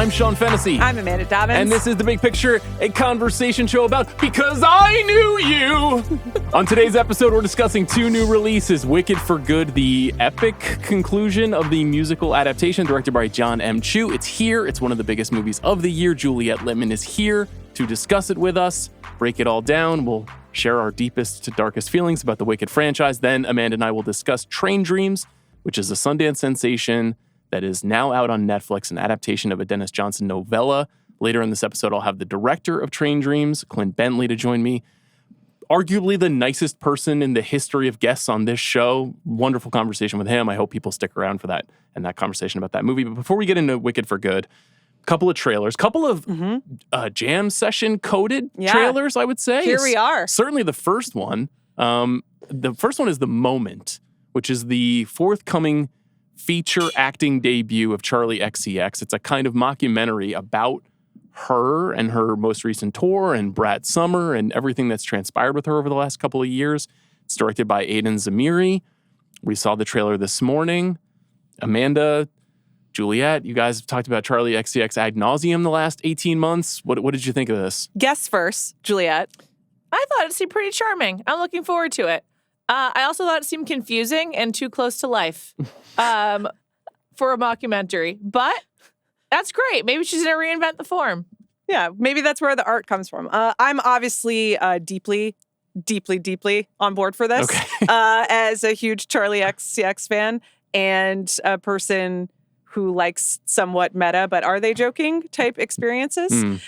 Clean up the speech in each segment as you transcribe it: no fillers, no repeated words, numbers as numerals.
I'm Sean Fennessy. I'm Amanda Dobbins. And this is The Big Picture, a conversation show about Because I Knew You. On today's episode, we're discussing two new releases, Wicked for Good, the epic conclusion of the musical adaptation directed by John M. Chu. It's here. It's one of the biggest movies of the year. Juliet Litman is here to discuss it with us, break it all down. We'll share our deepest to darkest feelings about the Wicked franchise. Then Amanda and I will discuss Train Dreams, which is a Sundance sensation that is now out on Netflix, an adaptation of a Dennis Johnson novella. Later in this episode, I'll have the director of Train Dreams, Clint Bentley, to join me. Arguably the nicest person in the history of guests on this show. Wonderful conversation with him. I hope people stick around for that and that conversation about that movie. But before we get into Wicked for Good, couple of trailers, couple of jam session coded trailers, I would say. Here we are. Certainly the first one. The first one is The Moment, which is the forthcoming feature acting debut of Charli XCX. It's a kind of mockumentary about her and her most recent tour and Brad Summer and everything that's transpired with her over the last couple of years. It's directed by Aiden Zamiri. We saw the trailer this morning. Amanda, Juliet, you guys have talked about Charli XCX ad nauseum the last 18 months. What did you think of this? Guess first, Juliet. I thought it seemed pretty charming. I'm looking forward to it. I also thought it seemed confusing and too close to life for a mockumentary. But that's great. Maybe she's going to reinvent the form. Yeah, maybe that's where the art comes from. I'm obviously deeply on board for this. Okay. As a huge Charli XCX fan and a person who likes somewhat meta, but are they joking type experiences.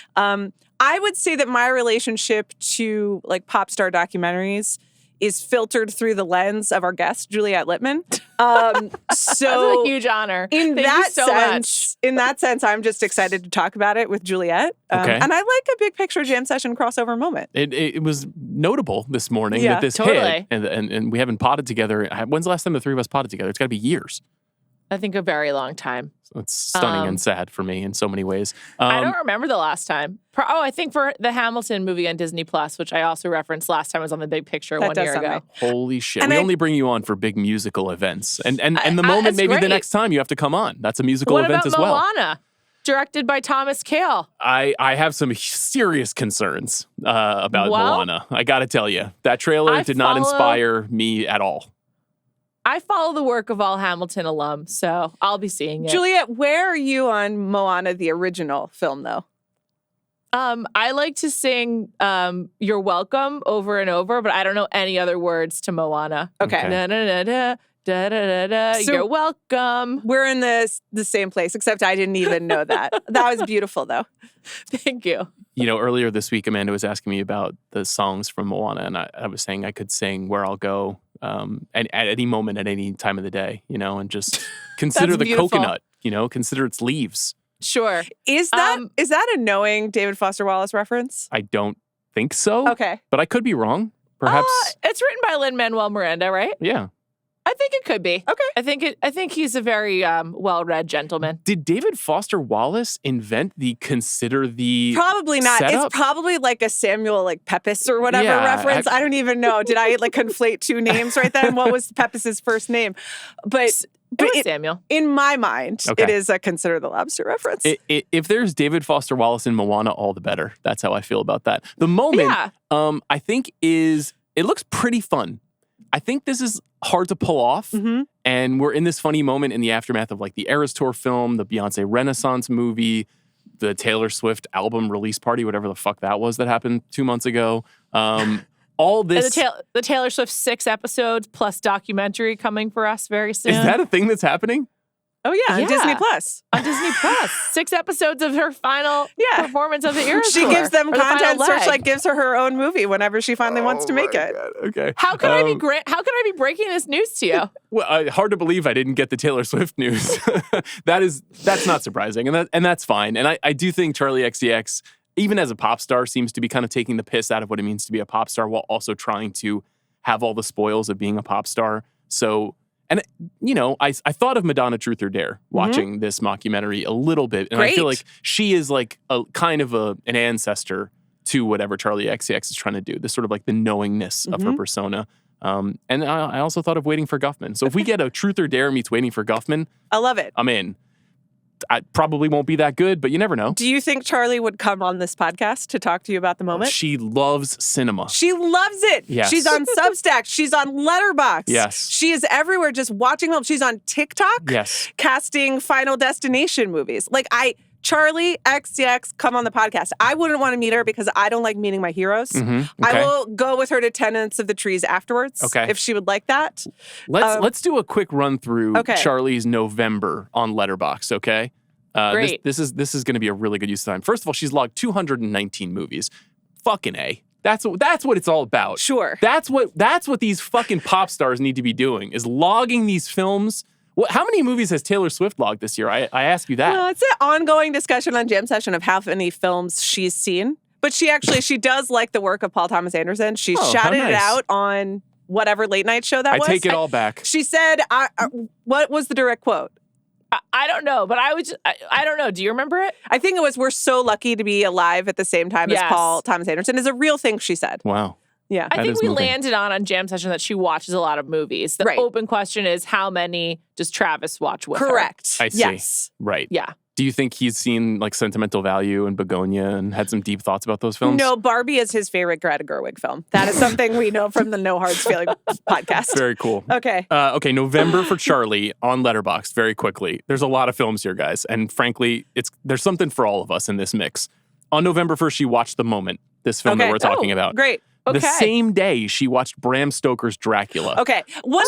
I would say that my relationship to like pop star documentaries is filtered through the lens of our guest, Juliet Litman. That's a huge honor. In Thank that you so sense, much. in that sense, I'm just excited to talk about it with Juliet. Okay. And I like a big picture jam session crossover moment. It was notable this morning Yeah, that this totally. hit, and we haven't potted together. When's the last time the three of us potted together? It's got to be years. I think a very long time. So it's stunning and sad for me in so many ways. I don't remember the last time. I think for the Hamilton movie on Disney Plus, which I also referenced last time was on The Big Picture That 1 does year sound ago. right. Holy shit. And We I- only bring you on for big musical events. And the moment, it's maybe the great. next time you have to come on. That's a musical What event about as well. Moana, directed by Thomas Kail? I have some serious concerns about Well, Moana. I got to tell you, that trailer I did not follow- inspire me at all. I follow the work of all Hamilton alums, so I'll be seeing it. Juliet, where are you on Moana, the original film, though? I like to sing You're Welcome over and over, but I don't know any other words to Moana. Okay. Da, da, da, da, da, da, da, So- You're welcome. We're in the same place, except I didn't even know that. That was beautiful, though. Thank you. You know, earlier this week, Amanda was asking me about the songs from Moana, and I was saying I could sing Where I'll Go at any moment, at any time of the day, you know, and just consider That's the beautiful. coconut, you know, consider its leaves. Sure. Is that a knowing David Foster Wallace reference? I don't think so, Okay. but I could be wrong. Perhaps, It's written by Lin-Manuel Miranda, right? yeah. I think it could be. Okay. I think he's a very well-read gentleman. Did David Foster Wallace invent the consider the Probably not. setup? It's probably like a Samuel like Pepys or whatever Yeah, reference. I don't even know. Did I like conflate two names right then? What was Pepys's first name? But It was Samuel. in my mind, Okay. it is a Consider the Lobster reference. If there's David Foster Wallace in Moana, all the better. That's how I feel about that. The moment, Yeah. I think it looks pretty fun. I think this is hard to pull off. Mhm. And we're in this funny moment in the aftermath of like the Eras Tour film, the Beyonce Renaissance movie, the Taylor Swift album release party, whatever the fuck that was that happened 2 months ago. All And this. the Taylor Swift 6 episodes plus documentary coming for us very soon. Is that a thing that's happening? Oh yeah, on Yeah. Disney Plus. on Disney Plus? 6 episodes of her final Yeah. performance of the Eras She Tour, gives them or the final content. leg. Searchlight gives her own movie whenever she finally wants to make it. God, okay. How can I be How can I be breaking this news to you? Well, hard to believe I didn't get the Taylor Swift news. That's not surprising, and that's fine. And I do think Charli XCX, even as a pop star, seems to be kind of taking the piss out of what it means to be a pop star while also trying to have all the spoils of being a pop star. So, and you know, I thought of Madonna Truth or Dare watching this mockumentary a little bit, and I feel Great. like she is like a kind of an ancestor to whatever Charli XCX is trying to do. This sort of like the knowingness of her persona. And I also thought of Waiting for Guffman. So if we get a Truth or Dare meets Waiting for Guffman, I love it. I'm in. I probably won't be that good, but you never know. Do you think Charli would come on this podcast to talk to you about the moment? She loves cinema. She loves it. Yes. She's on Substack. She's on Letterboxd. Yes. She is everywhere just watching films. She's on TikTok. Yes. Casting Final Destination movies. Charli XCX, come on the podcast. I wouldn't want to meet her because I don't like meeting my heroes. Okay. I will go with her to Tenants of the Trees afterwards. Okay. If she would like that. Let's do a quick run through Okay. Charli's November on Letterboxd, okay? Great. This is going to be a really good use of time. First of all, she's logged 219 movies. Fucking A. That's what it's all about. Sure. That's what these fucking pop stars need to be doing, is logging these films. How many movies has Taylor Swift logged this year? I ask you that. Well, it's an ongoing discussion on Jam Session of how many films she's seen. But she does like the work of Paul Thomas Anderson. She shouted it nice. out on whatever late night show that was. I take it all back. She said, what was the direct quote? I don't know, but I don't know. Do you remember it? I think it was, we're so lucky to be alive at the same time as Yes. Paul Thomas Anderson is a real thing she said. Wow. Yeah. I think is we moving. landed on Jam Session that she watches a lot of movies. The Right. open question is, how many does Travis watch with her? Correct. I see. Yes. Right. Yeah. Do you think he's seen like Sentimental Value and Begonia and had some deep thoughts about those films? No, Barbie is his favorite Greta Gerwig film. That is something we know from the No Hard Feelings podcast. Very cool. Okay. Okay, November for Charli on Letterboxd. Very quickly, there's a lot of films here, guys, and frankly, there's something for all of us in this mix. On November 1st, she watched The Moment, this film that we're talking about. Great. Okay. The same day, she watched Bram Stoker's Dracula. Okay.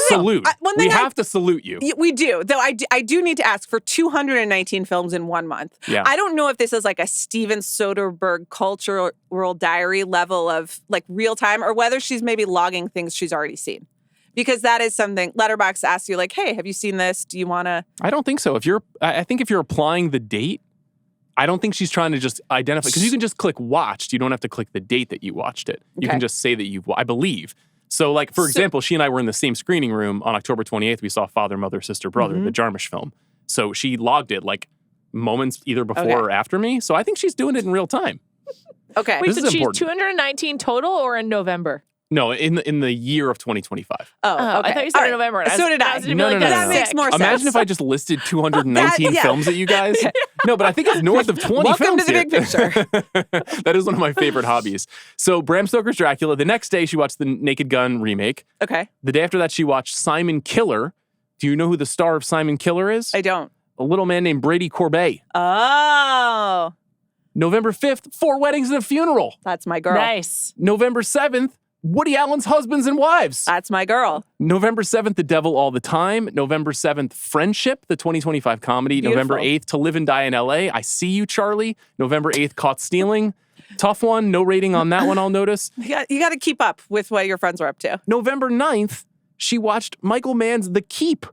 Salute. One We thing have to salute you. We do, though. I do need to ask, for 219 films in 1 month. Yeah. I don't know if this is like a Steven Soderbergh cultural diary level of like real time, or whether she's maybe logging things she's already seen. Because that is something Letterboxd asks you, like, hey, have you seen this? Do you want to? I don't think so. I think if you're applying the date, I don't think she's trying to just identify, because you can just click watched. You don't have to click the date that you watched it. You Okay. can just say that I believe. So like, for example, she and I were in the same screening room on October 28th. We saw Father, Mother, Sister, Brother, the Jarmusch film. So she logged it like moments either before or after me. So I think she's doing it in real time. Okay. Wait, This so is she's important. 219 total or in November? No, in the year of 2025. Oh, okay. I thought you said All in November. and So did I. was gonna be No, like, no, no, that's no. That makes sick. more sense. Imagine if I just listed 219 yeah. films at you guys. No, but I think it's north of 20 Welcome films to the here. big picture. That is one of my favorite hobbies. So Bram Stoker's Dracula. The next day, she watched the Naked Gun remake. Okay. The day after that, she watched Simon Killer. Do you know who the star of Simon Killer is? I don't. A little man named Brady Corbet. Oh, November 5th, 4 Weddings and a Funeral. that's my girl. Nice. November 7th, Woody Allen's Husbands and Wives. That's my girl. November 7th, The Devil All the Time. November 7th, Friendship, the 2025 comedy. Beautiful. November 8th, To Live and Die in LA. I See You, Charlie. November 8th, Caught Stealing. Tough one. No rating on that one, I'll notice. You got to keep up with what your friends are up to. November 9th, she watched Michael Mann's The Keep.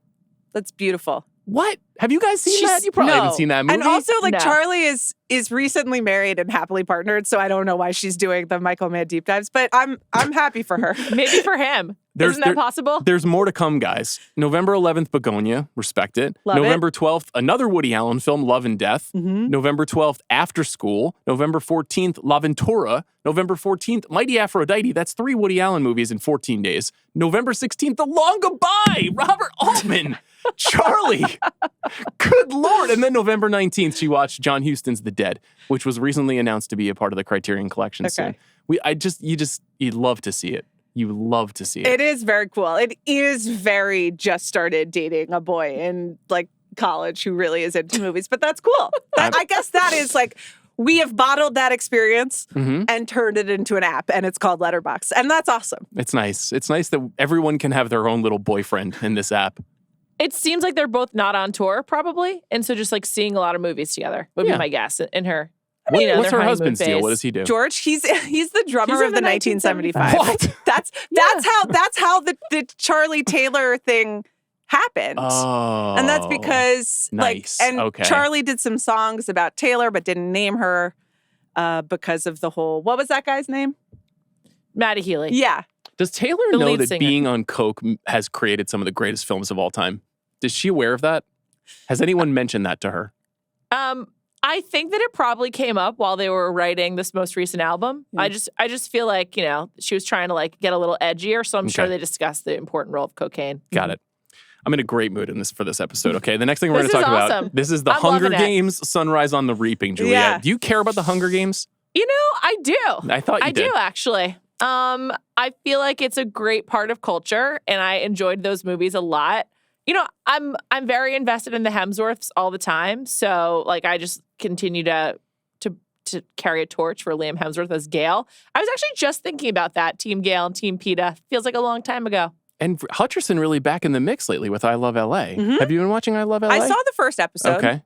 That's beautiful. What? Have you guys seen that? You probably haven't seen that movie. And also, like, No. Charli is recently married and happily partnered, so I don't know why she's doing the Michael Mann deep dives, but I'm happy for her. Maybe for him. Isn't that possible? There's more to come, guys. November 11th, Begonia. Respect it. Love it. November 12th, another Woody Allen film, Love and Death. November 12th, After School. November 14th, La Ventura. November 14th, Mighty Aphrodite. That's 3 Woody Allen movies in 14 days. November 16th, The Long Goodbye. Robert Altman. Charli. Good Lord. And then November 19th, she watched John Huston's The Dead, which was recently announced to be a part of the Criterion Collection soon. You'd love to see it. You love to see it. It is very cool. It is very just started dating a boy in like college who really is into movies, but that's cool. I guess that is like, we have bottled that experience and turned it into an app, and it's called Letterboxd, and that's awesome. It's nice. It's nice that everyone can have their own little boyfriend in this app. It seems like they're both not on tour, probably. And so just like seeing a lot of movies together would be my guess. In her, What's their her honeymoon husband's deal? phase. What does he do? George, he's the drummer He's in of the the 1975. What? That's how the Charli Taylor thing happened. Oh. And that's because nice. Okay. Charli did some songs about Taylor but didn't name her because of the whole, what was that guy's name? Maddie Healy. Yeah. Does Taylor The know lead that singer. being on coke has created some of the greatest films of all time? Is she aware of that? Has anyone mentioned that to her? I think that it probably came up while they were writing this most recent album. Yeah. I just feel like, she was trying to like get a little edgier, so I'm sure Okay. they discussed the important role of cocaine. Got it. I'm in a great mood for this episode. Okay, the next thing we're going This to talk is awesome. about. This is the I'm Hunger loving it. Games: Sunrise on the Reaping. Juliet, Yeah. do you care about the Hunger Games? You know, I do. I thought you I did. do actually. I feel like it's a great part of culture, and I enjoyed those movies a lot. You know, I'm very invested in the Hemsworths all the time, so like I just continue to carry a torch for Liam Hemsworth as Gale. I was actually just thinking about that, Team Gale and Team PETA. Feels like a long time ago. And Hutcherson really back in the mix lately with I Love L.A. Mhm. Have you been watching I Love L.A.? I saw the first episode. Okay. And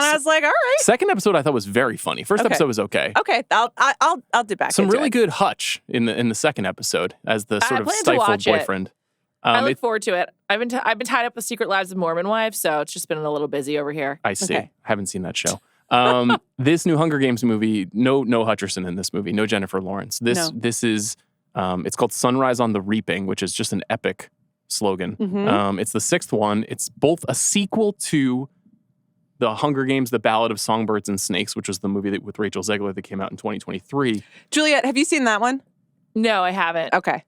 I was like, all right. Second episode I thought was very funny. First Okay. episode was okay. Okay, I'll dip back Some into really it. good Hutch in the second episode as the I sort of plan to stifled watch it. boyfriend. I look forward to it. I've been tied up with Secret Lives of Mormon Wives, so it's just been a little busy over here. I see. Okay. Haven't seen that show. This new Hunger Games movie, no Hutcherson in this movie, no Jennifer Lawrence. This is it's called Sunrise on the Reaping, which is just an epic slogan. Mhm. It's the sixth one. It's both a sequel to the Hunger Games: The Ballad of Songbirds and Snakes, which was the movie with Rachel Zegler that came out in 2023. Juliet, have you seen that one? No, I haven't. Okay.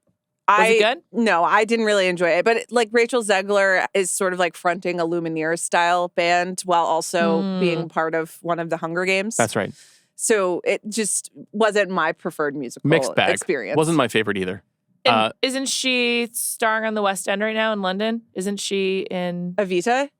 Was it good? No, I didn't really enjoy it. But like Rachel Zegler is sort of like fronting a Lumineers style band while also being part of one of the Hunger Games. That's right. So it just wasn't my preferred musical Mixed bag. experience. Wasn't my favorite either. And isn't she starring on the West End right now in London? Isn't she in? Evita?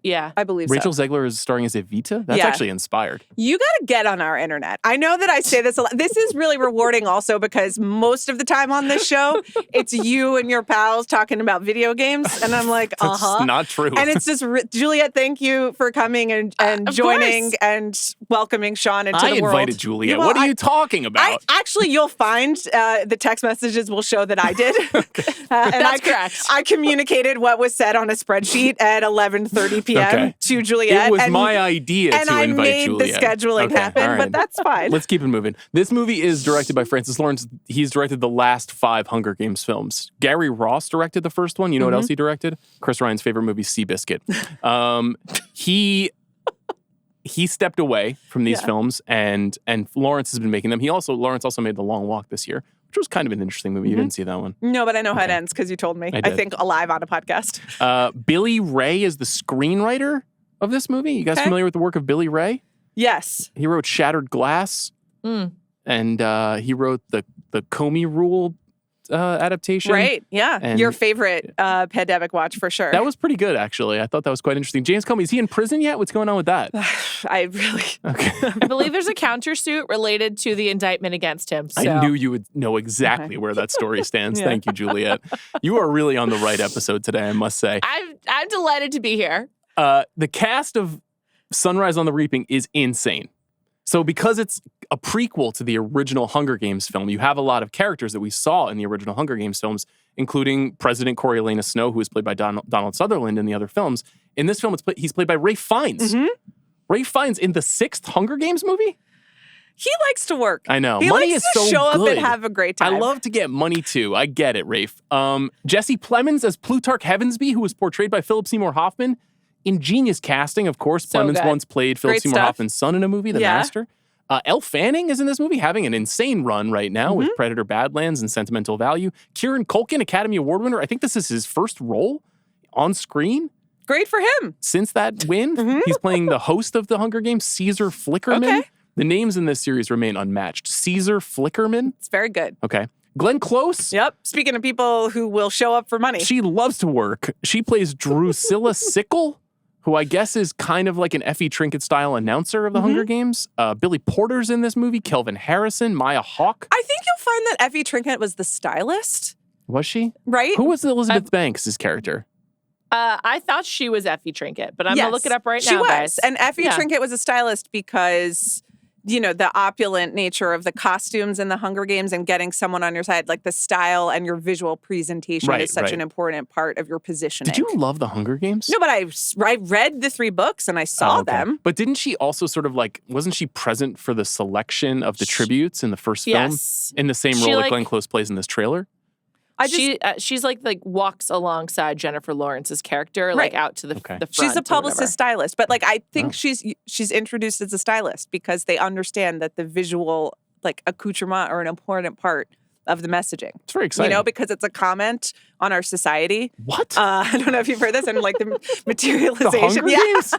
Yeah. I believe Rachel so. Zegler is starring as Evita? That's Yeah. actually inspired. You got to get on our internet. I know that I say this a lot. This is really rewarding also because most of the time on this show, it's you and your pals talking about video games. And I'm like, That's uh-huh. not true. And it's just, Juliet, thank you for coming and Of joining course. and welcoming Sean into I the world. invited Juliet. Well, What are you talking about? Actually, you'll find the text messages will show that I did. And That's correct. I communicated what was said on a spreadsheet at 11:30 p.m. Okay. to Juliet. It was and, my idea and to I invite made Juliet. the scheduling Okay, happen, all right. but that's fine. Let's keep it moving. This movie is directed by Francis Lawrence. He's directed the last 5 Hunger Games films. Gary Ross directed the first one. You know what else he directed? Chris Ryan's favorite movie, Seabiscuit. He stepped away from these films, and Lawrence has been making them. Lawrence also made The Long Walk this year, which was kind of an interesting movie. You didn't see that one. No, but I know how it ends because you told me. I I did. think live on a podcast. Billy Ray is the screenwriter of this movie. You guys Okay. familiar with the work of Billy Ray? Yes. He wrote Shattered Glass, and he wrote the Comey Rule adaptation. Right. Yeah. And- Your favorite pandemic watch for sure. That was pretty good, actually. I thought that was quite interesting. James Comey, is he in prison yet? What's going on with that? I really. Okay. I believe there's a countersuit related to the indictment against him. So. I knew you would know exactly where that story stands. Yeah. Thank you, Juliet. You are really on the right episode today, I must say. I'm delighted to be here. The cast of Sunrise on the Reaping is insane. So because it's a prequel to the original Hunger Games film, you have a lot of characters that we saw in the original Hunger Games films, including President Coriolanus Snow, who is played by Donald Sutherland in the other films. In this film, he's played by Ralph Fiennes. Mhm. Ralph Fiennes in the 6th Hunger Games movie? He likes to work. I know. He Money likes is to so show good. up and have a great time. I love to get money too. I get it, Rafe. Jesse Plemons as Plutarch Heavensbee, who was portrayed by Philip Seymour Hoffman. Ingenious casting, of course. So Plemons good. once played Philip Great Seymour stuff. Hoffman's son in a movie, The Yeah. Master. Elle Fanning is in this movie, having an insane run right now with Predator Badlands and Sentimental Value. Kieran Culkin, Academy Award winner. I think this is his first role on screen Great for him. since that win. He's playing the host of the Hunger Games, Caesar Flickerman. Okay. The names in this series remain unmatched. Caesar Flickerman. It's very good. Okay. Glenn Close. Yep. Speaking of people who will show up for money. She loves to work. She plays Drusilla Sickle, who I guess is kind of like an Effie Trinket style announcer of the Hunger Games. Billy Porter's in this movie. Kelvin Harrison, Maya Hawke. I think you'll find that Effie Trinket was the stylist, Was she? right? Who was Elizabeth Banks' character? I thought she was Effie Trinket, but I'm Yes, gonna look it up right she now, was. guys. And Effie Yeah. Trinket was a stylist because, you know, the opulent nature of the costumes in the Hunger Games and getting someone on your side, like the style and your visual presentation Right, is such right. an important part of your positioning. Did you love the Hunger Games? No, but I read the 3 books and I saw Oh, okay. them. But didn't she also sort of like, wasn't she present for the selection of the tributes in the first Yes. film? In the same She, role that like- Glenn Close plays in this trailer? I just she's like walks alongside Jennifer Lawrence's character, like Right. out to the Okay. the front. she's a or publicist whatever. stylist, but like I think Oh. she's introduced as a stylist because they understand that the visual like accoutrement are an important part of the messaging. It's very exciting. You know, because it's a comment on our society. What? I don't know if you've heard this, and like the The materialization. Hunger Games?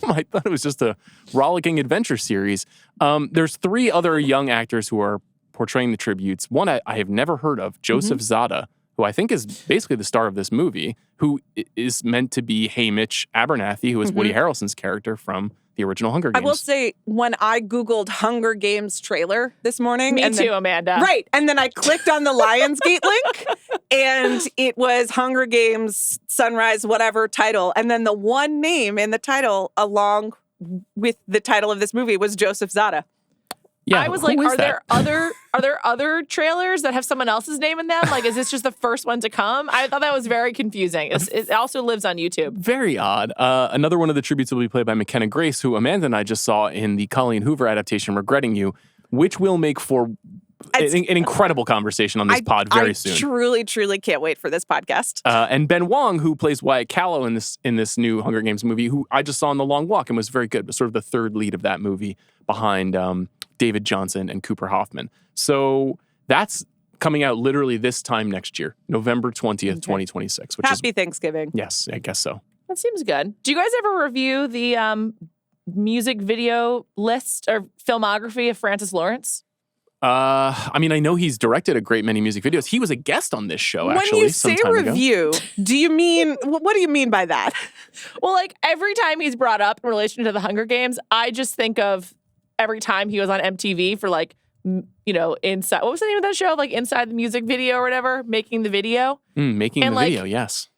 I thought it was just a rollicking adventure series. There's 3 other young actors who are portraying the tributes. One I have never heard of, Joseph Zada, who I think is basically the star of this movie, who is meant to be Haymitch Abernathy, who is Woody Harrelson's character from the original Hunger Games. I will say, when I Googled Hunger Games trailer this morning. Me too, Amanda. Right. And then I clicked on the Lionsgate link, and it was Hunger Games, Sunrise, whatever title. And then the one name in the title, along with the title of this movie, was Joseph Zada. Yeah, I was who like, is are that? there other trailers that have someone else's name in them? Like, is this just the first one to come? I thought that was very confusing. It also lives on YouTube. Very odd. Another one of the tributes will be played by McKenna Grace, who Amanda and I just saw in the Colleen Hoover adaptation, Regretting You, which will make for an incredible conversation on this pod very soon. I truly, truly can't wait for this podcast. And Ben Wong, who plays Wyatt Callow in this new Hunger Games movie, who I just saw in The Long Walk and was very good, was sort of the third lead of that movie behind David Johnson and Cooper Hoffman. So that's coming out literally this time next year, November 20th, 2026. Which Happy Thanksgiving. Yes, I guess so. That seems good. Do you guys ever review the music video list or filmography of Francis Lawrence? I mean, I know he's directed a great many music videos. He was a guest on this show, actually, When you say some time ago. review, do you mean, what do you mean by that? Well, like every time he's brought up in relation to the Hunger Games, I just think of every time he was on MTV for like, inside, what was the name of that show? Like Inside the Music Video or whatever, Making the Video. Making the video, yes.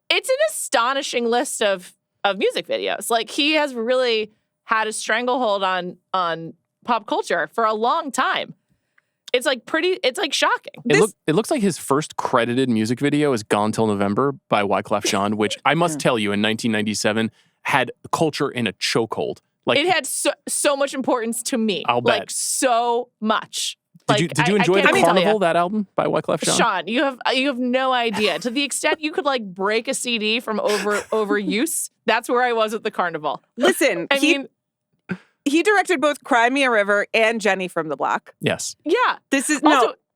It's an astonishing list of music videos. Like he has really had a stranglehold on pop culture for a long time. It's like shocking. It looks like his first credited music video is Gone Till November by Wyclef Jean, which I must tell you in 1997 had culture in a chokehold. Like, it had so much importance to me. I'll bet. Like so much. Did you enjoy The Carnival, that album by Wyclef Jean? Sean, you have no idea. To the extent you could like break a CD from overuse, that's where I was at The Carnival. Listen, he directed both Cry Me a River and Jenny from the Block. Yes. Yeah. This is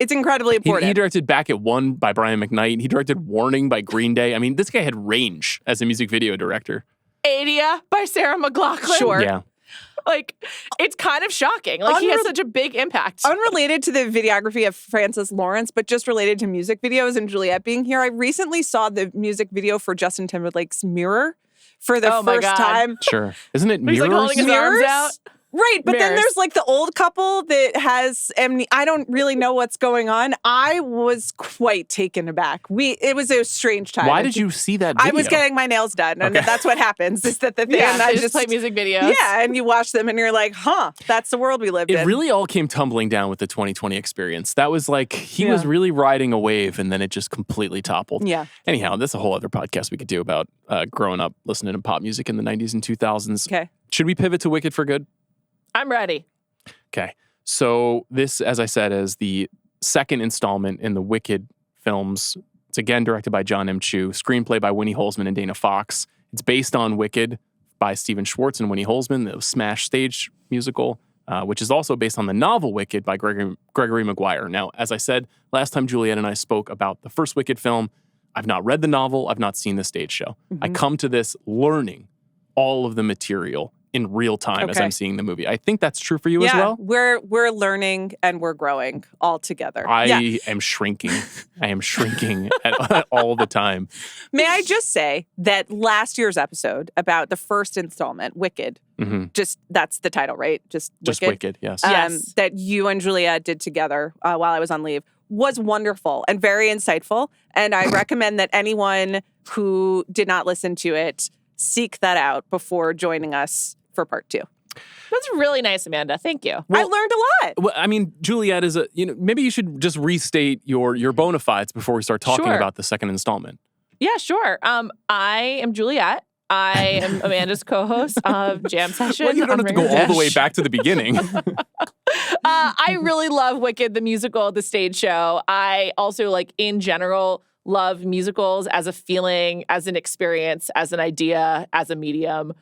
it's incredibly important. He directed Back at One by Brian McKnight. He directed Warning by Green Day. I mean, this guy had range as a music video director. Adia by Sarah McLachlan. Sure. Yeah. Like, it's kind of shocking. Like, he has such a big impact. Unrelated to the videography of Francis Lawrence, but just related to music videos and Juliet being here, I recently saw the music video for Justin Timberlake's Mirror for the first time. Sure. Isn't it He's Mirrors? like holding his arms out. Right, but then Mirrors. there's like the old couple that has I don't really know what's going on. I was quite taken aback. It was a strange time. Why did you see that video? I was getting my nails done, and that's what happens. Is that the thing? Yeah, and they I just play music videos. Yeah, and you watch them, and you're like, "Huh, that's the world we lived in." It really all came tumbling down with the 2020 experience. That was like, he was really riding a wave, and then it just completely toppled. Yeah. Anyhow, that's a whole other podcast we could do about growing up listening to pop music in the 90s and 2000s. Okay. Should we pivot to Wicked for Good? I'm ready. Okay. So this, as I said, is the second installment in the Wicked films. It's again directed by John M. Chu, screenplay by Winnie Holzman and Dana Fox. It's based on Wicked by Stephen Schwartz and Winnie Holzman, the Smash stage musical, which is also based on the novel Wicked by Gregory Maguire. Now, as I said, last time Juliet and I spoke about the first Wicked film, I've not read the novel, I've not seen the stage show. I come to this learning all of the material in real time as I'm seeing the movie. I think that's true for you as well. We're learning and we're growing all together. I am shrinking. I am shrinking all the time. May I just say that last year's episode about the first installment, Wicked, just that's the title, right? Just Wicked, yes. Yes. That you and Juliet did together while I was on leave was wonderful and very insightful. And I recommend that anyone who did not listen to it seek that out before joining us for part 2. That's really nice, Amanda. Thank you. I learned a lot. Well, I mean, Juliet is maybe you should just restate your bona fides before we start talking Sure. about the second installment. Yeah, sure. I am Juliet. I am Amanda's co-host of Jam Session. Well, you don't on have to go Ringer all the way Dish. back to the beginning. I really love Wicked, the musical, the stage show. I also, in general, love musicals as a feeling, as an experience, as an idea, as a medium.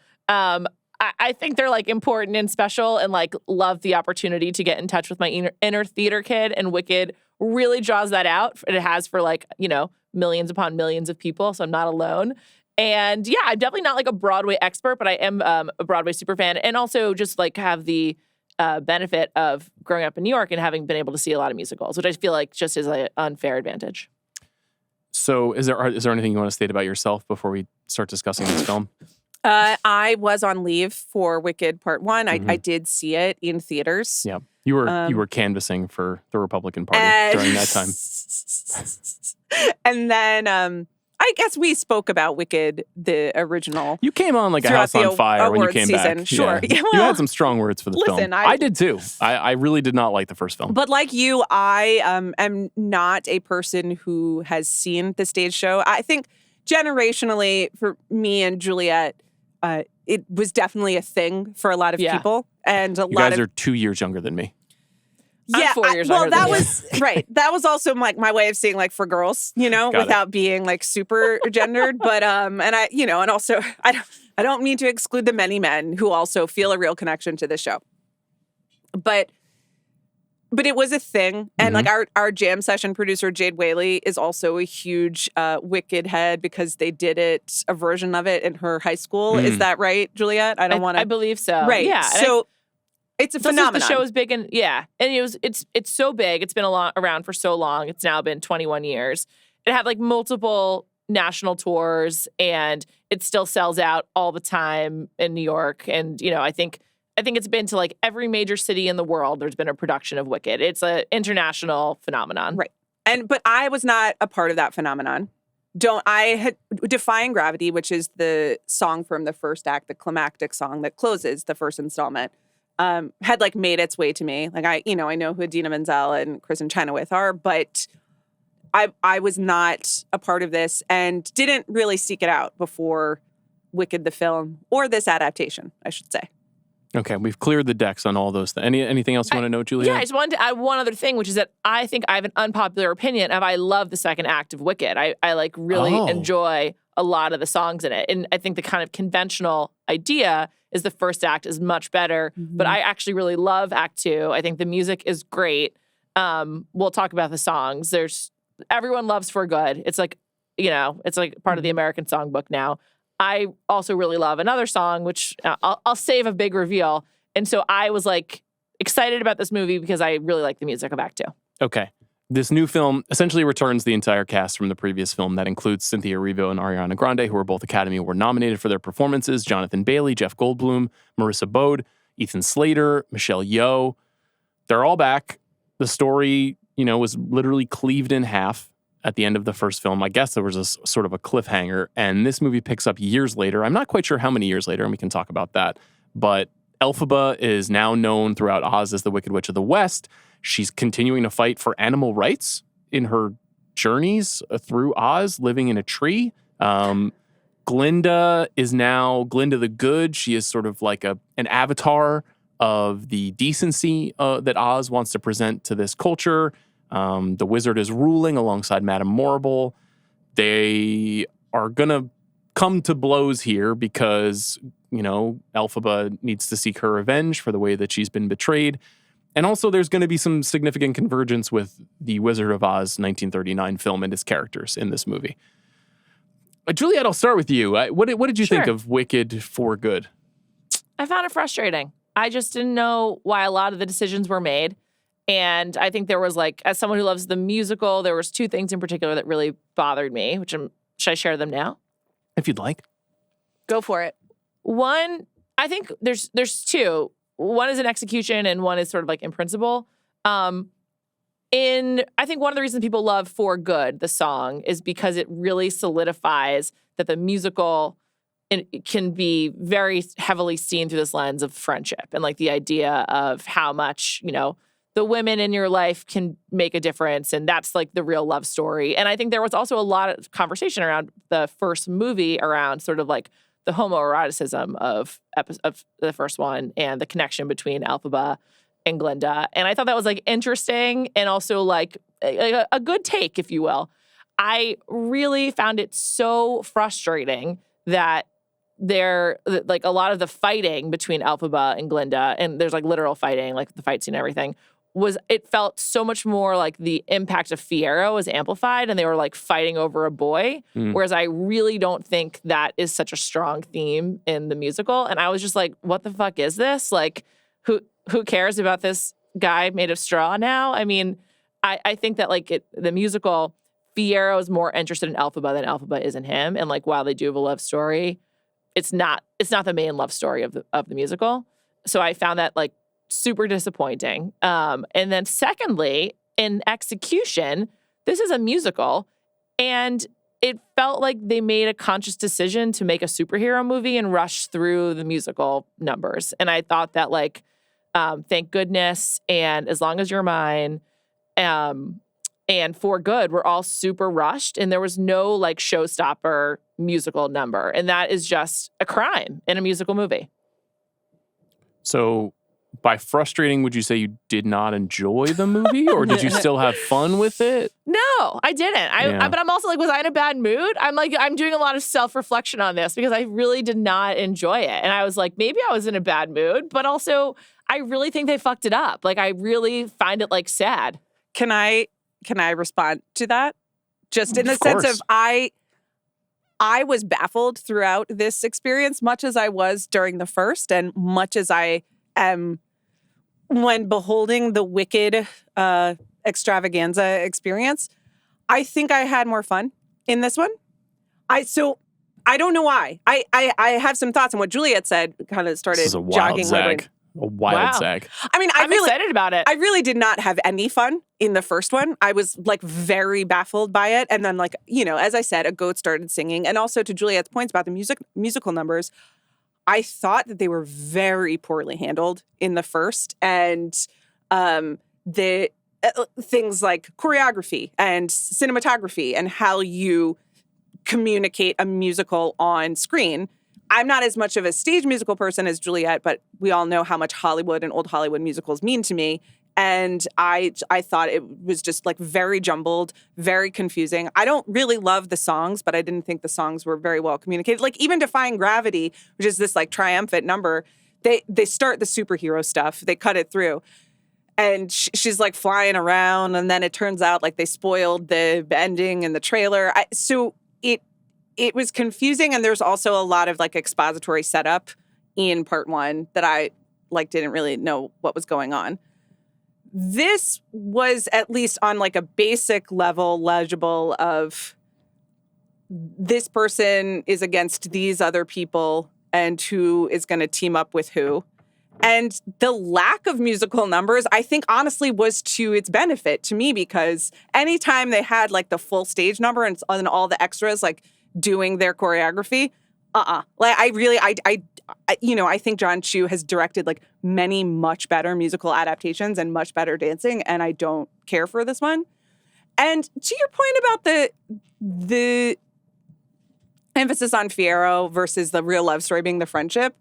I think they're important and special, and love the opportunity to get in touch with my inner theater kid, and Wicked really draws that out. And it has for millions upon millions of people, so I'm not alone. And yeah, I'm definitely not like a Broadway expert, but I am a Broadway super fan, and also just like have the benefit of growing up in New York and having been able to see a lot of musicals, which I feel like just is an unfair advantage. So is there anything you want to state about yourself before we start discussing this film? I was on leave for Wicked Part 1. I did see it in theaters. Yeah. You were canvassing for the Republican Party during that time. And then I guess we spoke about Wicked, the original. You came on like a house on fire when you came season. back. Sure. Yeah. Yeah, well, you had some strong words for the film. I did too. I really did not like the first film. But like you, I am not a person who has seen the stage show. I think generationally for me and Juliet, it was definitely a thing for a lot of people. And you guys are 2 years younger than me. I'm 4 years younger than you. Right. That was also like my way of saying like for girls, without being like super gendered. But and I, and also I don't mean to exclude the many men who also feel a real connection to the show. But it was a thing. And like our jam session producer, Jade Whaley, is also a huge Wicked head because they did a version of it in her high school. Is that right, Juliet? I believe so. Right. Yeah. So it's a phenomenon. The show is big and it's so big. It's been around for so long. It's now been 21 years. It had like multiple national tours and it still sells out all the time in New York. And, I think it's been to like every major city in the world. There's been a production of Wicked. It's an international phenomenon. Right. But I was not a part of that phenomenon. I had Defying Gravity, which is the song from the first act, the climactic song that closes the first installment. Had like made its way to me. Like I know who Idina Menzel and Kristen Chenoweth are, but I was not a part of this and didn't really seek it out before Wicked the film or this adaptation, I should say. Okay, we've cleared the decks on all those things. Anything else you want to know, Julia? Yeah, I just wanted to add one other thing, which is that I think I have an unpopular opinion of I love the second act of Wicked. I like really enjoy a lot of the songs in it. And I think the kind of conventional idea is the first act is much better. But I actually really love Act 2. I think the music is great. We'll talk about the songs. Everyone loves For Good. It's like, it's like part of the American songbook now. I also really love another song, which I'll save a big reveal. And so I was like excited about this movie because I really like the music of Act 2. Okay. This new film essentially returns the entire cast from the previous film. That includes Cynthia Erivo and Ariana Grande, who were both Academy Award nominated for their performances, Jonathan Bailey, Jeff Goldblum, Marissa Bode, Ethan Slater, Michelle Yeoh. They're all back. The story, was literally cleaved in half at the end of the first film. I guess there was a sort of a cliffhanger, and this movie picks up years later. I'm not quite sure how many years later, and we can talk about that. But Elphaba is now known throughout Oz as the Wicked Witch of the West. She's continuing to fight for animal rights in her journeys through Oz, living in a tree. Glinda is now Glinda the Good. She is sort of like an avatar of the decency that Oz wants to present to this culture. The wizard is ruling alongside Madame Morrible. They are going to come to blows here because, Elphaba needs to seek her revenge for the way that she's been betrayed. And also there's going to be some significant convergence with the Wizard of Oz 1939 film and its characters in this movie. Juliet, I'll start with you. What did you think of Wicked for Good? I found it frustrating. I just didn't know why a lot of the decisions were made. And I think there was as someone who loves the musical, there was two things in particular that really bothered me, should I share them now? If you'd like. Go for it. One, I think there's two. One is in execution and one is sort of like in principle. I think one of the reasons people love For Good, the song, is because it really solidifies that the musical can be very heavily seen through this lens of friendship and like the idea of how much, the women in your life can make a difference. And that's like the real love story. And I think there was also a lot of conversation around the first movie around sort of like the homoeroticism of the first one and the connection between Elphaba and Glinda. And I thought that was like interesting and also like a good take, if you will. I really found it so frustrating that like a lot of the fighting between Elphaba and Glinda, and there's like literal fighting, like the fight scene and everything, it felt so much more like the impact of Fiyero was amplified and they were like fighting over a boy. Whereas I really don't think that is such a strong theme in the musical. And I was just like, what the fuck is this? Like, who cares about this guy made of straw now? I mean, I think that like the musical, Fiyero is more interested in Elphaba than Elphaba is in him. And like, while they do have a love story, it's not the main love story of the musical. So I found that like super disappointing. And then secondly, in execution, this is a musical and it felt like they made a conscious decision to make a superhero movie and rush through the musical numbers. And I thought that like, Thank Goodness and As Long As You're Mine, and For Good were all super rushed and there was no like showstopper musical number. And that is just a crime in a musical movie. So by frustrating, would you say you did not enjoy the movie or did you still have fun with it? No, I didn't. But I'm also like, was I in a bad mood? I'm doing a lot of self-reflection on this because I really did not enjoy it. And I was like, maybe I was in a bad mood, but also I really think they fucked it up. Like I really find it like sad. Can I respond to that? Just in the sense of I was baffled throughout this experience, much as I was during the first and much as I am when beholding the Wicked extravaganza experience. I think I had more fun in this one. I don't know why. I have some thoughts on what Juliet said, kind of started jogging my brain. A wild zag. I mean, I'm excited about it. I really did not have any fun in the first one. I was like very baffled by it. And then like, as I said, a goat started singing. And also to Juliet's points about the musical numbers, I thought that they were very poorly handled in the first. And the things like choreography and cinematography and how you communicate a musical on screen. I'm not as much of a stage musical person as Juliet, but we all know how much Hollywood and old Hollywood musicals mean to me. And I thought it was just like very jumbled, very confusing. I don't really love the songs, but I didn't think the songs were very well communicated. Like even Defying Gravity, which is this like triumphant number, they start the superhero stuff. They cut it through. And she's like flying around. And then it turns out like they spoiled the ending in the trailer. So it was confusing, and there's also a lot of like expository setup in part one that I like didn't really know what was going on. This was at least on like a basic level legible of this person is against these other people and who is going to team up with who. And the lack of musical numbers, I think, honestly, was to its benefit to me because anytime they had like the full stage number and all the extras like doing their choreography, like I think John Chu has directed like many much better musical adaptations and much better dancing, and I don't care for this one. And to your point about the emphasis on Fiyero versus the real love story being the friendship,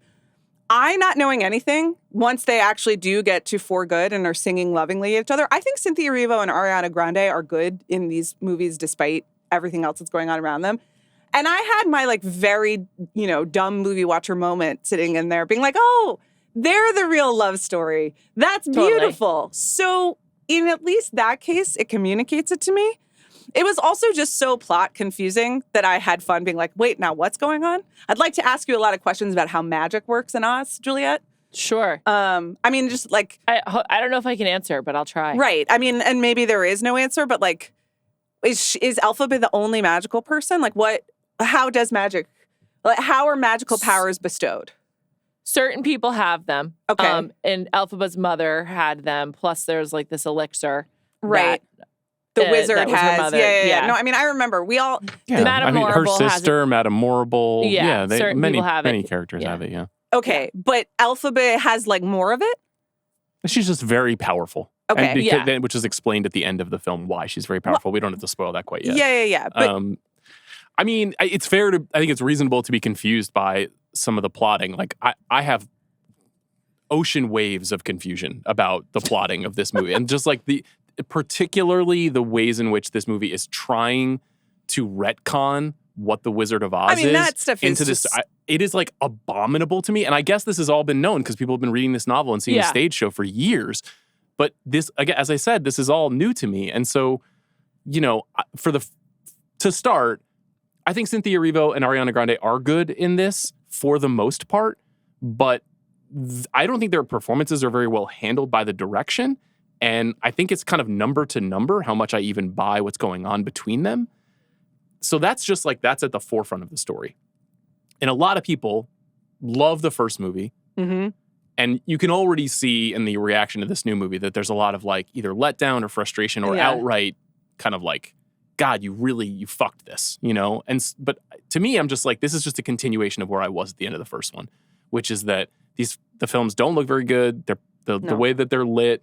I not knowing anything, once they actually do get to For Good and are singing lovingly at each other, I think Cynthia Erivo and Ariana Grande are good in these movies despite everything else that's going on around them. And I had my like very, dumb movie watcher moment sitting in there being like, oh, they're the real love story. That's beautiful. Totally. So in at least that case, it communicates it to me. It was also just so plot confusing that I had fun being like, wait, now what's going on? I'd like to ask you a lot of questions about how magic works in Oz, Juliet. Sure. I mean, just like... I don't know if I can answer, but I'll try. Right. I mean, and maybe there is no answer, but like, is Elphaba the only magical person? Like how are magical powers bestowed? Certain people have them. Okay. And Elphaba's mother had them. Plus there's like this elixir. Right. The wizard has. Her mother. Yeah. No, I mean, I remember we all. Yeah. Madame her Morrible sister, Madame Morrible. Yeah, certain people have many it. characters have it, yeah. Okay. But Elphaba has like more of it? She's just very powerful. Okay. Which is explained at the end of the film why she's very powerful. We don't have to spoil that quite yet. Yeah. But, I mean, I think it's reasonable to be confused by some of the plotting. Like, I have ocean waves of confusion about the plotting of this movie. And just like particularly the ways in which this movie is trying to retcon what the Wizard of Oz is. That stuff is it is like abominable to me. And I guess this has all been known because people have been reading this novel and seeing the stage show for years. But this, again, as I said, this is all new to me. And so, to start, I think Cynthia Erivo and Ariana Grande are good in this for the most part, but I don't think their performances are very well handled by the direction. And I think it's kind of number to number how much I even buy what's going on between them. So that's just that's at the forefront of the story. And a lot of people love the first movie. Mm-hmm. And you can already see in the reaction to this new movie that there's a lot of either letdown or frustration or outright kind of God, you fucked this, but to me, I'm just this is just a continuation of where I was at the end of the first one, which is that the films don't look very good. The way that they're lit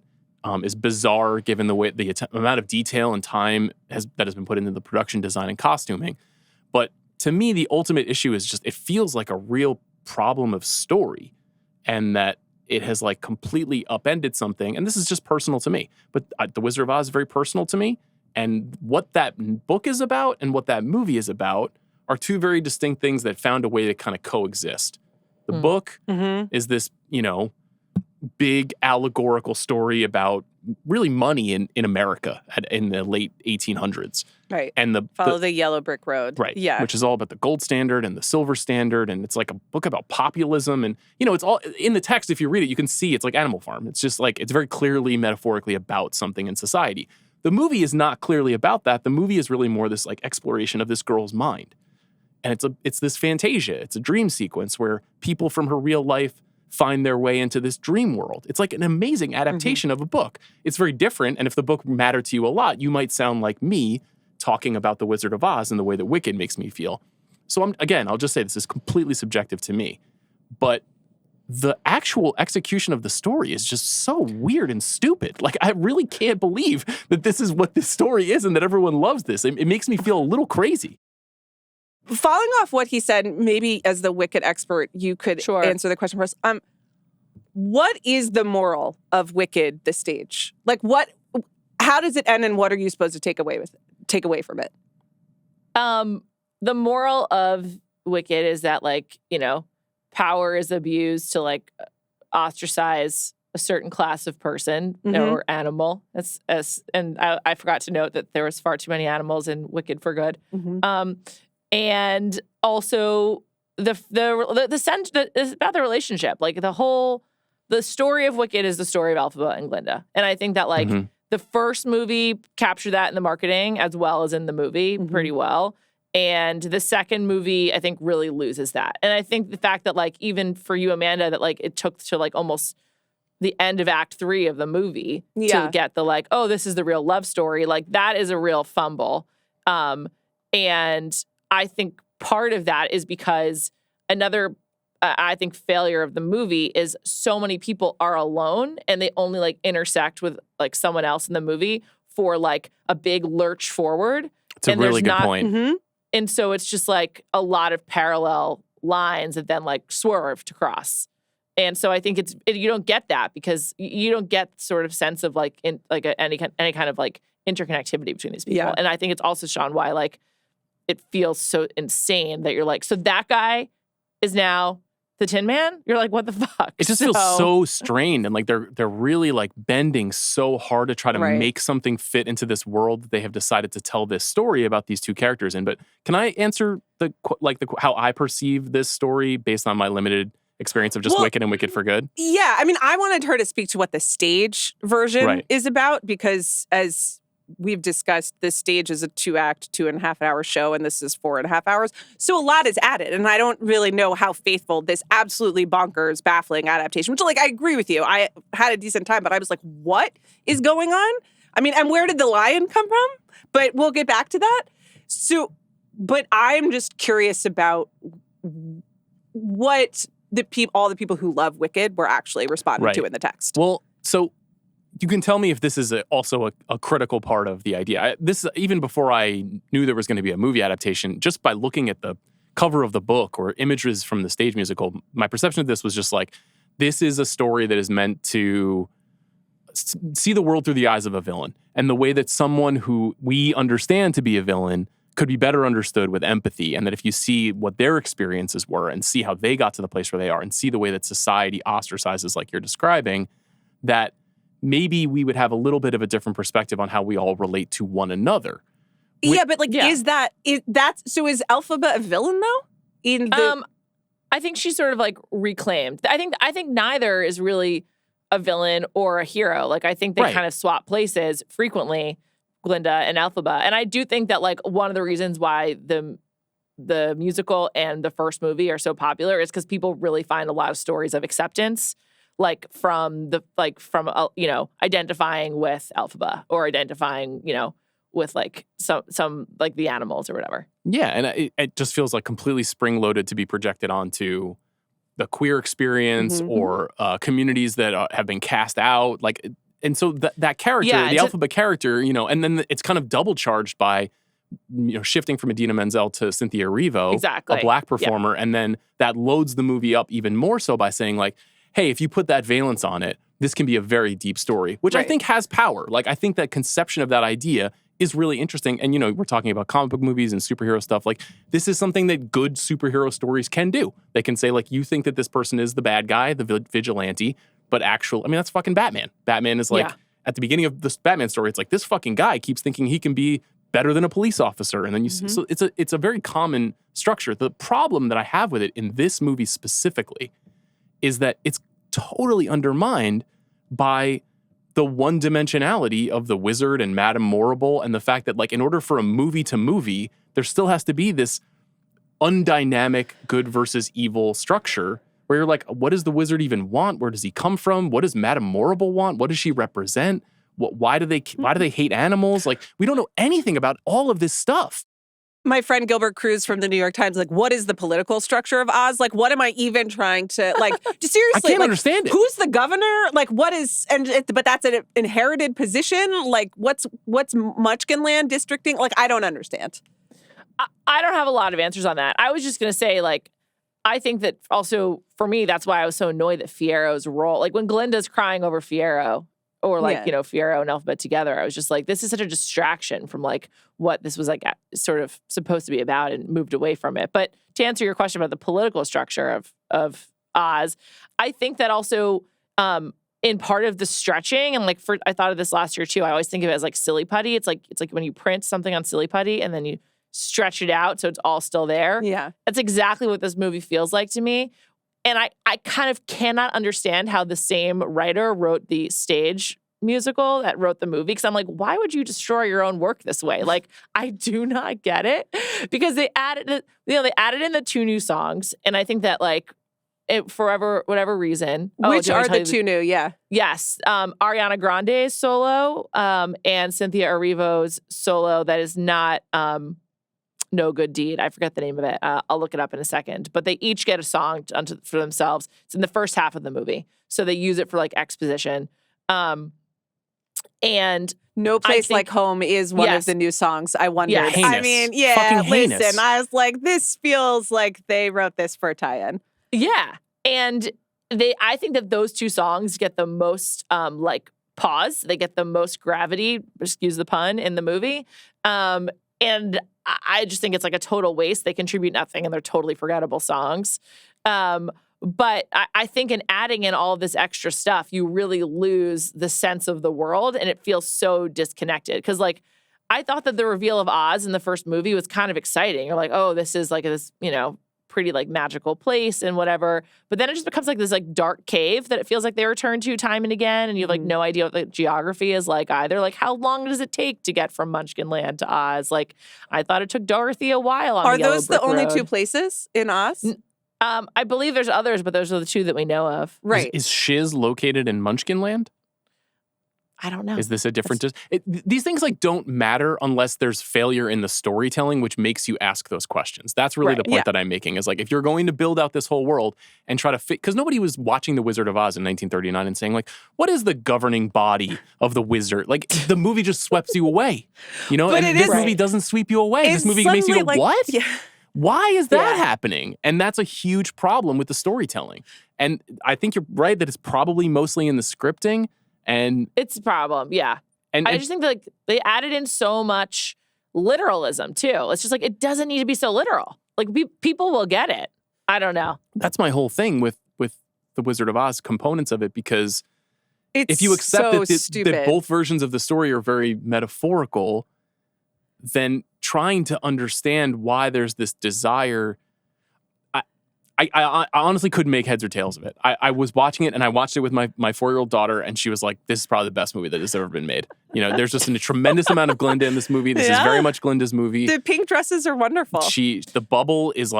is bizarre given the amount of detail and time that has been put into the production design and costuming. But to me, the ultimate issue is just it feels like a real problem of story, and that it has completely upended something. And this is just personal to me. But The Wizard of Oz is very personal to me. And what that book is about and what that movie is about are two very distinct things that found a way to kind of coexist. The book is this, big allegorical story about really money in America in the late 1800s. Right. And Follow the yellow brick road. Right. Yeah. Which is all about the gold standard and the silver standard. And it's a book about populism. And, it's all in the text. If you read it, you can see it's like Animal Farm. It's just it's very clearly metaphorically about something in society. The movie is not clearly about that. The movie is really more this exploration of this girl's mind. And it's this fantasia. It's a dream sequence where people from her real life find their way into this dream world. It's an amazing adaptation of a book. It's very different. And if the book mattered to you a lot, you might sound like me talking about The Wizard of Oz in the way that Wicked makes me feel. So I'll just say this is completely subjective to me. But the actual execution of the story is just so weird and stupid. I really can't believe that this is what this story is and that everyone loves this. It makes me feel a little crazy. Following off what he said, maybe as the Wicked expert, you could answer the question for us. What is the moral of Wicked, the stage? How does it end, and what are you supposed to take away from it? The moral of Wicked is that power is abused to ostracize a certain class of person or animal. And I forgot to note that there was far too many animals in Wicked for Good. Mm-hmm. And also the sense that is about the relationship. The story of Wicked is the story of Elphaba and Glinda. And I think that the first movie captured that in the marketing as well as in the movie pretty well. And the second movie, I think, really loses that. And I think the fact that even for you, Amanda, that it took to almost the end of Act 3 of the movie to get the oh, this is the real love story. That is a real fumble. And I think part of that is because another, I think, failure of the movie is so many people are alone and they only intersect with someone else in the movie for a big lurch forward. It's a really good point. Mm-hmm. And so it's just a lot of parallel lines that then swerve to cross. And so I think you don't get that because you don't get sort of sense of any kind of interconnectivity between these people. Yeah. And I think it's also, Sean, why it feels so insane that you're so that guy is now the Tin Man? You're what the fuck? It just feels so strained, and they're really bending so hard to try to make something fit into this world that they have decided to tell this story about these two characters in. But can I answer how I perceive this story based on my limited experience of just Wicked and Wicked for Good? Yeah, I mean, I wanted her to speak to what the stage version is about because as we've discussed, this stage is a 2-act, 2.5-hour show, and this is 4.5 hours. So a lot is added, and I don't really know how faithful this absolutely bonkers, baffling adaptation, which, I agree with you. I had a decent time, but I was what is going on? I mean, and where did the lion come from? But we'll get back to that. So, but I'm just curious about what all the people who love Wicked were actually responding to in the text. Well, so you can tell me if this is also a critical part of the idea. Even before I knew there was going to be a movie adaptation, just by looking at the cover of the book or images from the stage musical, my perception of this was just this is a story that is meant to see the world through the eyes of a villain. And the way that someone who we understand to be a villain could be better understood with empathy. And that if you see what their experiences were and see how they got to the place where they are and see the way that society ostracizes like you're describing, that maybe we would have a little bit of a different perspective on how we all relate to one another. Yeah, but like, is Elphaba a villain though? I think she's sort of like reclaimed. I think neither is really a villain or a hero. Like, I think they kind of swap places frequently, Glinda and Elphaba. And I do think that like one of the reasons why the musical and the first movie are so popular is because people really find a lot of stories of acceptance, like from identifying with Elphaba or identifying, with like some like the animals or whatever. Yeah, and it just feels like completely spring-loaded to be projected onto the queer experience or communities that have been cast out. Like, and so that character, the Elphaba character, and then it's kind of double charged by, shifting from Idina Menzel to Cynthia Erivo, a Black performer, and then that loads the movie up even more so by saying like, hey, if you put that valence on it, this can be a very deep story, which I think has power. Like, I think that conception of that idea is really interesting. And, we're talking about comic book movies and superhero stuff. Like, this is something that good superhero stories can do. They can say, like, you think that this person is the bad guy, the vigilante, but that's fucking Batman. Batman is like, at the beginning of this Batman story, it's like, this fucking guy keeps thinking he can be better than a police officer. And then so it's a very common structure. The problem that I have with it in this movie specifically is that it's totally undermined by the one-dimensionality of the wizard and Madame Morrible, and the fact that, like, in order for a movie to movie, there still has to be this undynamic good versus evil structure where you're like, what does the wizard even want? Where does he come from? What does Madame Morrible want? What does she represent? Why do they hate animals? Like, we don't know anything about all of this stuff. My friend Gilbert Cruz from the New York Times, like, what is the political structure of Oz? Like, what am I even trying to, like, seriously? I can't understand it. Who's the governor? Like, what is, but that's an inherited position? Like, what's Munchkinland districting? Like, I don't understand. I don't have a lot of answers on that. I was just going to say, like, I think that also, for me, that's why I was so annoyed that Fiero's role, like, when Glinda's crying over Fiero, or like, Fiero and Elphaba together, I was just like, this is such a distraction from like what this was like sort of supposed to be about, and moved away from it. But to answer your question about the political structure of Oz, I think that also in part of the stretching, and like I thought of this last year too, I always think of it as like silly putty. It's like when you print something on silly putty and then you stretch it out so it's all still there. Yeah. That's exactly what this movie feels like to me. And I kind of cannot understand how the same writer wrote the stage musical that wrote the movie. Because I'm like, why would you destroy your own work this way? Like, I do not get it. Because they added in the 2 new songs. And I think that like, for whatever reason. Which are the 2 new, yeah. Yes. Ariana Grande's solo and Cynthia Erivo's solo that is not No Good Deed. I forget the name of it. I'll look it up in a second. But they each get a song for themselves. It's in the first half of the movie. So they use it for like exposition. And No Place Like Home is one of the new songs. I wondered. Yeah, heinous. I mean, Listen, I was like, this feels like they wrote this for a tie-in. Yeah. And I think that those 2 songs get the most like pause. They get the most gravity, excuse the pun, in the movie. And I just think it's like a total waste. They contribute nothing and they're totally forgettable songs. But I think in adding in all of this extra stuff, you really lose the sense of the world and it feels so disconnected. Because like, I thought that the reveal of Oz in the first movie was kind of exciting. You're like, oh, this is like this, pretty like magical place and whatever. But then it just becomes like this like dark cave that it feels like they return to time and again. And you have like no idea what the geography is like either. Like, how long does it take to get from Munchkinland to Oz? Like, I thought it took Dorothy a while on the Yellow Are those the Brick only Road. 2 places in Oz? I believe there's others, but those are the 2 that we know of. Right. Is Shiz located in Munchkinland? I don't know. Is this a different... these things like don't matter unless there's failure in the storytelling, which makes you ask those questions. That's really the point that I'm making, is like, if you're going to build out this whole world and try to fit... Because nobody was watching The Wizard of Oz in 1939 and saying like, what is the governing body of the wizard? Like, the movie just sweeps you away. But and this movie doesn't sweep you away. This movie makes you go, like, what? Yeah. Why is that happening? And that's a huge problem with the storytelling. And I think you're right that it's probably mostly in the scripting. And it's a problem, yeah. And I just think that like they added in so much literalism too. It's just like, it doesn't need to be so literal. Like people will get it. I don't know. That's my whole thing with the Wizard of Oz components of it, because It's if you accept so that stupid. both versions of the story are very metaphorical, then trying to understand why there's this desire, I honestly couldn't make heads or tails of it. I was watching it, and I watched it with my 4-year-old daughter, and she was like, this is probably the best movie that has ever been made. You know, there's just a tremendous amount of Glinda in this movie. This is very much Glinda's movie. The pink dresses are wonderful. The bubble is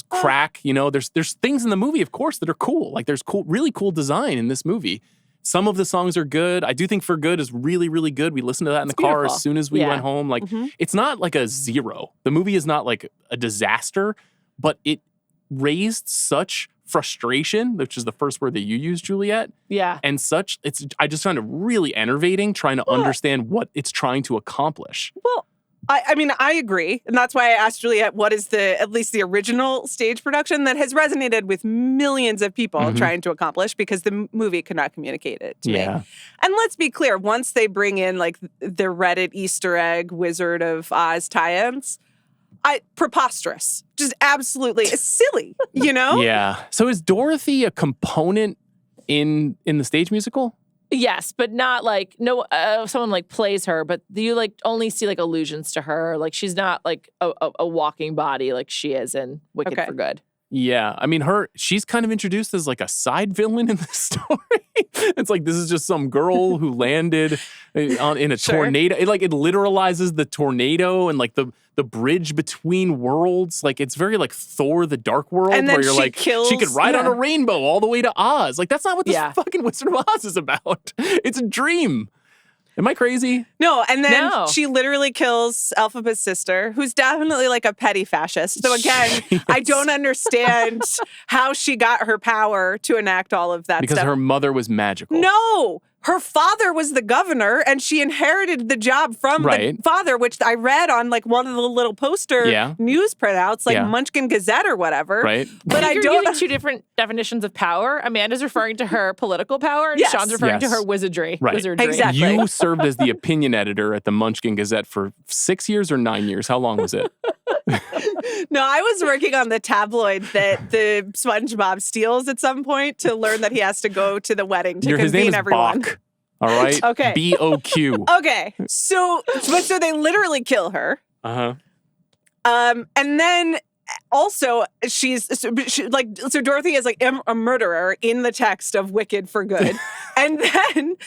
crack. You know, there's things in the movie, of course, that are cool. Like there's really cool design in this movie. Some of the songs are good. I do think For Good is really, really good. We listened to that in the car as soon as we went home. Like it's not like a 0. The movie is not like a disaster, but it raised such frustration, which is the first word that you used, Juliet. Yeah. And I just found it really enervating trying to understand what it's trying to accomplish. Well, I mean, I agree. And that's why I asked Juliet, what is at least the original stage production that has resonated with millions of people trying to accomplish, because the movie could not communicate it to me. And let's be clear, once they bring in like the Reddit Easter egg Wizard of Oz tie-ins, preposterous. Just absolutely silly, you know? Yeah. So is Dorothy a component in the stage musical? Yes, but not like someone like plays her, but you like only see like allusions to her. Like she's not like a walking body like she is in Wicked for Good. Yeah, I mean, she's kind of introduced as like a side villain in the story. It's like this is just some girl who landed in a tornado. It literalizes the tornado and like the bridge between worlds. Like it's very like Thor: The Dark World, and then where you're like she could ride on a rainbow all the way to Oz. Like that's not what this fucking Wizard of Oz is about. It's a dream. Am I crazy? No, and then she literally kills Elphaba's sister, who's definitely like a petty fascist. So again, I don't understand how she got her power to enact all of that because stuff. Her mother was magical. No! Her father was the governor, and she inherited the job from the father, which I read on like one of the little poster news printouts, like Munchkin Gazette or whatever. Right. But you're using two different definitions of power. Amanda's referring to her political power, and Sean's referring to her wizardry. Right. Exactly. You served as the opinion editor at the Munchkin Gazette for 6 years or 9 years. How long was it? No, I was working on the tabloid that the SpongeBob steals at some point to learn that he has to go to the wedding to his name convene is everyone. Bach. All right. Okay. BOQ. Okay. So they literally kill her. And then also so Dorothy is like a murderer in the text of Wicked for Good. and then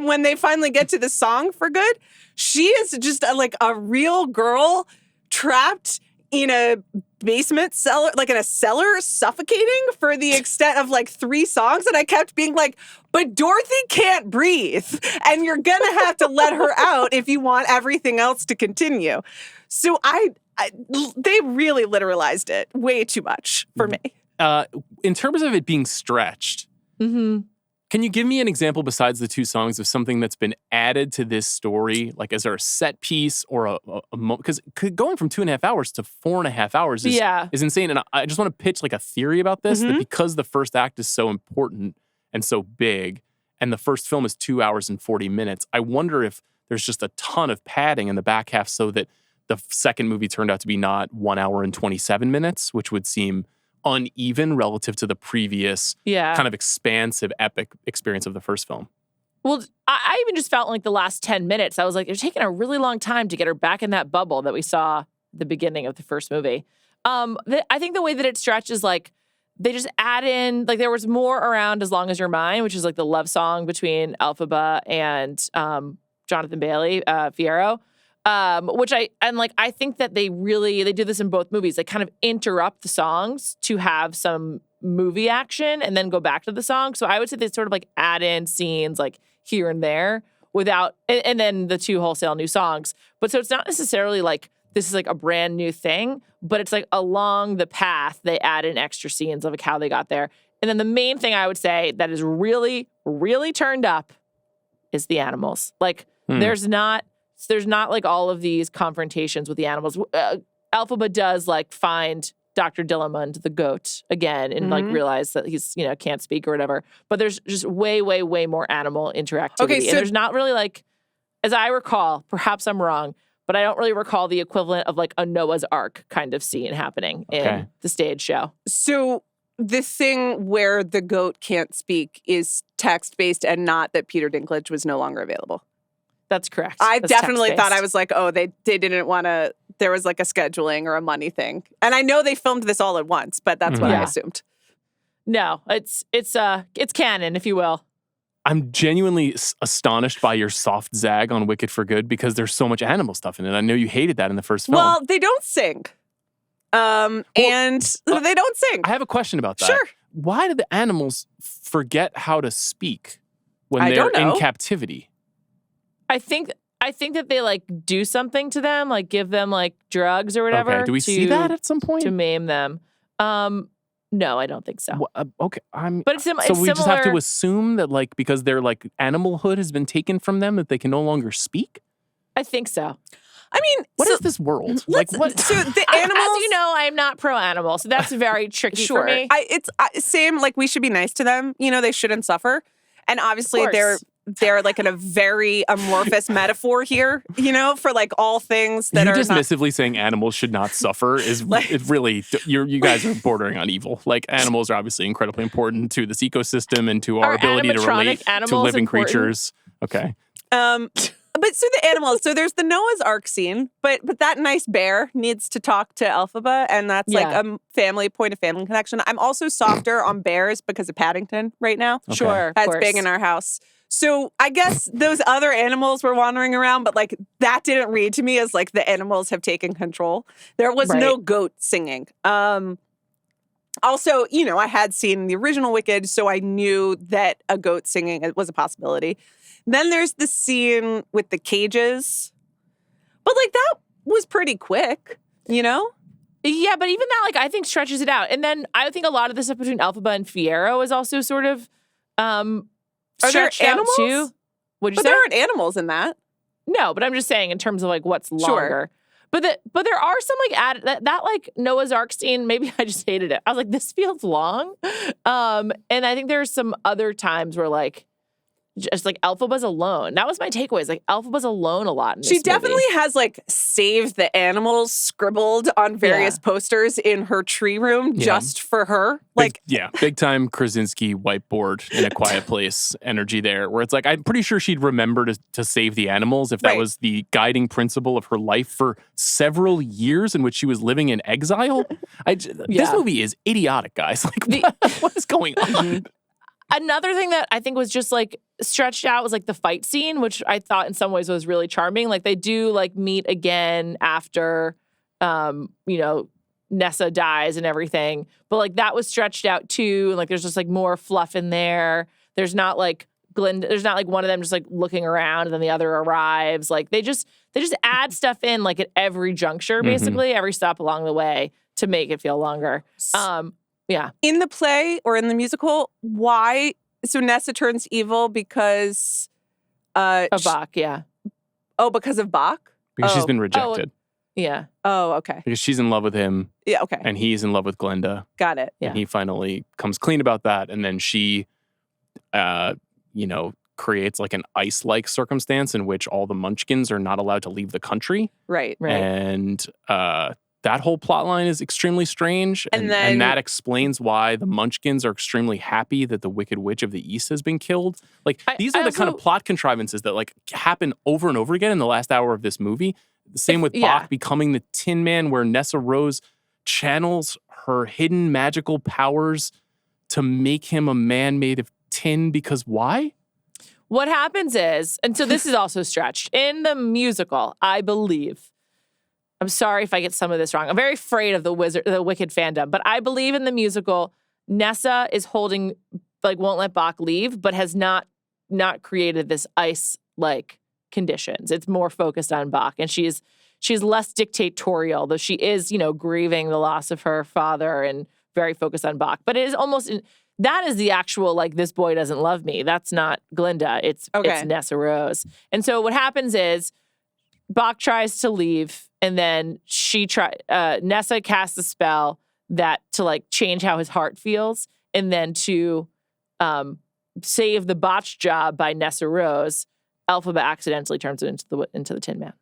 when they finally get to the song for Good, she is just a real girl trapped in a basement cellar, like in a cellar, suffocating for the extent of like 3 songs. And I kept being like, but Dorothy can't breathe, and you're gonna have to let her out if you want everything else to continue. So they really literalized it way too much for me. In terms of it being stretched, can you give me an example besides the 2 songs of something that's been added to this story? Like, is there a set piece or because going from 2.5 hours to 4.5 hours is insane. And I just want to pitch like a theory about this, that because the first act is so important and so big, and the first film is 2 hours and 40 minutes, I wonder if there's just a ton of padding in the back half so that the second movie turned out to be not 1 hour and 27 minutes, which would seem uneven relative to the previous kind of expansive, epic experience of the first film. Well, I even just felt like the last 10 minutes, I was like, they're taking a really long time to get her back in that bubble that we saw at the beginning of the first movie. I think the way that it stretches, like, they just add in, like, there was more around As Long As You're Mine, which is like the love song between Elphaba and Jonathan Bailey, Fierro. Which I think that they do this in both movies. They kind of interrupt the songs to have some movie action and then go back to the song. So I would say they sort of like add in scenes like here and there and then the 2 wholesale new songs. But so it's not necessarily like this is like a brand new thing, but it's like along the path, they add in extra scenes of like how they got there. And then the main thing I would say that is really, really turned up is the animals. Like there's not like all of these confrontations with the animals. Elphaba does like find Dr. Dillamond, the goat, again, and like realize that he's, can't speak or whatever. But there's just way, way, way more animal interactivity. Okay, so and there's not really like, as I recall, perhaps I'm wrong, but I don't really recall the equivalent of like a Noah's Ark kind of scene happening in the stage show. So the thing where the goat can't speak is text-based and not that Peter Dinklage was no longer available. That's correct. I That's definitely thought, text-based. I was like, oh, they didn't want to, there was like a scheduling or a money thing. And I know they filmed this all at once, but that's what I Yeah. assumed. No, it's canon, if you will. I'm genuinely astonished by your soft zag on Wicked for Good because there's so much animal stuff in it. I know you hated that in the first film. Well, they don't sing. And they don't sing. I have a question about that. Sure. Why do the animals forget how to speak when I they're don't know. in captivity? I think that they like do something to them, like give them like drugs or whatever. Okay. Do we see that at some point? to maim them? No, I don't think so. Okay. But it's So it's we similar. just have to assume that, like, because their like animalhood has been taken from them, that they can no longer speak. I think so. I mean, What so, is this world? Like, what? So the As animals, you know, I'm not pro animal, so that's very tricky sure. for me. It's same. Like we should be nice to them. You know, they shouldn't suffer. And obviously, course. they're like in a very amorphous metaphor here. You know, for like all things that You are not, dismissively saying animals should not suffer is it really you guys are bordering on evil. Like animals are obviously incredibly important to this ecosystem and to our Are ability to animatronic relate to animals living important? creatures. Okay. But so the animals, so there's the Noah's Ark scene, but that nice bear needs to talk to Elphaba, and that's like Yeah. a family connection. I'm also softer on bears because of Paddington right now. Okay. Sure, of That's course. big in our house. So I guess those other animals were wandering around, but like that didn't read to me as like the animals have taken control. There was no Right. goat singing. Also, you know, I had seen the original Wicked, so I knew that a goat singing was a possibility. Then there's the scene with the cages. But like that was pretty quick, you know? Yeah, but even that, like, I think stretches it out. And then I think a lot of the stuff between Elphaba and Fiyero is also sort of there stretched out animals? too. What'd you But say? there aren't animals in that. No, but I'm just saying in terms of like what's Sure. longer. But there are some like that like Noah's Ark scene. Maybe I just hated it. I was like, this feels long. And I think there's some other times where like just like Elphaba's alone. That was my takeaway. Is like Elphaba's alone a lot. In this She movie. definitely has like save the animals scribbled on various Yeah. posters in her tree room Yeah. just for her. Like, big time Krasinski whiteboard in A Quiet Place energy there, where it's like I'm pretty sure she'd remember to save the animals if that Right. was the guiding principle of her life for several years in which she was living in exile. This Yeah. movie is idiotic, guys. Like, what is going on? Another thing that I think was just like stretched out was like the fight scene, which I thought in some ways was really charming. Like they do like meet again after, you know, Nessa dies and everything. But like that was stretched out too. And like there's just like more fluff in there. There's not like there's not like one of them just like looking around and then the other arrives. Like they just add stuff in like at every juncture, basically, every stop along the way to make it feel longer. Yeah. in the play or in the musical, why? So Nessa turns evil because, A Bach, yeah. because of Bach? Because she's Oh. been rejected. Yeah. Oh, okay. Because she's in love with him Yeah, okay. and he's in love with Glenda. Got it. Yeah. And he finally comes clean about that. And then she, creates like an ice-like circumstance in which all the Munchkins are not allowed to leave the country. Right. Right. And that whole plot line is extremely strange. And then- and that explains why the Munchkins are extremely happy that the Wicked Witch of the East has been killed. Like, these are I the kind of also- plot contrivances that like happen over and over again in the last hour of this movie. The same with yeah. Bach becoming the Tin Man, where Nessa Rose channels her hidden magical powers to make him a man made of tin because why? What happens is, and so this is also stretched, in the musical, I believe, I'm sorry if I get some of this wrong. I'm very afraid of the Wicked fandom, but I believe in the musical, Nessa is holding, like, won't let Bach leave, but has not created this ice-like conditions. It's more focused on Bach, and she's less dictatorial, though she is, grieving the loss of her father and very focused on Bach. But it is almost, that is the actual, like, this boy doesn't love me. That's not Glinda. It's Nessa Rose. And so what happens is Bach tries to leave, and then Nessa casts a spell to like change how his heart feels, and then to save the botched job by Nessa Rose, Elphaba accidentally turns it into the Tin Man.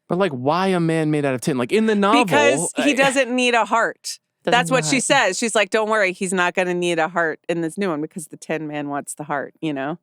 But like, why a man made out of tin? Like in the novel, Because he doesn't need a heart. That's need a what she heart. says. She's like, don't worry, he's not going to need a heart in this new one because the Tin Man wants the heart, you know?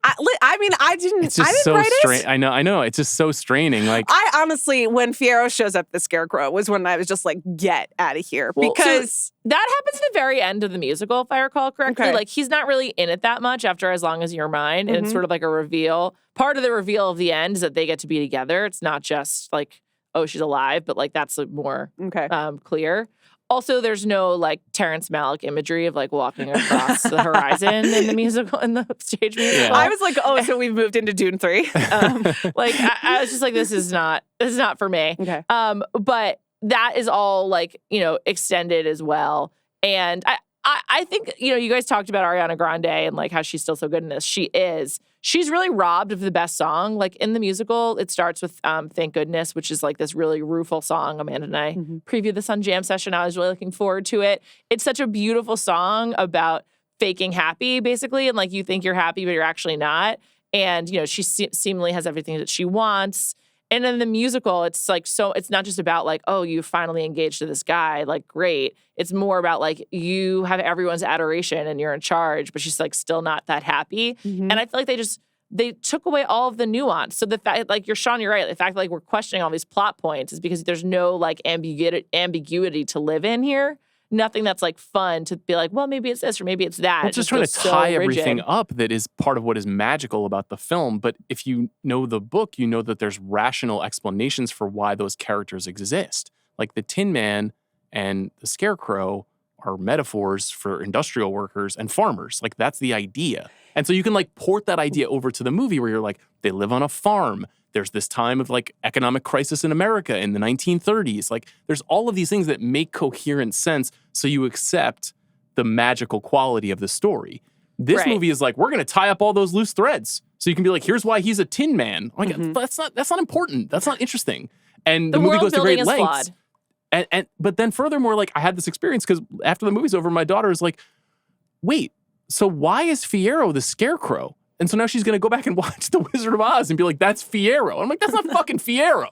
I mean, I didn't It's just so write strange. it. I know. It's just so straining. Like, I honestly, when Fiyero shows up the Scarecrow was when I was just like, get out of here. Well, Because that happens at the very end of the musical, if I recall correctly. Okay. Like, he's not really in it that much after As Long As You're Mine. And it's Mhm. sort of like a reveal. Part of the reveal of the end is that they get to be together. It's not just like, oh, she's alive, but like that's like more okay. clear. Also, there's no like Terrence Malick imagery of like walking across the horizon in the musical, in the stage musical. Yeah. I was like, oh, so we've moved into Dune 3. Like I was just like, this is not for me. Okay. But that is all like, you know, extended as well. And I think, you know, you guys talked about Ariana Grande and like how she's still so good in this. She is. She's really robbed of the best song. Like in the musical, it starts with Thank Goodness, which is like this really rueful song. Amanda and I previewed this on Jam Session. I was really looking forward to it. It's such a beautiful song about faking happy, basically. And like you think you're happy, but you're actually not. And, you know, she seemingly has everything that she wants. And in the musical, it's like, so it's not just about like, oh, you finally engaged to this guy, like, great. It's more about like, you have everyone's adoration and you're in charge, but she's like still not that happy. Mhm. And I feel like they took away all of the nuance. So the fact, like, Sean, you're right. The fact that like we're questioning all these plot points is because there's no like ambiguity to live in here. Nothing that's like fun to be like, well, maybe it's this or maybe it's that. Well, It just trying to feels so tie rigid. everything up that is part of what is magical about the film. But if you know the book, you know that there's rational explanations for why those characters exist. Like the Tin Man and the Scarecrow are metaphors for industrial workers and farmers. Like that's the idea. And so you can like port that idea over to the movie where you're like, they live on a farm. There's this time of like economic crisis in America in the 1930s. Like there's all of these things that make coherent sense. So you accept the magical quality of the story. This Right. movie is like, we're going to tie up all those loose threads. So you can be like, here's why he's a Tin Man. Like that's not important. That's not interesting. And the movie world goes to building great is lengths. flawed. But then furthermore, like I had this experience because after the movie's over, my daughter is like, wait, so why is Fiyero the Scarecrow? And so now she's going to go back and watch The Wizard of Oz and be like, that's Fiyero. I'm like, that's not fucking Fiyero.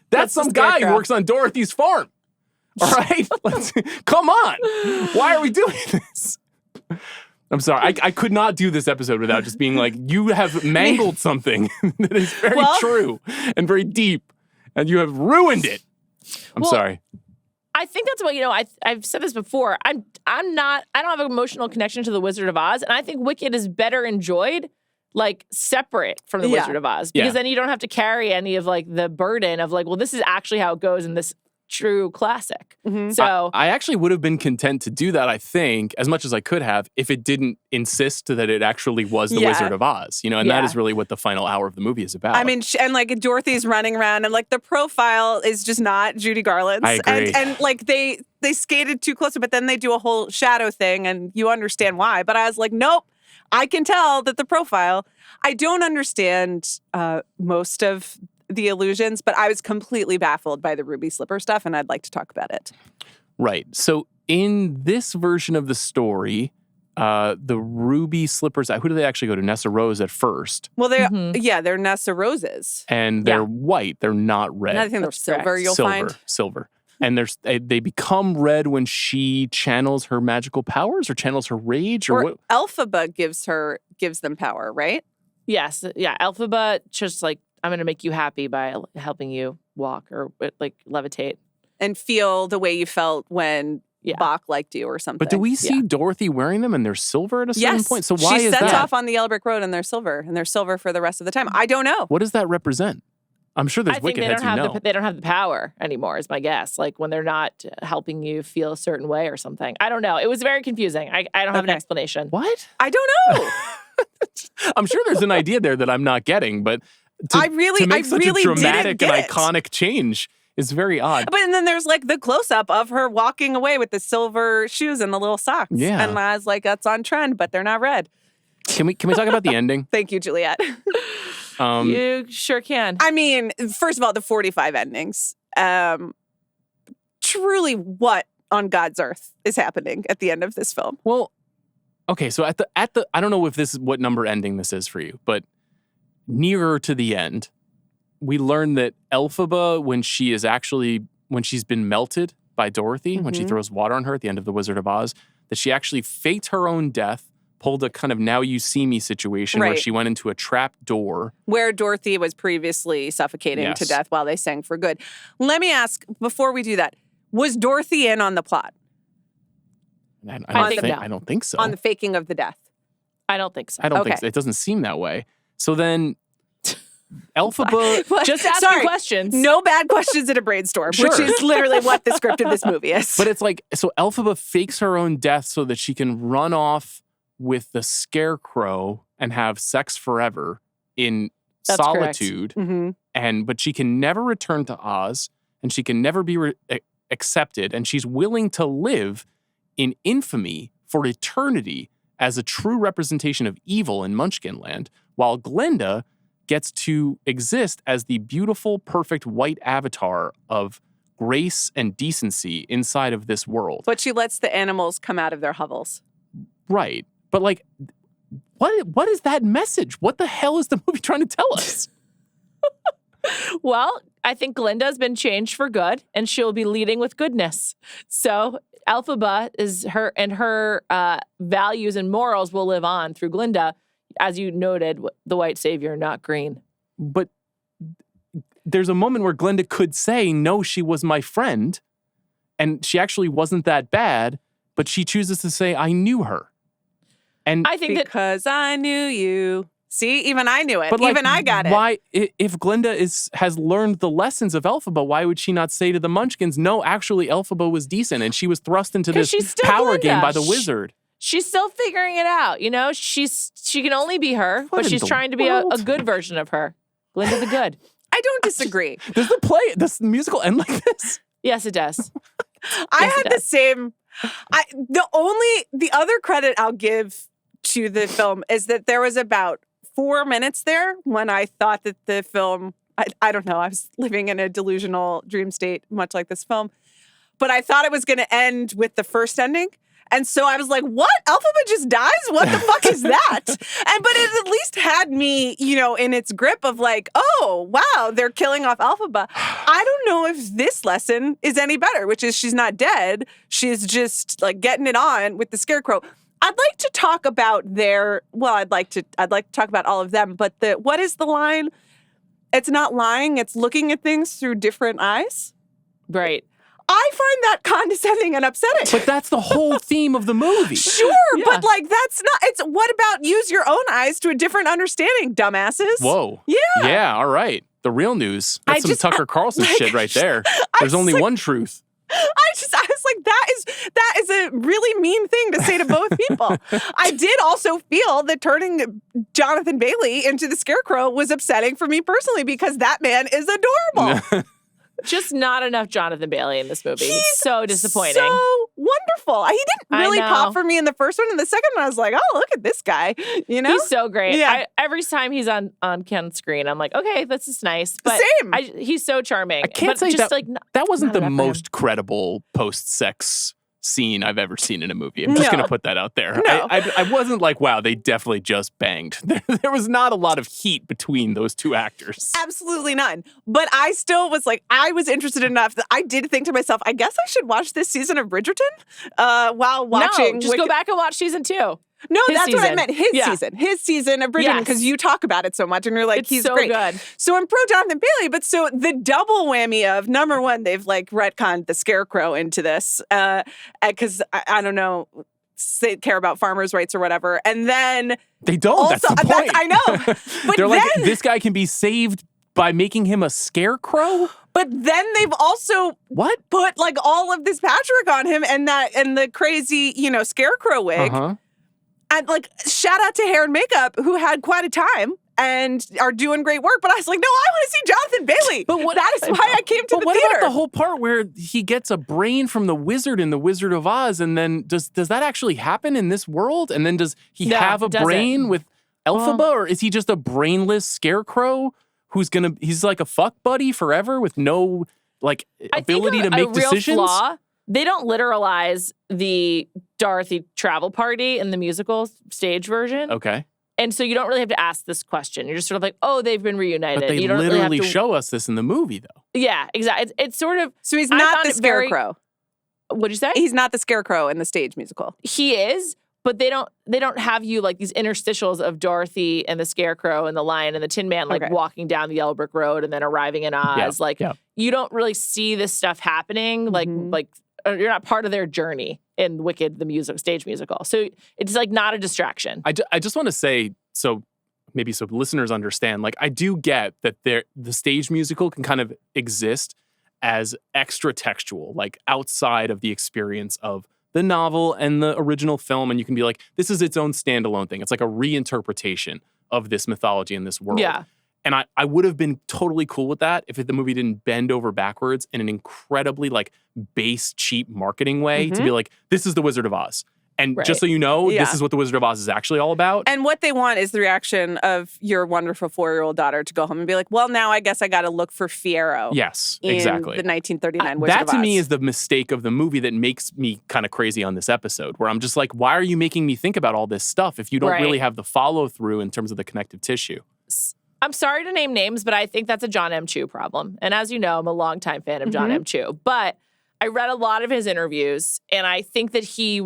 That's some the guy who Scarecrow. works on Dorothy's farm. All right? Come on. Why are we doing this? I'm sorry. I could not do this episode without just being like, you have mangled something that is very true and very deep, and you have ruined it. I'm Well, sorry. I think that's what, you know, I've said this before. I don't have an emotional connection to The Wizard of Oz, and I think Wicked is better enjoyed like separate from The Yeah. Wizard of Oz because Yeah. then you don't have to carry any of like the burden of like, well, this is actually how it goes in this true classic. So I actually would have been content to do that, I think, as much as I could have, if it didn't insist that it actually was The Yeah. Wizard of Oz, you know, and that Yeah. is really what the final hour of the movie is about. I mean, and like Dorothy's running around, and like the profile is just not Judy Garland's. I agree. And like they skated too close, but then they do a whole shadow thing, and you understand why. But I was like, nope, I can tell that the profile. I don't understand most of the illusions, but I was completely baffled by the ruby slipper stuff, and I'd like to talk about it. Right. So in this version of the story, the ruby slippers, who do they actually go to? Nessa Rose at first. Well, they're Nessa Roses. And they're white. They're not red. And I think they're That's correct. silver. You'll find. Silver. And they become red when she channels her magical powers or channels her rage or what? Elphaba gives them power, right? yes, yeah, Elphaba just like, I'm going to make you happy by helping you walk or like levitate. And feel the way you felt when Yeah. Bach liked you or something. But do we see Dorothy wearing them and they're silver at a certain point? So why she is sets that? off on the Yellow Brick Road and they're silver for the rest of the time. I don't know. What does that represent? I'm sure there's I think wicked they heads don't who have know. they don't have the power anymore. Is my guess. Like when they're not helping you feel a certain way or something. I don't know. It was very confusing. I don't have an Okay. explanation. What? I don't know. I'm sure there's an idea there that I'm not getting, but to I really make such didn't a dramatic get and it. iconic change is very odd. But and then there's like the close up of her walking away with the silver shoes and the little socks. Yeah. And I was like, that's on trend, but they're not red. Can we talk about the ending? Thank you, Juliet. You sure can. I mean, first of all, the 45 endings. Truly, what on God's earth is happening at the end of this film? Well, okay, so at the I don't know if this is what number ending this is for you, but nearer to the end, we learn that Elphaba, when she's been melted by Dorothy when she throws water on her at the end of The Wizard of Oz, that she actually faked her own death, pulled a kind of now you see me situation where she went into a trap door. Where Dorothy was previously suffocating to death while they sang For Good. Let me ask, before we do that, was Dorothy in on the plot? I don't think so. On the faking of the death? I don't think so. I don't think so. It doesn't seem that way. So then Elphaba... Just asking questions. No bad questions in a brainstorm, which is literally what the script of this movie is. But it's like, so Elphaba fakes her own death so that she can run off with the Scarecrow and have sex forever in solitude. But she can never return to Oz, and she can never be accepted, and she's willing to live in infamy for eternity as a true representation of evil in Munchkinland, while Glinda gets to exist as the beautiful, perfect white avatar of grace and decency inside of this world. But she lets the animals come out of their hovels. Right. But like, what is that message? What the hell is the movie trying to tell us? Well, I think Glinda's been changed for good, and she'll be leading with goodness. So Elphaba is her, and her values and morals will live on through Glinda. As you noted, the white savior, not green. But there's a moment where Glinda could say, no, she was my friend, and she actually wasn't that bad, but she chooses to say, I knew her. And I think because I knew you. See, even I knew it. But like, even I got it. Why, if Glinda has learned the lessons of Elphaba, why would she not say to the Munchkins, no, actually, Elphaba was decent, and she was thrust into this power game by the wizard? She's still figuring it out, you know? She can only be her, but she's trying to be a good version of her. Glinda the good. I don't disagree. Does the musical end like this? Yes, it does. I had the same. The other credit I'll give to the film is that there was about 4 minutes there when I thought that the film, I don't know, I was living in a delusional dream state, much like this film, but I thought it was going to end with the first ending. And so I was like, what? Elphaba just dies? What the fuck is that? But it at least had me, in its grip of like, oh, wow, they're killing off Elphaba. I don't know if this lesson is any better, which is she's not dead. She's just like getting it on with the Scarecrow. I'd like to talk about I'd like to talk about all of them, but what is the line? It's not lying, it's looking at things through different eyes. Right. I find that condescending and upsetting. But that's the whole theme of the movie. Sure, yeah. But like that's not, it's what about use your own eyes to a different understanding, dumbasses? Whoa. Yeah. Yeah, all right. The real news. That's some Tucker Carlson shit right there. There's only one truth. I was like, that is a really mean thing to say to both people. I did also feel that turning Jonathan Bailey into the Scarecrow was upsetting for me personally because that man is adorable. Just not enough Jonathan Bailey in this movie. He's so disappointing. So wonderful. He didn't really pop for me in the first one. In the second one, I was like, oh, look at this guy. He's so great. Yeah. Every time he's on Ken's screen, I'm like, okay, this is nice. But Same. He's so charming. I can't say just that wasn't the most credible post-sex scene I've ever seen in a movie. I'm just going to put that out there. No. I wasn't like, wow, they definitely just banged. There was not a lot of heat between those two actors. Absolutely none. But I still was like, I was interested enough that I did think to myself, I guess I should watch this season of Bridgerton while watching. No, just go back and watch season 2. No, that's what I meant. His season of Bridgerton, because you talk about it so much and you're like, he's so great. Good. So I'm pro Jonathan Bailey, but so the double whammy of number one, they've like retconned the Scarecrow into this because I don't know, they care about farmers' rights or whatever. And then they don't. Also, that's the point. I know. But they're like, this guy can be saved by making him a scarecrow? But then they've also put like all of this patchwork on him and the crazy, scarecrow wig. Uh-huh. And like, shout out to hair and makeup who had quite a time and are doing great work. But I was like, no, I want to see Jonathan Bailey. But that is why I came to the what theater. About the whole part where he gets a brain from the wizard in The Wizard of Oz, and then does that actually happen in this world? And then does he have a brain with Elphaba, or is he just a brainless scarecrow he's like a fuck buddy forever with no like ability to make decisions? Real flaw, they don't literalize the Dorothy travel party in the musical stage version. Okay. And so you don't really have to ask this question. You're just sort of like, oh, they've been reunited. But they you don't literally really have to... show us this in the movie, though. Yeah, exactly. It's sort of... So he's not the Scarecrow. What'd you say? He's not the Scarecrow in the stage musical. He is, but they don't have you like these interstitials of Dorothy and the Scarecrow and the Lion and the Tin Man like walking down the Yellow Brick Road and then arriving in Oz. You don't really see this stuff happening. Like you're not part of their journey in Wicked, the stage musical. So it's like not a distraction. I just want to say, so maybe so listeners understand, like I do get that the stage musical can kind of exist as extra textual, like outside of the experience of the novel and the original film. And you can be like, this is its own standalone thing. It's like a reinterpretation of this mythology in this world. Yeah. And I would have been totally cool with that if the movie didn't bend over backwards in an incredibly like base, cheap marketing way to be like, this is the Wizard of Oz. And just so you know, this is what the Wizard of Oz is actually all about. And what they want is the reaction of your wonderful 4-year-old daughter to go home and be like, well, now I guess I got to look for Fiyero. Yes, in exactly. the 1939 Wizard of Oz. That to me is the mistake of the movie that makes me kind of crazy on this episode, where I'm just like, why are you making me think about all this stuff if you don't really have the follow through in terms of the connective tissue? I'm sorry to name names, but I think that's a John M. Chu problem. And as you know, I'm a longtime fan of John M. Chu. But I read a lot of his interviews, and I think that he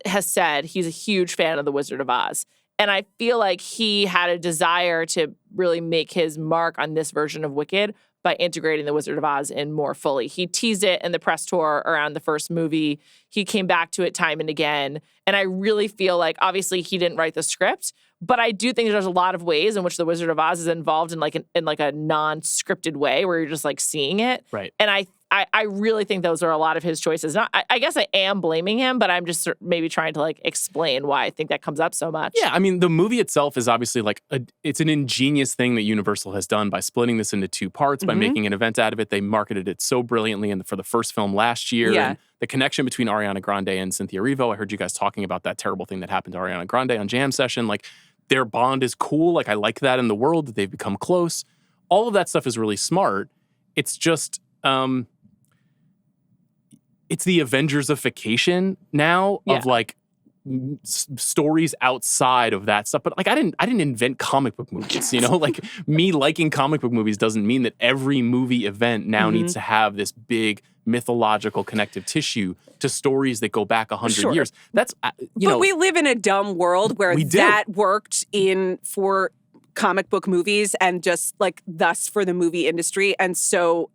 has said he's a huge fan of The Wizard of Oz. And I feel like he had a desire to really make his mark on this version of Wicked by integrating The Wizard of Oz in more fully. He teased it in the press tour around the first movie. He came back to it time and again. And I really feel like, obviously, he didn't write the script, but I do think there's a lot of ways in which The Wizard of Oz is involved in like a non-scripted way where you're just like seeing it. Right. And I really think those are a lot of his choices. I guess I am blaming him, but I'm just maybe trying to like explain why I think that comes up so much. Yeah, I mean, the movie itself is obviously like it's an ingenious thing that Universal has done by splitting this into two parts, by making an event out of it. They marketed it so brilliantly for the first film last year. Yeah. And the connection between Ariana Grande and Cynthia Erivo. I heard you guys talking about that terrible thing that happened to Ariana Grande on Jam Session. Like, their bond is cool. Like, I like that in the world, that they've become close. All of that stuff is really smart. It's just... it's the Avengers-ification now of like stories outside of that stuff. But like I didn't invent comic book movies, you know? Like me liking comic book movies doesn't mean that every movie event now needs to have this big mythological connective tissue to stories that go back 100 years. That's But we live in a dumb world where that worked for comic book movies and just like thus for the movie industry. And so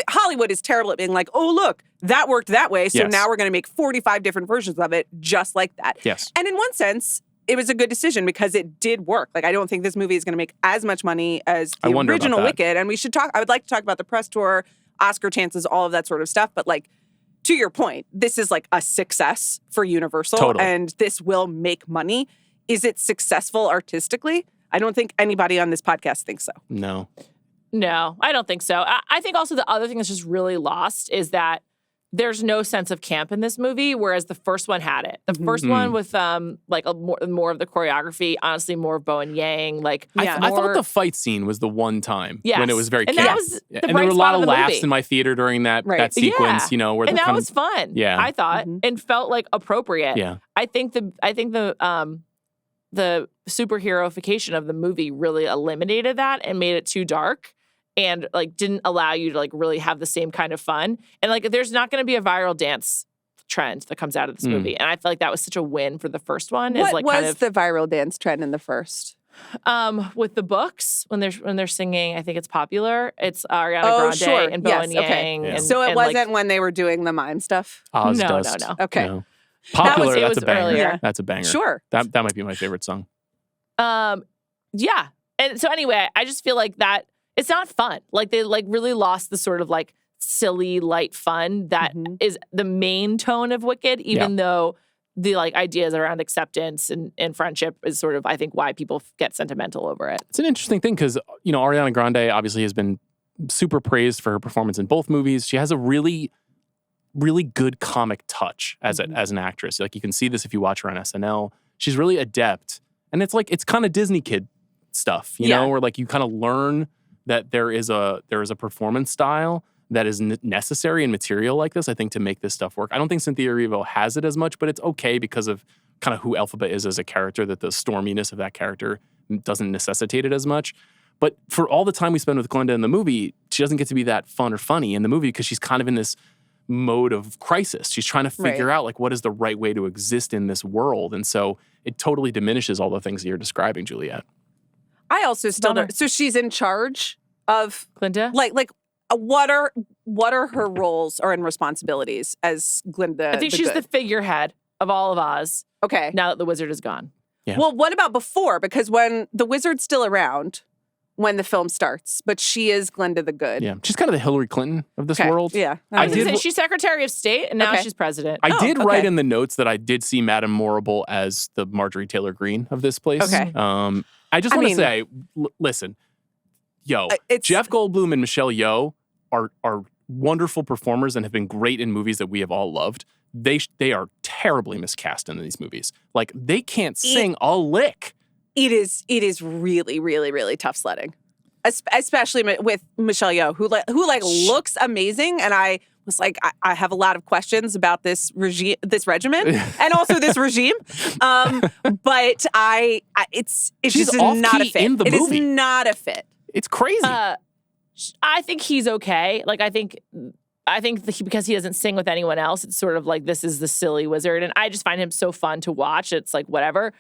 Hollywood is terrible at being like, oh, look, that worked that way. So now we're going to make 45 different versions of it just like that. Yes. And in one sense, it was a good decision because it did work. Like, I don't think this movie is going to make as much money as the original Wicked. And I would like to talk about the press tour, Oscar chances, all of that sort of stuff. But like, to your point, this is like a success for Universal. Totally. And this will make money. Is it successful artistically? I don't think anybody on this podcast thinks so. No, I don't think so. I think also the other thing that's just really lost is that there's no sense of camp in this movie, whereas the first one had it. The first one with like more of the choreography, honestly, more of Bo and Yang. Like I thought the fight scene was the one time when it was very and camp. That was the and there were a lot of laughs movie. In my theater during that sequence, you know, where and that was fun. Yeah, I thought and felt like appropriate. Yeah, I think the superheroification of the movie really eliminated that and made it too dark. And like didn't allow you to like really have the same kind of fun. And like there's not going to be a viral dance trend that comes out of this movie. And I feel like that was such a win for the first one. What was the viral dance trend in the first? With the books when they're singing, I think it's popular. It's Ariana Grande and Bo and Yang. Yeah. So it wasn't when they were doing the mime stuff? Oz no. Okay. No. Popular, that's a banger. Earlier. That's a banger. Sure. That might be my favorite song. Yeah. And so anyway, I just feel like that it's not fun. Like they like really lost the sort of like silly, light fun that is the main tone of Wicked, even though the like ideas around acceptance and friendship is sort of, I think, why people get sentimental over it. It's an interesting thing because, you know, Ariana Grande obviously has been super praised for her performance in both movies. She has a really, really good comic touch as an actress. Like you can see this if you watch her on SNL. She's really adept. And it's like, it's kind of Disney kid stuff, you know, where like you kind of learn that there is a performance style that is necessary and material like this, I think, to make this stuff work. I don't think Cynthia Erivo has it as much, but it's okay because of kind of who Elphaba is as a character, that the storminess of that character doesn't necessitate it as much. But for all the time we spend with Glenda in the movie, she doesn't get to be that fun or funny in the movie because she's kind of in this mode of crisis. She's trying to figure out like what is the right way to exist in this world. And so it totally diminishes all the things that you're describing, Juliet. I also still don't. So she's in charge of Glinda? Like what are her roles or and responsibilities as Glinda? I think she's the figurehead of all of Oz. Okay. Now that the wizard is gone. Yeah. Well, what about before? Because when the wizard's still around when the film starts, but she is Glinda the Good. Yeah. She's kind of the Hillary Clinton of this world. Yeah. I was gonna say, she's Secretary of State, and now she's president. I did write in the notes that I did see Madame Morrible as the Marjorie Taylor Greene of this place. Okay. I just want to say, listen, Jeff Goldblum and Michelle Yeoh are wonderful performers and have been great in movies that we have all loved. They are terribly miscast in these movies. Like, they can't sing a lick. It is really, really, really tough sledding, especially with Michelle Yeoh, who looks amazing. And I was like, I have a lot of questions about this regimen, and also this regime. But it's She's just not a fit. in the movie. It is not a fit. It's crazy. I think he's okay. Like, I think because he doesn't sing with anyone else, it's sort of like, this is the silly wizard. And I just find him so fun to watch. It's like, whatever.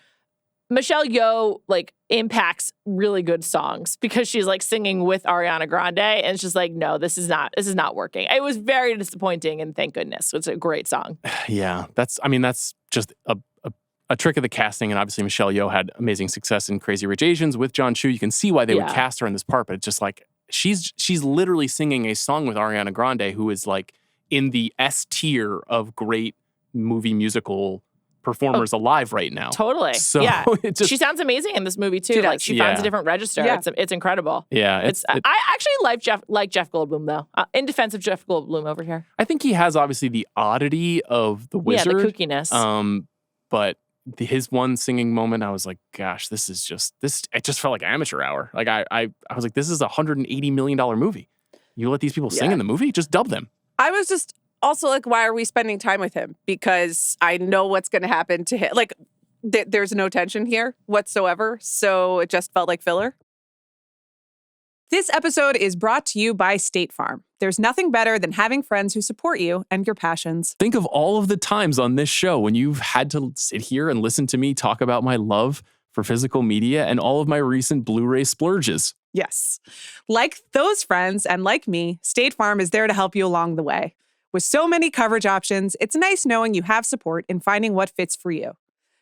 Michelle Yeoh, like, impacts really good songs because she's, like, singing with Ariana Grande. And it's just like, no, this is not working. It was very disappointing, and thank goodness. It's a great song. Yeah, that's just a trick of the casting. And obviously Michelle Yeoh had amazing success in Crazy Rich Asians with John Chu. You can see why they would cast her in this part, but it's just like, she's literally singing a song with Ariana Grande, who is like in the S tier of great movie musical performers alive right now. Totally. So yeah. She sounds amazing in this movie too. Like, she finds a different register. Yeah. It's incredible. Yeah. I actually like Jeff Goldblum though. In defense of Jeff Goldblum over here. I think he has obviously the oddity of the wizard. Yeah, the kookiness. But his one singing moment, I was like, gosh, it just felt like amateur hour. Like I was like, this is a $180 million movie. You let these people sing in the movie? Just dub them. I was just also like, why are we spending time with him? Because I know what's going to happen to him. Like, there's no tension here whatsoever. So it just felt like filler. This episode is brought to you by State Farm. There's nothing better than having friends who support you and your passions. Think of all of the times on this show when you've had to sit here and listen to me talk about my love for physical media and all of my recent Blu-ray splurges. Yes. Like those friends and like me, State Farm is there to help you along the way. With so many coverage options, it's nice knowing you have support in finding what fits for you.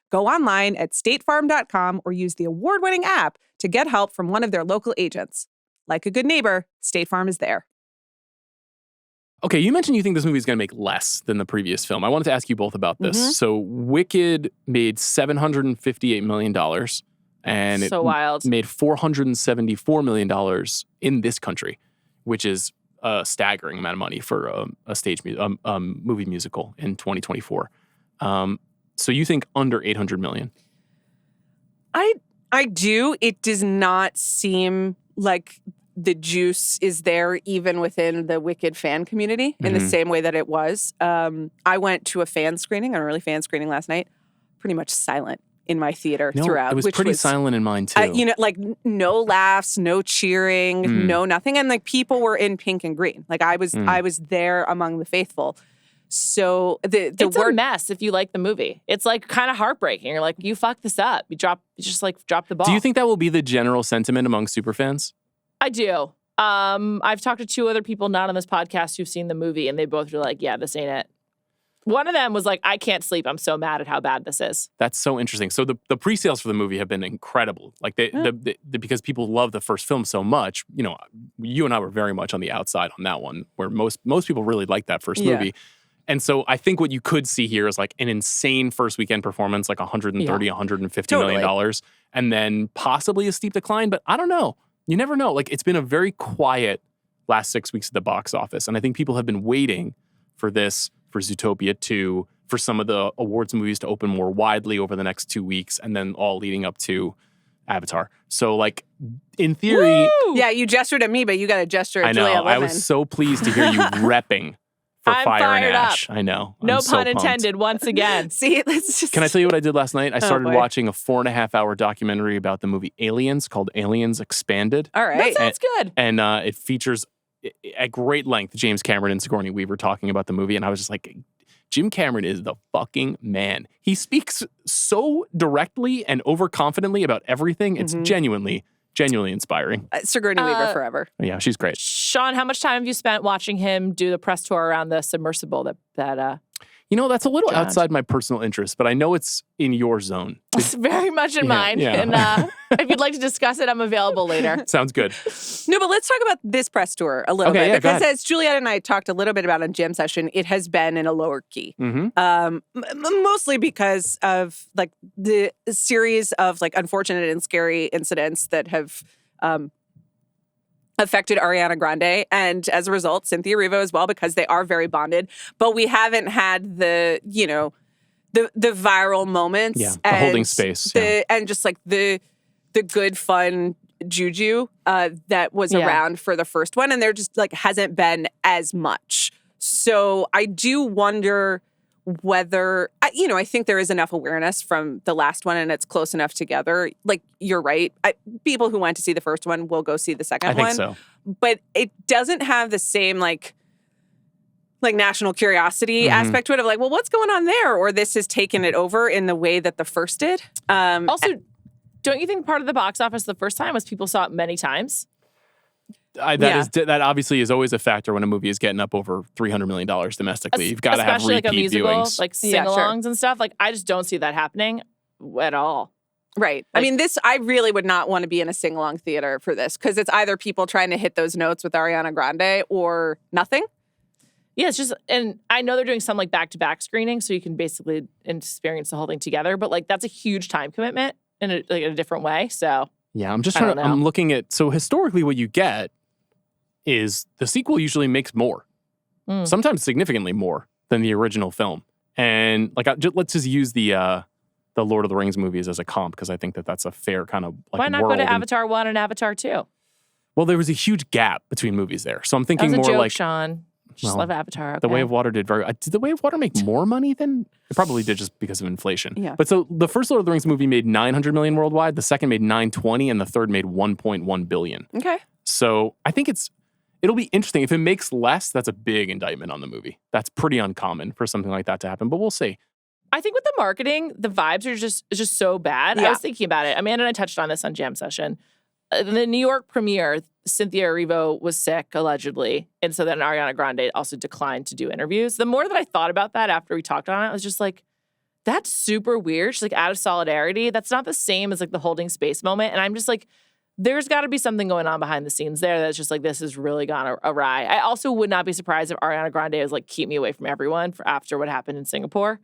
Go online at statefarm.com or use the award-winning app to get help from one of their local agents. Like a good neighbor, State Farm is there. Okay, you mentioned you think this movie is going to make less than the previous film. I wanted to ask you both about this. Mm-hmm. So Wicked made $758 million, and so wild. Made $474 million in this country, which is a staggering amount of money for a movie musical in 2024. So you think under $800 million? I do. It does not seem like the juice is there even within the Wicked fan community in the same way that it was. I went to a fan screening, an early fan screening last night, pretty much silent in my theater throughout. It was pretty silent in mine too. Like no laughs, no cheering, no nothing. And like people were in pink and green. Like I was there among the faithful. So it's a mess if you like the movie. It's like kind of heartbreaking. You're like, you fucked this up. You just drop the ball. Do you think that will be the general sentiment among superfans? I do. I've talked to two other people not on this podcast who've seen the movie, and they both were like, yeah, this ain't it. One of them was like, I can't sleep. I'm so mad at how bad this is. That's so interesting. So the pre-sales for the movie have been incredible. Like because people love the first film so much. You know, you and I were very much on the outside on that one, where most people really liked that first movie. And so I think what you could see here is like an insane first weekend performance, like $130, $150 million, and then possibly a steep decline. But I don't know. You never know. Like, it's been a very quiet last 6 weeks at the box office. And I think people have been waiting for this, for Zootopia 2, for some of the awards movies to open more widely over the next 2 weeks, and then all leading up to Avatar. So, like, in theory... Woo! Yeah, you gestured at me, but you got a gesture at Juliet Litman. I was so pleased to hear you repping for Fire and Ash. I know. No I'm pun intended once again. See, let's just... Can I tell you what I did last night? I started watching a 4.5-hour documentary about the movie Aliens called Aliens Expanded. All right. That sounds good. And it features at great length James Cameron and Sigourney Weaver talking about the movie, and I was just like, Jim Cameron is the fucking man. He speaks so directly and overconfidently about everything. It's genuinely inspiring. Sigourney Weaver forever. Yeah, she's great. Sean, how much time have you spent watching him do the press tour around the submersible that That's a little John. outside my personal interest, but I know it's in your zone. It's very much in mine. yeah. And if you'd like to discuss it, I'm available later. Sounds good. No, but let's talk about this press tour a little bit. Yeah, because as Juliet and I talked a little bit about on Jam Session, it has been in a lower key. Mostly because of like the series of like unfortunate and scary incidents that have affected Ariana Grande, and as a result, Cynthia Erivo as well, because they are very bonded. But we haven't had the viral moments, the holding space, and just like the good fun juju that was around for the first one, and there just like hasn't been as much. So I do wonder whether I think there is enough awareness from the last one, and it's close enough together. Like you're right, people who went to see the first one will go see the second one. I think so, but it doesn't have the same like national curiosity aspect to it of like, well, what's going on there? Or this has taken it over in the way that the first did. Also, don't you think part of the box office the first time was people saw it many times? That obviously is always a factor when a movie is getting up over $300 million domestically. You've got to have repeat like a musical, viewings. like sing-alongs and stuff. Like I just don't see that happening at all. Right. Like, I mean, I really would not want to be in a sing-along theater for this because it's either people trying to hit those notes with Ariana Grande or nothing. Yeah, it's just, and I know they're doing some like back-to-back screenings, so you can basically experience the whole thing together. But like that's a huge time commitment in a different way. So yeah, I'm just trying to. I'm looking at historically what you get is the sequel usually makes more, sometimes significantly more than the original film. And like, let's just use the Lord of the Rings movies as a comp because I think that's a fair kind of like why not go to Avatar 1 and Avatar 2? Well, there was a huge gap between movies there, so I'm thinking that was a more joke, like Sean. Just love Avatar. Okay. The Way of Water did did The Way of Water make more money than it probably did just because of inflation. Yeah. But so the first Lord of the Rings movie made $900 million worldwide, the second made $920, and the third made $1.1 billion. Okay. So I think it'll be interesting. If it makes less, that's a big indictment on the movie. That's pretty uncommon for something like that to happen, but we'll see. I think with the marketing, the vibes are just so bad. Yeah. I was thinking about it. Amanda and I touched on this on Jam Session. The New York premiere, Cynthia Erivo was sick, allegedly. And so then Ariana Grande also declined to do interviews. The more that I thought about that after we talked on it, I was just like, that's super weird. She's like, out of solidarity. That's not the same as like the holding space moment. And I'm just like, there's got to be something going on behind the scenes there that's just like, this has really gone awry. I also would not be surprised if Ariana Grande was like, keep me away from everyone after what happened in Singapore.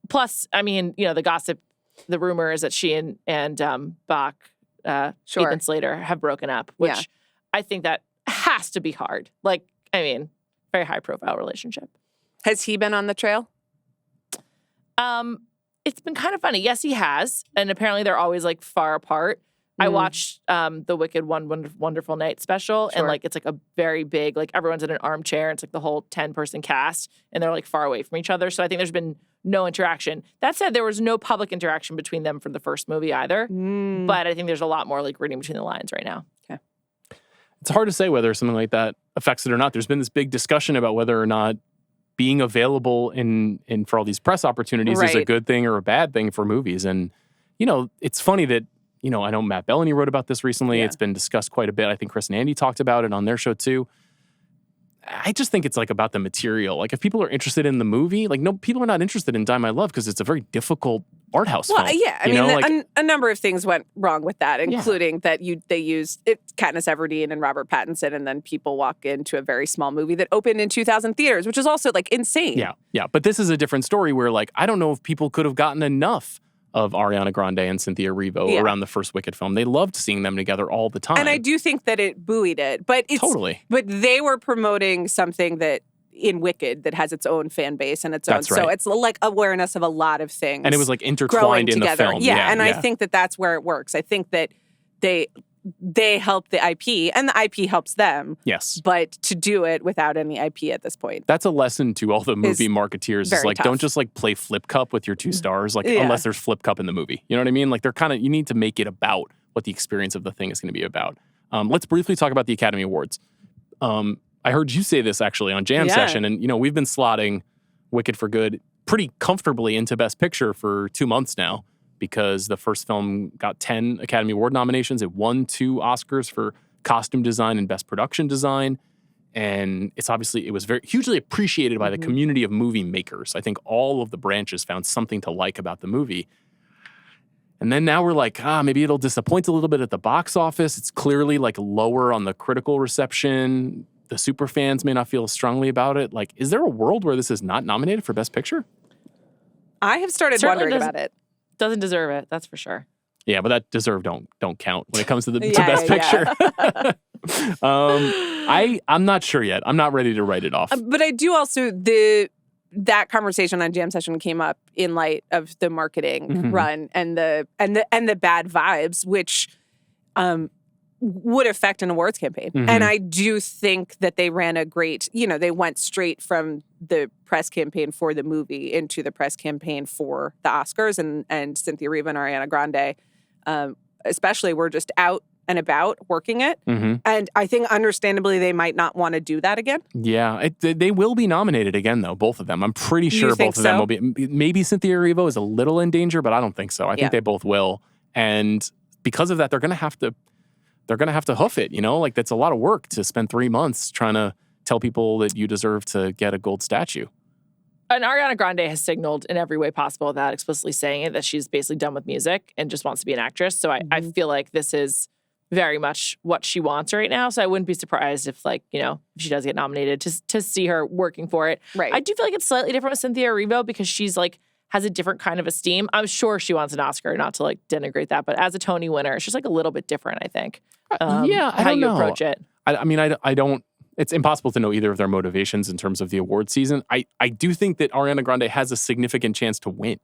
Plus, I mean, the gossip, the rumor is that she and Bach, Ethan Slater have broken up, which I think that has to be hard. Like, I mean, very high profile relationship. Has he been on the trail? It's been kind of funny. Yes, he has. And apparently they're always like far apart. I watched the Wicked Wonderful Night special, and like it's like a very big, like everyone's in an armchair. It's like the whole 10-person cast, and they're like far away from each other. So I think there's been no interaction. That said, there was no public interaction between them for the first movie either. But I think there's a lot more like reading between the lines right now. Okay. It's hard to say whether something like that affects it or not. There's been this big discussion about whether or not being available in for all these press opportunities is a good thing or a bad thing for movies. And, it's funny that, I know Matt Bellany wrote about this recently. Yeah. It's been discussed quite a bit. I think Chris and Andy talked about it on their show too. I just think it's like about the material. Like if people are interested in the movie, like no, people are not interested in Die My Love because it's a very difficult art house film. Yeah. I mean, a number of things went wrong with that, including that they used Katniss Everdeen and Robert Pattinson, and then people walk into a very small movie that opened in 2,000 theaters, which is also like insane. Yeah. But this is a different story where like, I don't know if people could have gotten enough of Ariana Grande and Cynthia Erivo around the first Wicked film. They loved seeing them together all the time. And I do think that it buoyed it. But it's totally. But they were promoting something that in Wicked that has its own fan base and its own. That's right. So it's like awareness of a lot of things. And it was like intertwined in the film. I think that that's where it works. I think that they help the IP, and the IP helps them. Yes. But to do it without any IP at this point. That's a lesson to all the movie marketeers. Is like, tough. Don't just like play Flip Cup with your 2 stars, like unless there's Flip Cup in the movie. You know what I mean? Like you need to make it about what the experience of the thing is going to be about. Let's briefly talk about the Academy Awards. I heard you say this actually on Jam Session, and we've been slotting Wicked for Good pretty comfortably into Best Picture for 2 months now, because the first film got 10 Academy Award nominations. It won 2 Oscars for costume design and best production design. And it was very hugely appreciated by the community of movie makers. I think all of the branches found something to like about the movie. And then now we're like, maybe it'll disappoint a little bit at the box office. It's clearly like lower on the critical reception. The super fans may not feel as strongly about it. Like, is there a world where this is not nominated for Best Picture? I have started wondering about it. Doesn't deserve it, that's for sure. Yeah, but that deserve don't count when it comes to the to Best Picture. I'm not sure yet. I'm not ready to write it off. But I do also that conversation on Jam Session came up in light of the marketing run and the bad vibes, which would affect an awards campaign. And I do think that they ran a great, they went straight from the press campaign for the movie into the press campaign for the Oscars, and Cynthia Erivo and Ariana Grande especially were just out and about working it. And I think understandably they might not want to do that again. Yeah, they will be nominated again though, both of them. I'm pretty sure both of them will be. Maybe Cynthia Erivo is a little in danger, but I don't think so. I think they both will. And because of that, they're going to have to hoof it, Like, that's a lot of work to spend 3 months trying to tell people that you deserve to get a gold statue. And Ariana Grande has signaled in every way possible without explicitly saying it that she's basically done with music and just wants to be an actress. So I feel like this is very much what she wants right now. So I wouldn't be surprised if, if she does get nominated to see her working for it. Right. I do feel like it's slightly different with Cynthia Erivo because she's has a different kind of esteem. I'm sure she wants an Oscar, not to denigrate that, but as a Tony winner, it's just a little bit different, I think. I don't how you know. approach it. I don't. It's impossible to know either of their motivations in terms of the award season. I do think that Ariana Grande has a significant chance to win.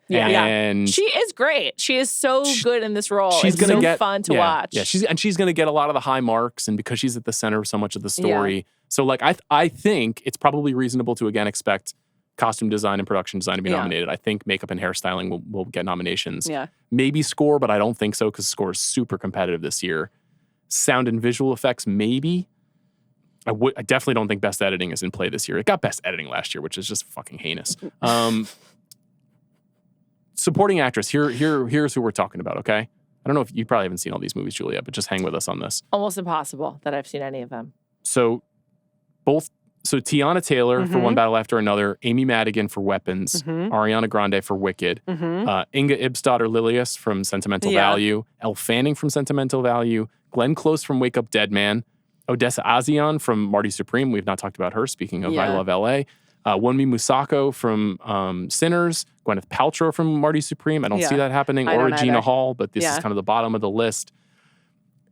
Yeah, and she is great. She is so good in this role. She's it's so fun to watch. Yeah, she's going to get a lot of the high marks, and because she's at the center of so much of the story. Yeah. So I think it's probably reasonable to again expect costume design and production design to be nominated. I think makeup and hairstyling will get nominations. Yeah. Maybe score, but I don't think so because score is super competitive this year. Sound and visual effects, maybe. I definitely don't think best editing is in play this year. It got best editing last year, which is just fucking heinous. Supporting actress, here's who we're talking about, okay? I don't know if you probably haven't seen all these movies, Juliet, but just hang with us on this. Almost impossible that I've seen any of them. So Tiana Taylor for One Battle After Another, Amy Madigan for Weapons, Ariana Grande for Wicked, Inga Ibsdottir Lilius from Sentimental Value, Elle Fanning from Sentimental Value, Glenn Close from Wake Up Dead Man, Odessa A'zion from Marty Supreme. We've not talked about her, speaking of I Love L.A. Wunmi Musako from Sinners, Gwyneth Paltrow from Marty Supreme. I don't see that happening. Or Regina Hall, but this is kind of the bottom of the list.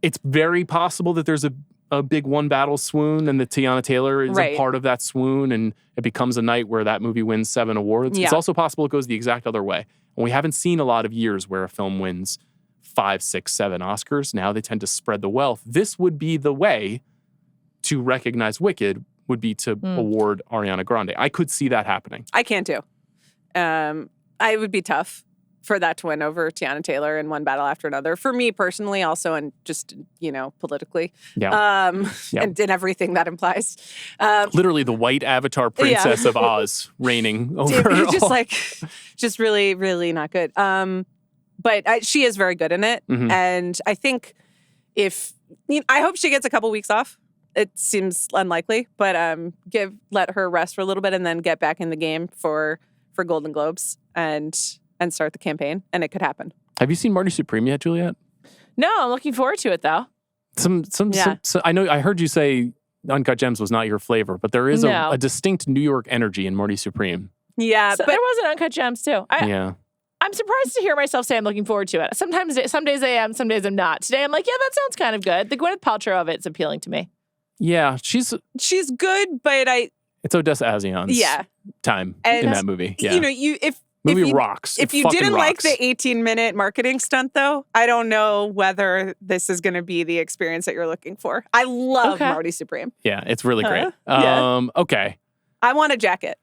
It's very possible that there's a big one battle swoon and that Tiana Taylor is a part of that swoon and it becomes a night where that movie wins 7 awards. Yeah. It's also possible it goes the exact other way. And we haven't seen a lot of years where a film wins 5, 6, 7 Oscars. Now they tend to spread the wealth. This would be the way to recognize Wicked, would be to award Ariana Grande. I could see that happening. I can too. I would be tough for that to win over Tiana Taylor in One Battle After Another. For me personally, also, and just, politically. Yeah. And in everything that implies. Literally the white avatar princess of Oz reigning over just really, really not good. But she is very good in it. And I think I hope she gets a couple weeks off. It seems unlikely, but let her rest for a little bit and then get back in the game for Golden Globes and start the campaign, and it could happen. Have you seen Marty Supreme yet, Juliet? No, I'm looking forward to it though. Some I know I heard you say Uncut Gems was not your flavor, but there is a distinct New York energy in Marty Supreme. Yeah, but there was an Uncut Gems too. I'm surprised to hear myself say I'm looking forward to it. Some days I am, some days I'm not. Today I'm like, yeah, that sounds kind of good. The Gwyneth Paltrow of it's appealing to me. Yeah, she's good, but it's Odessa A'zion's time in that movie. Yeah. Movie rocks. If you didn't like the 18-minute marketing stunt, though, I don't know whether this is going to be the experience that you're looking for. I love Marty Supreme. Yeah, it's really great. Okay. I want a jacket.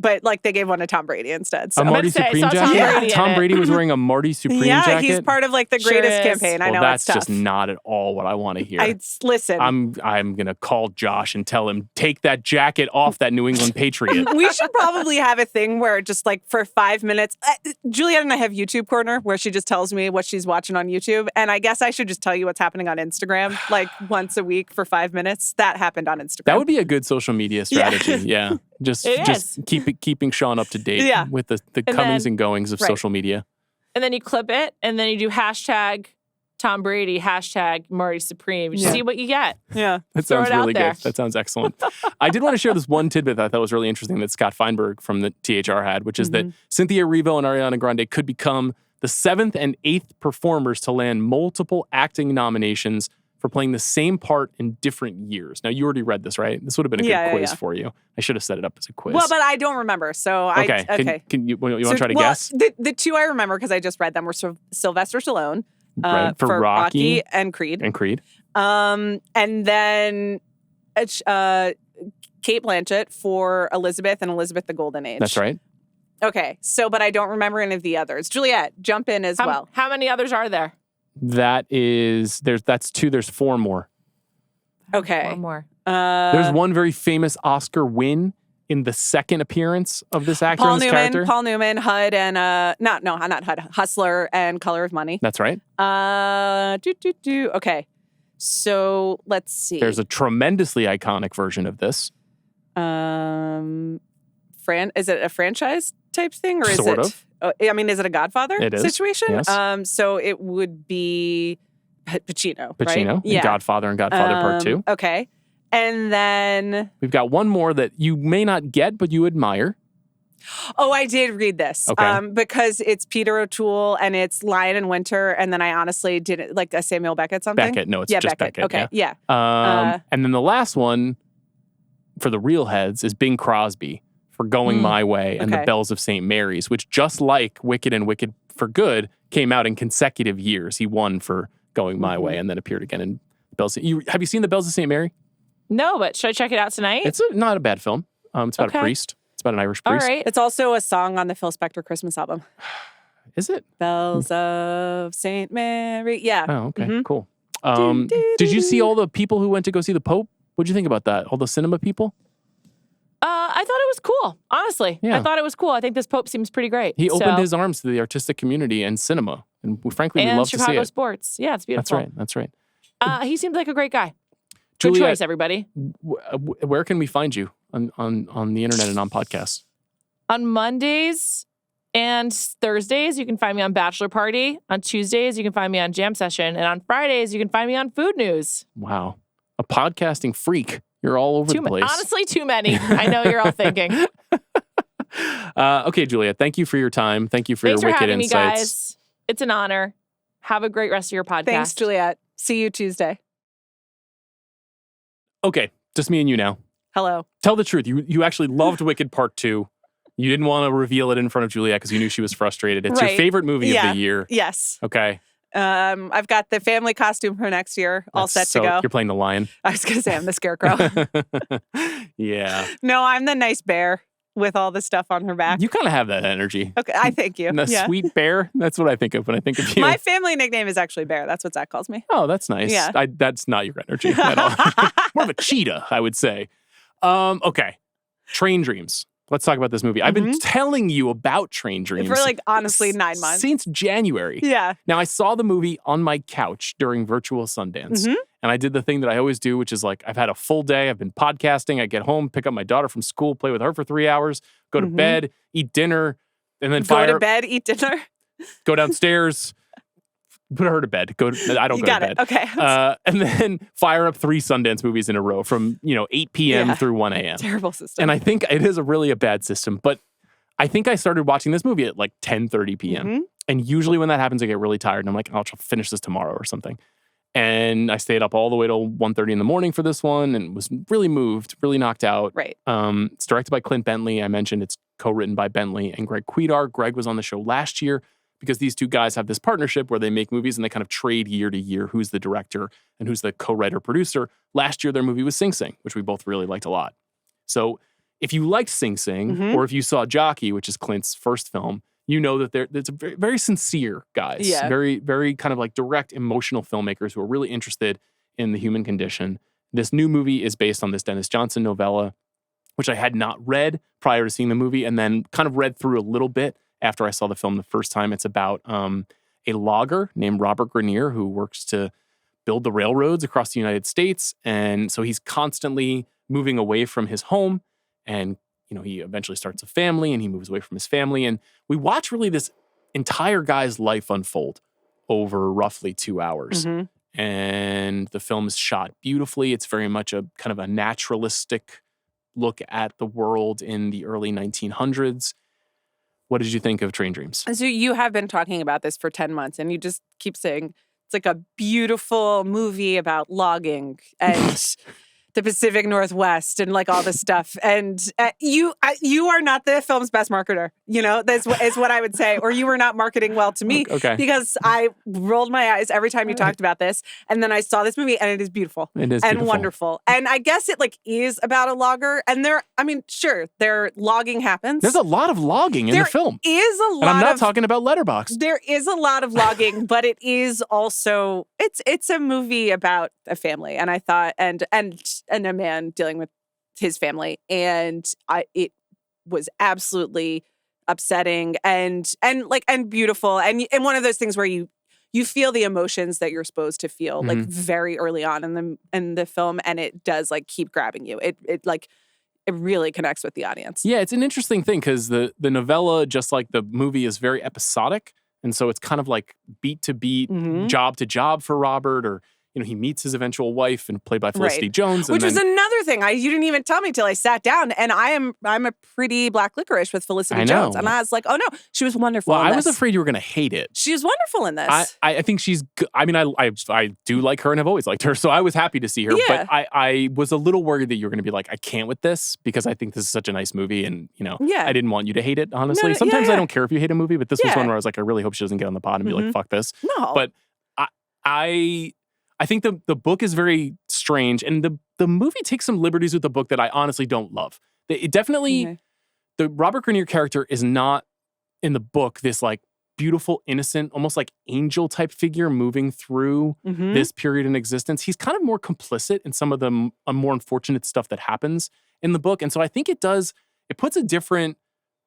but like they gave one to Tom Brady instead. So. A Marty say, I Supreme saw Tom jacket? Brady in Tom it. Brady was wearing a Marty Supreme yeah, jacket? he's part of like the Sure greatest is. campaign. I Well, know that's it's tough. just not at all what I want to hear. Listen. I'm going to call Josh and tell him, take that jacket off that New England Patriot. We should probably have a thing where just like for 5 minutes, Juliet and I have YouTube Corner where she just tells me what she's watching on YouTube. And I guess I should just tell you what's happening on Instagram like once a week for 5 minutes. That happened on Instagram. That would be a good social media strategy. Yeah. Just It is. keeping Sean up to date Yeah. with the And comings then- and goings of Right. social media. And then you clip it, and then you do hashtag Tom Brady, hashtag Marty Supreme. You Yeah. see what you get. Yeah. That Throw sounds it out really there. good. That sounds excellent. I did want to share this one tidbit that I thought was really interesting that Scott Feinberg from the THR had, which is that Cynthia Erivo and Ariana Grande could become the 7th and 8th performers to land multiple acting nominations for playing the same part in different years. Now, you already read this, right? This would have been a good quiz for you. I should have set it up as a quiz. Well, but I don't remember. So okay. okay. Can you want to try to guess? The two I remember because I just read them were Sylvester Stallone Right, for Rocky and Creed. And Creed. And then Kate Blanchett for Elizabeth and Elizabeth the Golden Age. That's right. Okay. So, but I don't remember any of the others. Juliet, jump in as well. How many others are there? That's 2. There's 4 more. Okay. One more. There's one very famous Oscar win in the second appearance of this actor and this character. Paul Newman, HUD, and not HUD, Hustler and Color of Money. That's right. Okay. So let's see. There's a tremendously iconic version of this. Is it a franchise type thing or is Sort it? of. I mean, is it a Godfather It is, situation? yes. So it would be Pacino, Pacino, right? in Godfather and Godfather Part 2. Okay. And then, We've got one more that you may not get, but you admire. I did read this Okay. because it's Peter O'Toole and it's Lion in Winter. And then I honestly didn't like a Samuel Beckett something. Beckett. No, it's just Beckett. Okay. Yeah. And then the last one for the real heads is Bing Crosby for Going My Way and The Okay. Bells of St. Mary's, which just like Wicked and Wicked for Good came out in consecutive years. He won for Going My Way and then appeared again in Bells. Have you seen The Bells of St. Mary? No, but should I check it out tonight? It's not a bad film. It's about a priest. It's about an Irish All priest. right. It's also a song on the Phil Spector Christmas album. Is it? Bells of St. Mary. Yeah. Oh, okay. Cool. Did you see all the people who went to go see the Pope? What'd you think about that? All the cinema people? I thought it was cool, honestly. Yeah. I thought it was cool. I think this Pope seems pretty great. He opened his arms to the artistic community and cinema. And frankly, we love to see Chicago it. sports. Yeah, it's beautiful. That's right. He seems like a great guy. Good Juliet, choice, everybody. Where can we find you on the internet and on podcasts? On Mondays and Thursdays, you can find me on Bachelor Party. On Tuesdays, you can find me on Jam Session. And on Fridays, you can find me on Food News. Wow. A podcasting freak. You're all over the place. Honestly, too many. I know you're all thinking. Okay, Juliet, thank you for your time. Thank you for Thanks your for wicked having insights. me, guys. It's an honor. Have a great rest of your podcast. Thanks, Juliet. See you Tuesday. Okay, just me and you now. Hello. Tell the truth. You actually loved Wicked Part 2. You didn't want to reveal it in front of Juliet because you knew she was frustrated. It's your Right. favorite movie of Yeah. the year. Yes. Okay. I've got the family costume for next year all set to go. You're playing the lion. I was going to say I'm the scarecrow. Yeah. No, I'm the nice bear with all the stuff on her back. You kind of have that energy. Okay, I thank you. And the Yeah. sweet bear. That's what I think of when I think of you. My family nickname is actually Bear. That's what Zach calls me. Oh, that's nice. Yeah. That's not your energy at all. More of a cheetah, I would say. Okay. Train Dreams. Let's talk about this movie. I've been telling you about Train Dreams For like honestly 9 months. since January. Yeah. Now, I saw the movie on my couch during virtual Sundance. And I did the thing that I always do, which is like, I've had a full day. I've been podcasting. I get home, pick up my daughter from school, play with her for 3 hours, go to bed, eat dinner, and then Go to bed, eat dinner. go downstairs, put her to bed. I don't You go got to it. bed. Okay. And then fire up 3 Sundance movies in a row from 8 p.m. Yeah. through 1 a.m. Terrible system. And I think it is a bad system, but I think I started watching this movie at like 10:30 p.m. And usually when that happens, I get really tired and I'm like, I'll finish this tomorrow or something. And I stayed up all the way till 1:30 in the morning for this one and was really moved, really knocked out. Right. It's directed by Clint Bentley. I mentioned it's co-written by Bentley and Greg Cuidar. Greg was on the show last year because these two guys have this partnership where they make movies and they kind of trade year to year who's the director and who's the co-writer producer. Last year, their movie was Sing Sing, which we both really liked a lot. So if you liked Sing Sing, Mhm. or if you saw Jockey, which is Clint's first film, you know that it's a very, very sincere guys. Yeah. Very, very kind of like direct, emotional filmmakers who are really interested in the human condition. This new movie is based on this Dennis Johnson novella, which I had not read prior to seeing the movie, and then kind of read through a little bit after I saw the film the first time. It's about a logger named Robert Grenier who works to build the railroads across the United States. And so he's constantly moving away from his home, and he eventually starts a family and he moves away from his family. And we watch really this entire guy's life unfold over roughly 2 hours. Mhm. And the film is shot beautifully. It's very much a kind of a naturalistic look at the world in the early 1900s. What did you think of Train Dreams? And so you have been talking about this for 10 months, and you just keep saying it's like a beautiful movie about logging and the Pacific Northwest and like all this stuff. And you are not the film's best marketer. That's is what I would say. Or you were not marketing well to me. Okay. Because I rolled my eyes every time you talked about this. And then I saw this movie, and it is beautiful. It is and beautiful. wonderful. And I guess it is about a logger. And sure, logging happens. There's a lot of logging in the film. There is a lot and I'm not talking about Letterboxd. There is a lot of logging, but it is also it's a movie about a family, and I thought and a man dealing with his family, and it was absolutely upsetting and beautiful, and one of those things where you feel the emotions that you're supposed to feel like very early on in the film, and it does keep grabbing you. It really connects with the audience. Yeah, it's an interesting thing because the novella, just like the movie, is very episodic. And so it's kind of like beat to beat, job to job for Robert, or he meets his eventual wife, and played by Felicity Jones. Which was another thing. You didn't even tell me till I sat down, and I'm a pretty black licorice with Felicity Jones, and I was like, oh no, she was wonderful. Well, in I this. was afraid you were going to hate it. She was wonderful in this. I think she's good. I mean, I do like her and have always liked her, so I was happy to see her. Yeah. But I was a little worried that you were going to be like, I can't with this, because I think this is such a nice movie, and I didn't want you to hate it. Honestly, sometimes I don't care if you hate a movie, but this was one where I was like, I really hope she doesn't get on the pod and be like, fuck this. No, but I think the book is very strange, and the movie takes some liberties with the book that I honestly don't love. It definitely, the Robert Grenier character is not in the book this beautiful, innocent, almost like angel type figure moving through this period in existence. He's kind of more complicit in some of the more unfortunate stuff that happens in the book. And so I think it puts a different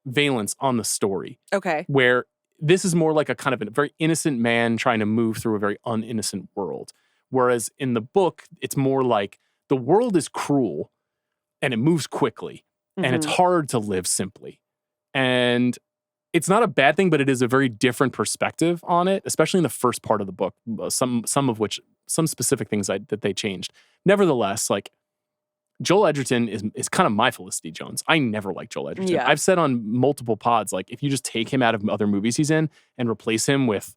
valence on the story. Okay. Where this is more like a kind of a very innocent man trying to move through a very uninnocent world. Whereas in the book, it's more like the world is cruel and it moves quickly and it's hard to live simply. And it's not a bad thing, but it is a very different perspective on it, especially in the first part of the book, some specific things that they changed. Nevertheless, Joel Edgerton is kind of my Felicity Jones. I never liked Joel Edgerton. Yeah. I've said on multiple pods, if you just take him out of other movies he's in and replace him with,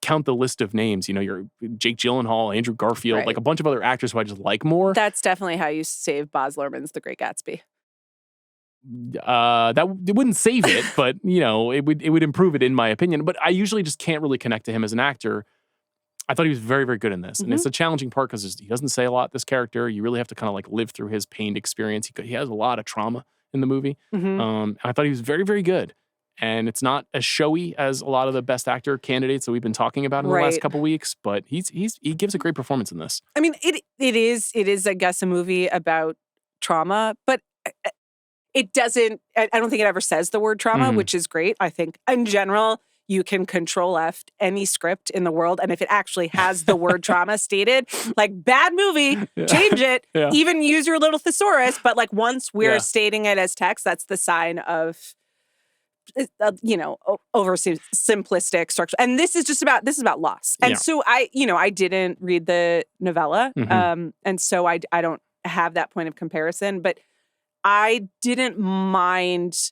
count the list of names, your Jake Gyllenhaal, Andrew Garfield, Right. A bunch of other actors who I just like more. That's definitely how you save Baz Luhrmann's The Great Gatsby. It wouldn't save it, but it would improve it in my opinion. But I usually just can't really connect to him as an actor. I thought he was very, very good in this. And it's a challenging part because he doesn't say a lot, this character. You really have to kind of live through his pained experience. He has a lot of trauma in the movie. And I thought he was very, very good. And it's not as showy as a lot of the best actor candidates that we've been talking about in the last couple weeks, but he gives a great performance in this. I mean, it is, I guess, a movie about trauma, but it doesn't, I don't think it ever says the word trauma, which is great. I think in general, you can control F any script in the world. And if it actually has the word trauma stated, bad movie, change it, even use your little thesaurus. But once we're stating it as text, that's the sign of, over simplistic structure. And this is about loss. And so I didn't read the novella. And so I don't have that point of comparison, but I didn't mind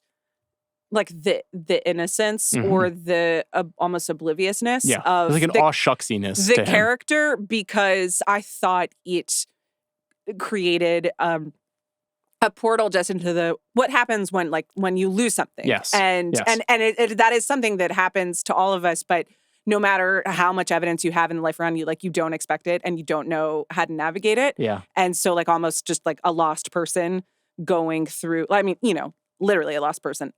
the innocence or the almost obliviousness of an aw shucksiness the to him. character, because I thought it created a portal just into what happens when you lose something. Yes. And that is something that happens to all of us, but no matter how much evidence you have in life around you, you don't expect it and you don't know how to navigate it. Yeah. And so almost just a lost person going through, literally a lost person.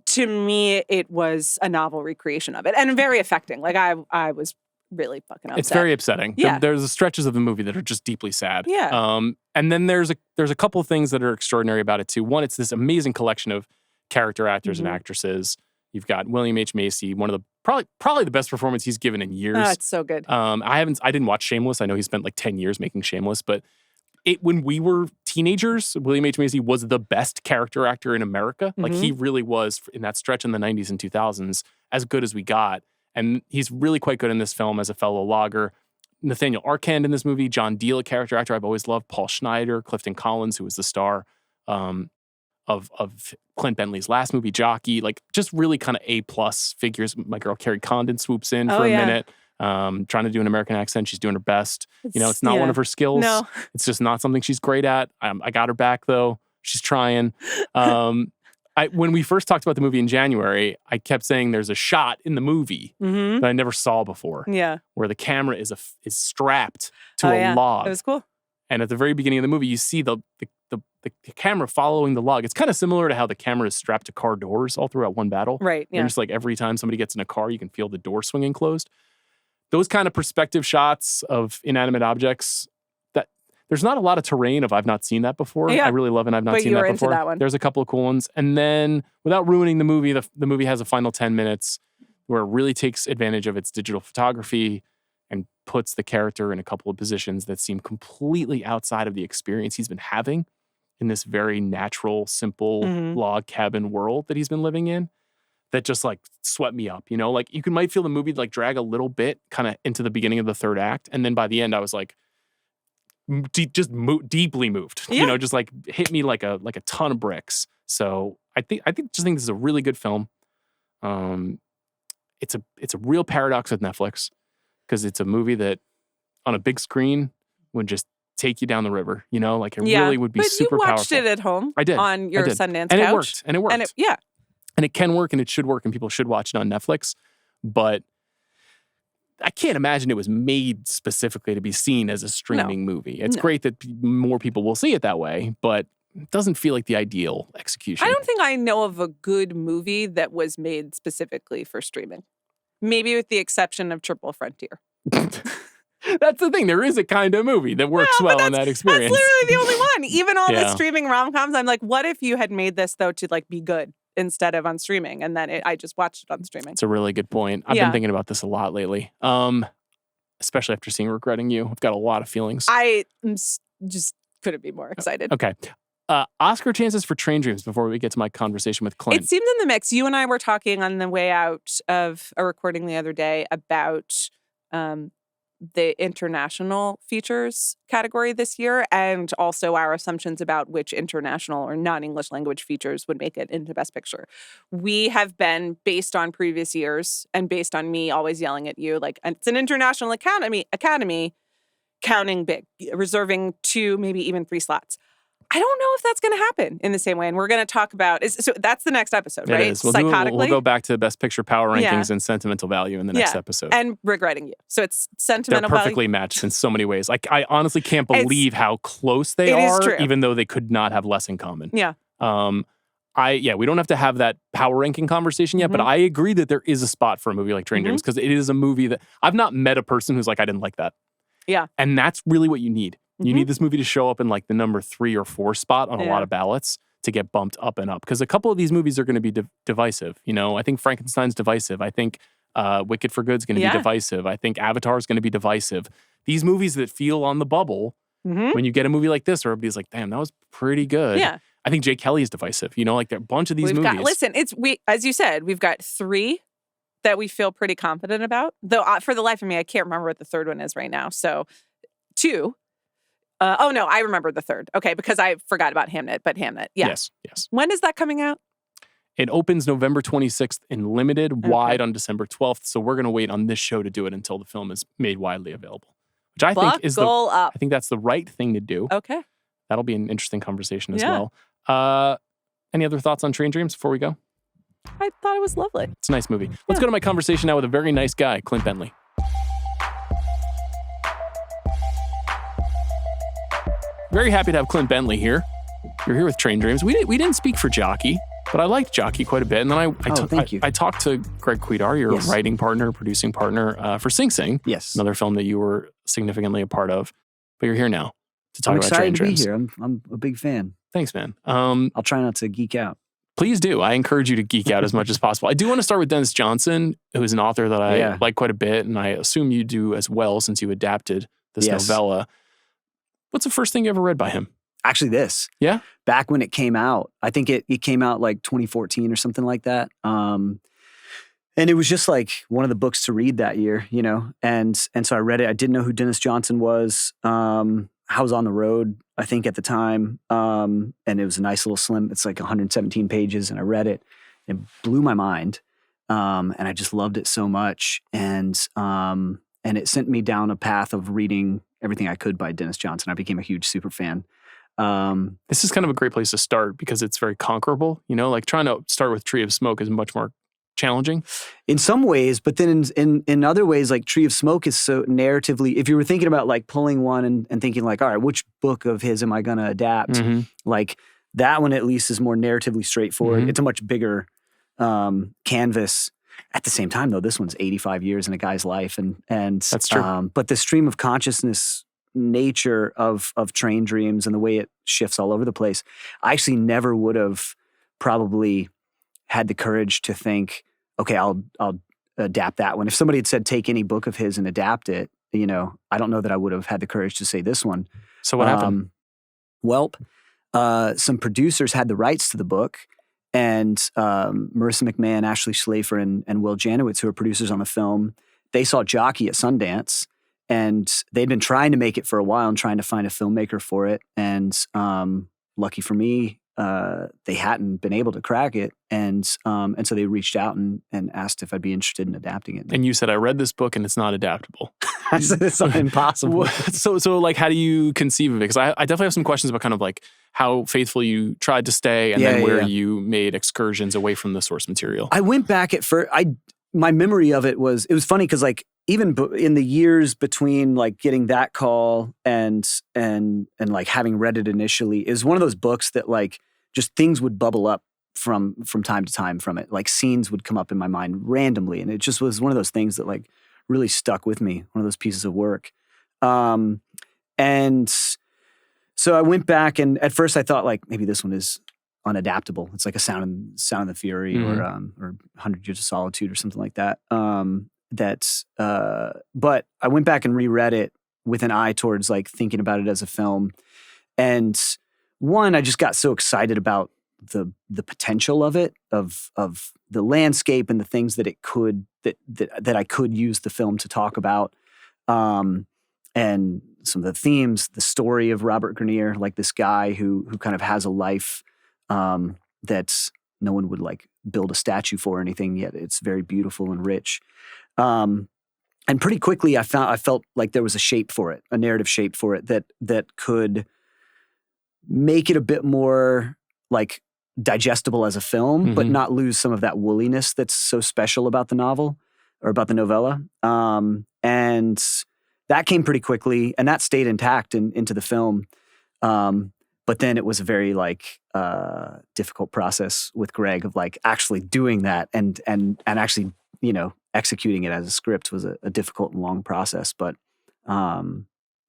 To me, it was a novel recreation of it and very affecting. Like I was really fucking upset. It's very upsetting. Yeah. There's stretches of the movie that are just deeply sad. Yeah. And then there's a couple of things that are extraordinary about it too. One, it's this amazing collection of character actors and actresses. You've got William H. Macy, one of the probably the best performance he's given in years. Oh, it's so good. I didn't watch Shameless. I know he spent like 10 years making Shameless, but when we were teenagers, William H. Macy was the best character actor in America. Like he really was in that stretch in the 90s and 2000s, as good as we got. And he's really quite good in this film as a fellow logger. Nathaniel Arcand in this movie, John Deal, a character actor I've always loved, Paul Schneider, Clifton Collins, who was the star of Clint Bentley's last movie, Jockey. Like just really kind of A+ figures. My girl Carrie Condon swoops in for a minute. Trying to do an American accent. She's doing her best. It's not one of her skills. No. It's just not something she's great at. I got her back though. She's trying. When we first talked about the movie in January, I kept saying there's a shot in the movie that I never saw before. Yeah. Where the camera is strapped to a yeah. log. It was cool. And at the very beginning of the movie, you see the camera following the log. It's kind of similar to how the camera is strapped to car doors all throughout one battle. Right. Yeah. And just like every time somebody gets in a car, you can feel the door swinging closed. Those kind of perspective shots of inanimate objects, that there's not a lot of terrain of I've not seen that before. Yeah. I really love it. I've not seen you that were before. into that one. There's a couple of cool ones. And then without ruining the movie, the movie has a final 10 minutes where it really takes advantage of its digital photography and puts the character in a couple of positions that seem completely outside of the experience he's been having in this very natural, simple log cabin world that he's been living in. That just like swept me up, like you might feel the movie like drag a little bit kind of into the beginning of the third act. And then by the end I was like deeply moved, just like hit me like a ton of bricks. So I think this is a really good film. It's a real paradox with Netflix because it's a movie that on a big screen would just take you down the river, like it really would be super powerful. But you watched it at home. I did. On your Sundance and couch. It worked. And it can work and it should work and people should watch it on Netflix. But I can't imagine it was made specifically to be seen as a streaming movie. It's great that more people will see it that way, but it doesn't feel like the ideal execution. I don't think I know of a good movie that was made specifically for streaming. Maybe with the exception of Triple Frontier. That's the thing. There is a kind of movie that works well in that experience. That's literally the only one. Even all the streaming rom-coms, I'm like, what if you had made this, though, to like be good instead of on streaming? And then I just watched it on streaming. It's a really good point. I've been thinking about this a lot lately, especially after seeing Regretting You. I've got a lot of feelings. I just couldn't be more excited. Okay. Oscar chances for Train Dreams before we get to my conversation with Clint. It seems in the mix. You and I were talking on the way out of a recording the other day about the international features category this year and also our assumptions about which international or non-English language features would make it into Best Picture. We have been, based on previous years and based on me always yelling at you, like, it's an international academy counting big, reserving 2, maybe even 3 slots. I don't know if that's going to happen in the same way. And we're going to talk about, so that's the next episode, right? It is. We'll go back to Best Picture power rankings and sentimental value in the next episode. And Regretting You. So it's sentimental value. They're perfectly matched in so many ways. Like, I honestly can't believe how close they are, even though they could not have less in common. Yeah. We don't have to have that power ranking conversation yet, but I agree that there is a spot for a movie like Train Dreams because it is a movie that I've not met a person who's like, I didn't like that. Yeah. And that's really what you need. You need this movie to show up in like the number 3 or 4 spot on a lot of ballots to get bumped up and up. Because a couple of these movies are going to be divisive. I think Frankenstein's divisive. I think Wicked for Good's going to be divisive. I think Avatar's going to be divisive. These movies that feel on the bubble, when you get a movie like this, where everybody's like, damn, that was pretty good. Yeah. I think Jake Kelly is divisive. Like there are a bunch of these movies. As you said, we've got 3 that we feel pretty confident about. Though for the life of me, I can't remember what the third one is right now. So 2. I remember the third. Okay, because I forgot about Hamnet, but Hamnet, Yes. When is that coming out? It opens November 26th in limited, wide on December 12th. So we're going to wait on this show to do it until the film is made widely available, which I think is I think that's the right thing to do. Okay. That'll be an interesting conversation as well. Any other thoughts on Train Dreams before we go? I thought it was lovely. It's a nice movie. Let's go to my conversation now with a very nice guy, Clint Bentley. Very happy to have Clint Bentley here. You're here with Train Dreams. We didn't speak for Jockey, but I liked Jockey quite a bit. And then thank you. I talked to Greg Cuidar, your Yes. writing partner, producing partner for Sing Sing. Yes. Another film that you were significantly a part of. But you're here now to talk I'm about Train excited to be Dreams. here. I'm a big fan. Thanks, man. I'll try not to geek out. Please do. I encourage you to geek out as much as possible. I do want to start with Dennis Johnson, who is an author that I like quite a bit, and I assume you do as well since you adapted this novella. What's the first thing you ever read by him? Actually, this. Yeah? Back when it came out. I think it came out like 2014 or something like that. And it was just like one of the books to read that year, you know? And so I read it. I didn't know who Dennis Johnson was. I was on the road, I think, at the time. And it was a nice little slim, it's like 117 pages, and I read it. It blew my mind. And I just loved it so much. And it sent me down a path of reading everything I could by Dennis Johnson. I became a huge super fan. This is kind of a great place to start because it's very conquerable. You know, like trying to start with Tree of Smoke is much more challenging. In some ways, but then in other ways, like Tree of Smoke is so narratively, if you were thinking about like pulling one and thinking like, all right, which book of his am I going to adapt? Mm-hmm. Like that one at least is more narratively straightforward. Mm-hmm. It's a much bigger canvas. At the same time, though, this one's 85 years in a guy's life. And that's true. But the stream of consciousness nature of Train Dreams and the way it shifts all over the place, I actually never would have probably had the courage to think, okay, I'll adapt that one. If somebody had said, take any book of his and adapt it, you know, I don't know that I would have had the courage to say this one. So what happened? Some producers had the rights to the book, and Marissa McMahon, Ashley Schlafer, and Will Janowitz, who are producers on the film, they saw Jockey at Sundance, and they'd been trying to make it for a while and trying to find a filmmaker for it. And lucky for me, they hadn't been able to crack it. And so they reached out and asked if I'd be interested in adapting it. And you said, I read this book and it's not adaptable. I said, it's impossible. So like, how do you conceive of it? Because I definitely have some questions about kind of like how faithful you tried to stay and then where you made excursions away from the source material. I went back at first. My memory of it was funny because like even in the years between like getting that call and like having read it initially, is one of those books that like just things would bubble up from time to time from it. Like scenes would come up in my mind randomly, and it just was one of those things that like really stuck with me. One of those pieces of work. And so I went back, and at first I thought like maybe this one is unadaptable. It's like a Sound of the Fury or 100 Years of Solitude or something like that. But I went back and reread it with an eye towards like thinking about it as a film. And one, I just got so excited about the potential of it, of the landscape and the things that it could, that I could use the film to talk about. And some of the themes, the story of Robert Grenier, like this guy who kind of has a life that no one would like build a statue for or anything, yet it's very beautiful and rich. And pretty quickly I felt like there was a shape for it, a narrative shape for it that could make it a bit more like digestible as a film, but not lose some of that woolliness that's so special about the novel or about the novella. And that came pretty quickly, and that stayed intact into the film. But then it was a very like difficult process with Greg of like actually doing that and actually, you know, executing it as a script was a difficult and long process. But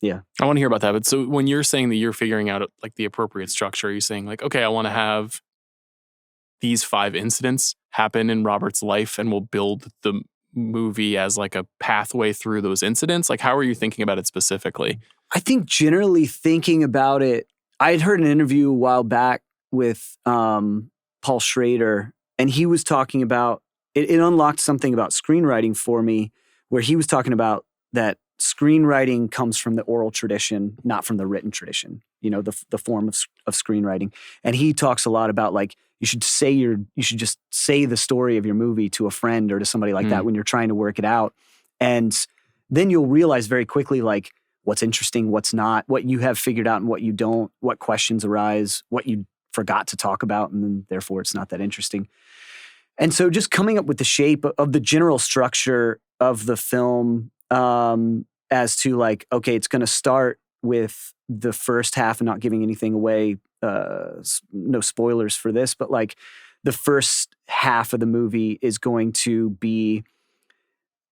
yeah. I want to hear about that. But so when you're saying that you're figuring out like the appropriate structure, are you saying like, okay, I want to have these 5 incidents happen in Robert's life and we'll build the movie as like a pathway through those incidents? Like, how are you thinking about it specifically? I think generally thinking about it, I had heard an interview a while back with Paul Schrader, and he was talking about, it unlocked something about screenwriting for me, where he was talking about that screenwriting comes from the oral tradition, not from the written tradition, you know, the form of screenwriting. And he talks a lot about like, you should just say the story of your movie to a friend or to somebody like that when you're trying to work it out. And then you'll realize very quickly, like, what's interesting, what's not, what you have figured out and what you don't, what questions arise, what you forgot to talk about, and then therefore it's not that interesting. And so just coming up with the shape of the general structure of the film as to like, okay, it's going to start with the first half and not giving anything away. No spoilers for this, but like the first half of the movie is going to be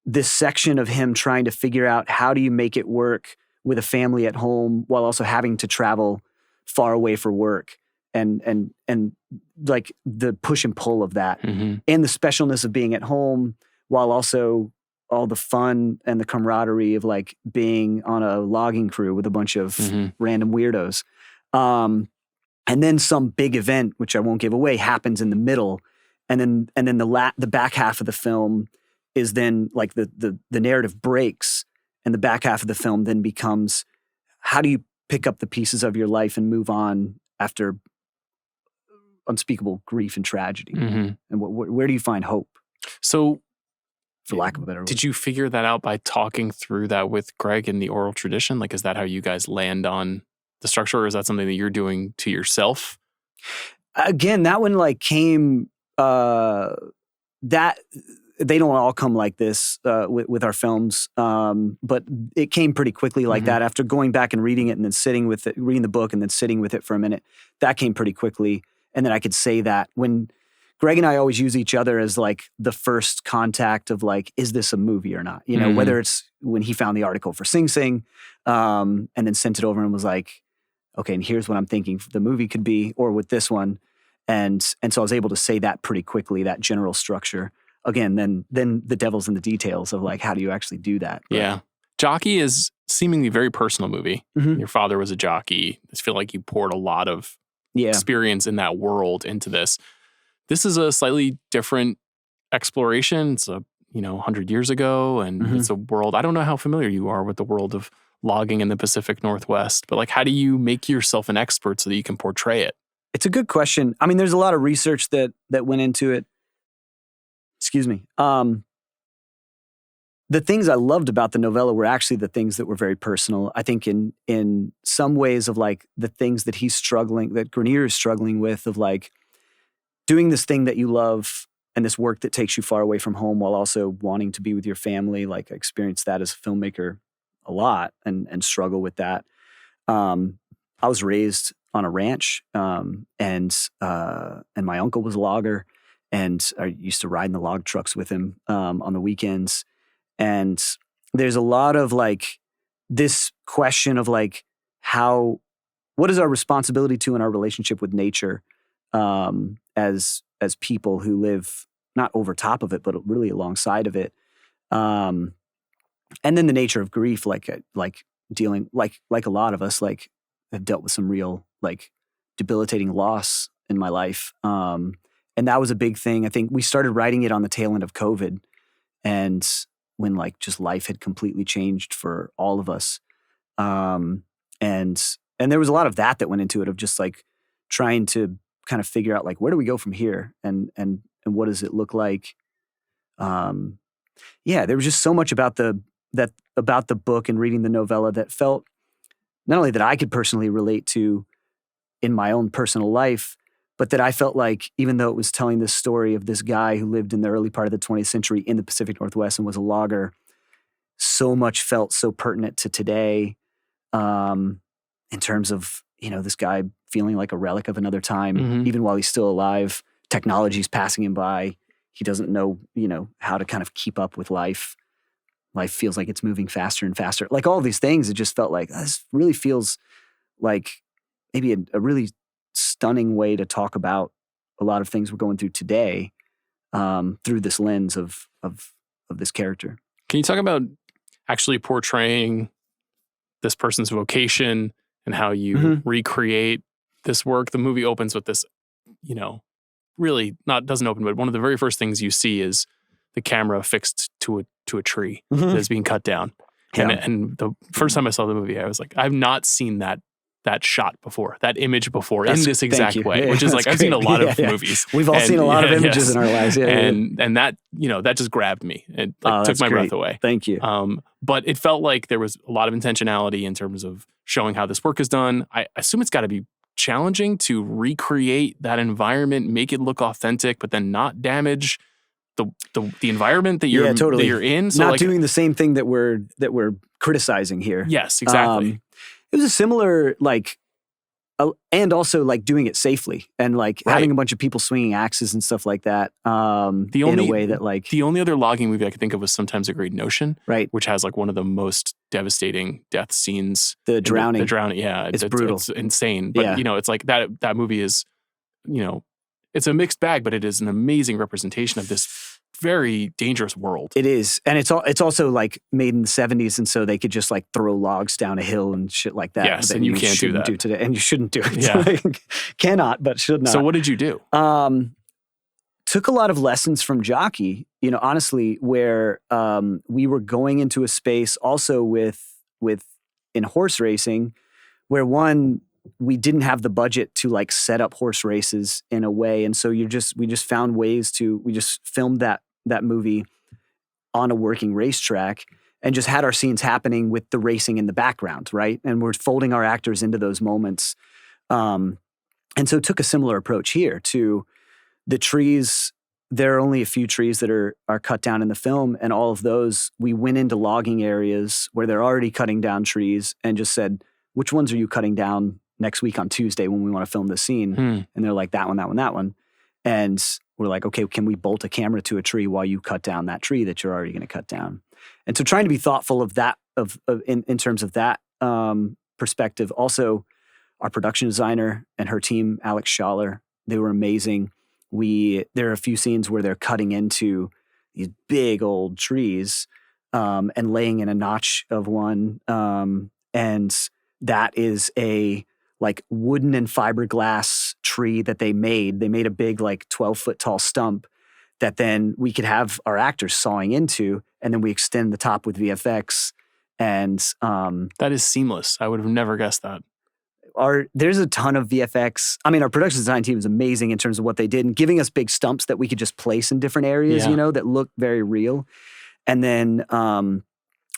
this section of him trying to figure out how do you make it work with a family at home while also having to travel far away for work, and like the push and pull of that, and the specialness of being at home while also all the fun and the camaraderie of like being on a logging crew with a bunch of random weirdos. And then some big event, which I won't give away, happens in the middle. And then the back half of the film is then like the narrative breaks, and the back half of the film then becomes, how do you pick up the pieces of your life and move on after unspeakable grief and tragedy? And where do you find hope? So, for lack of a better word. Did you figure that out by talking through that with Greg in the oral tradition? Like, is that how you guys land on the structure, or is that something that you're doing to yourself? Again, that one like came, that they don't all come like this with our films, but it came pretty quickly like that. After going back and reading it and then sitting with it, reading the book and then sitting with it for a minute, that came pretty quickly. And then I could say that when Greg and I always use each other as like the first contact of like, is this a movie or not? You know, whether it's when he found the article for Sing Sing, and then sent it over and was like, okay, and here's what I'm thinking the movie could be, or with this one. And so I was able to say that pretty quickly, that general structure. Again, then the devil's in the details of like, how do you actually do that? But, yeah. Jockey is seemingly a very personal movie. Your father was a jockey. I feel like you poured a lot of experience in that world into this. This is a slightly different exploration. It's 100 years ago, and it's a world. I don't know how familiar you are with the world of logging in the Pacific Northwest, but like, how do you make yourself an expert so that you can portray it? It's a good question. I mean, there's a lot of research that went into it. Excuse me. The things I loved about the novella were actually the things that were very personal. I think in some ways of like the things that that Grenier is struggling with, of like doing this thing that you love and this work that takes you far away from home while also wanting to be with your family. Like, I experienced that as a filmmaker a lot and struggle with that. I was raised on a ranch, and my uncle was a logger, and I used to ride in the log trucks with him on the weekends. And there's a lot of like this question of like, what is our responsibility to in our relationship with nature, as people who live not over top of it, but really alongside of it. And then the nature of grief, like dealing, like a lot of us, like have dealt with some real like debilitating loss in my life. And that was a big thing. I think we started writing it on the tail end of COVID, and when like just life had completely changed for all of us. And there was a lot of that went into it, of just like trying to kind of figure out like, where do we go from here? And what does it look like? There was just so much about the book and reading the novella that felt not only that I could personally relate to in my own personal life, but that I felt like, even though it was telling this story of this guy who lived in the early part of the 20th century in the Pacific Northwest and was a logger, so much felt so pertinent to today, in terms of, this guy feeling like a relic of another time, even while he's still alive. Technology's passing him by. He doesn't know, how to kind of keep up with life. Life feels like it's moving faster and faster. Like all these things, it just felt like this really feels like maybe a really stunning way to talk about a lot of things we're going through today, through this lens of this character. Can you talk about actually portraying this person's vocation and how you recreate this work? The movie opens with this, really doesn't open, but one of the very first things you see is the camera fixed to a tree that is being cut down. Yeah. And the first time I saw the movie, I was like, I've not seen that shot before, that image before, in this exact way, which is like, I've seen a lot of movies. We've all seen a lot of images in our lives. And that, that just grabbed me. It took my breath away. Thank you. But it felt like there was a lot of intentionality in terms of showing how this work is done. I assume it's got to be challenging to recreate that environment, make it look authentic, but then not damage the environment that you're that you're in. So not doing the same thing that we're criticizing here. Yes, exactly. It was a similar and also like doing it safely and like having a bunch of people swinging axes and stuff like that. In a way that like the only other logging movie I could think of was Sometimes a Great Notion, right, which has like one of the most devastating death scenes. The drowning. The drowning, yeah, it's brutal. It's insane, but it's like that movie is, it's a mixed bag, but it is an amazing representation of this very dangerous world. It is, and it's also like made in the 70s, and so they could just like throw logs down a hill and shit like that. Yes, and you can't do that today, and you shouldn't do it. Yeah. Cannot, but should not. So what did you do? Took a lot of lessons from Jockey. Honestly, where we were going into a space also with in horse racing, where we didn't have the budget to like set up horse races in a way. And so we just found ways we just filmed that movie on a working racetrack and just had our scenes happening with the racing in the background. Right. And we're folding our actors into those moments. And so took a similar approach here to the trees. There are only a few trees that are cut down in the film. And all of those, we went into logging areas where they're already cutting down trees and just said, which ones are you cutting down next week on Tuesday when we want to film this scene? And they're like, that one, that one, that one. And we're like, okay, can we bolt a camera to a tree while you cut down that tree that you're already going to cut down? And so trying to be thoughtful of that, in terms of that perspective. Also, our production designer and her team, Alex Schaller, they were amazing. There are a few scenes where they're cutting into these big old trees and laying in a notch of one. And that is a like wooden and fiberglass tree that they made. They made a big like 12-foot tall stump that then we could have our actors sawing into, and then we extend the top with VFX. And that is seamless. I would have never guessed that. There's a ton of VFX. I mean, our production design team is amazing in terms of what they did and giving us big stumps that we could just place in different areas, that look very real. And then our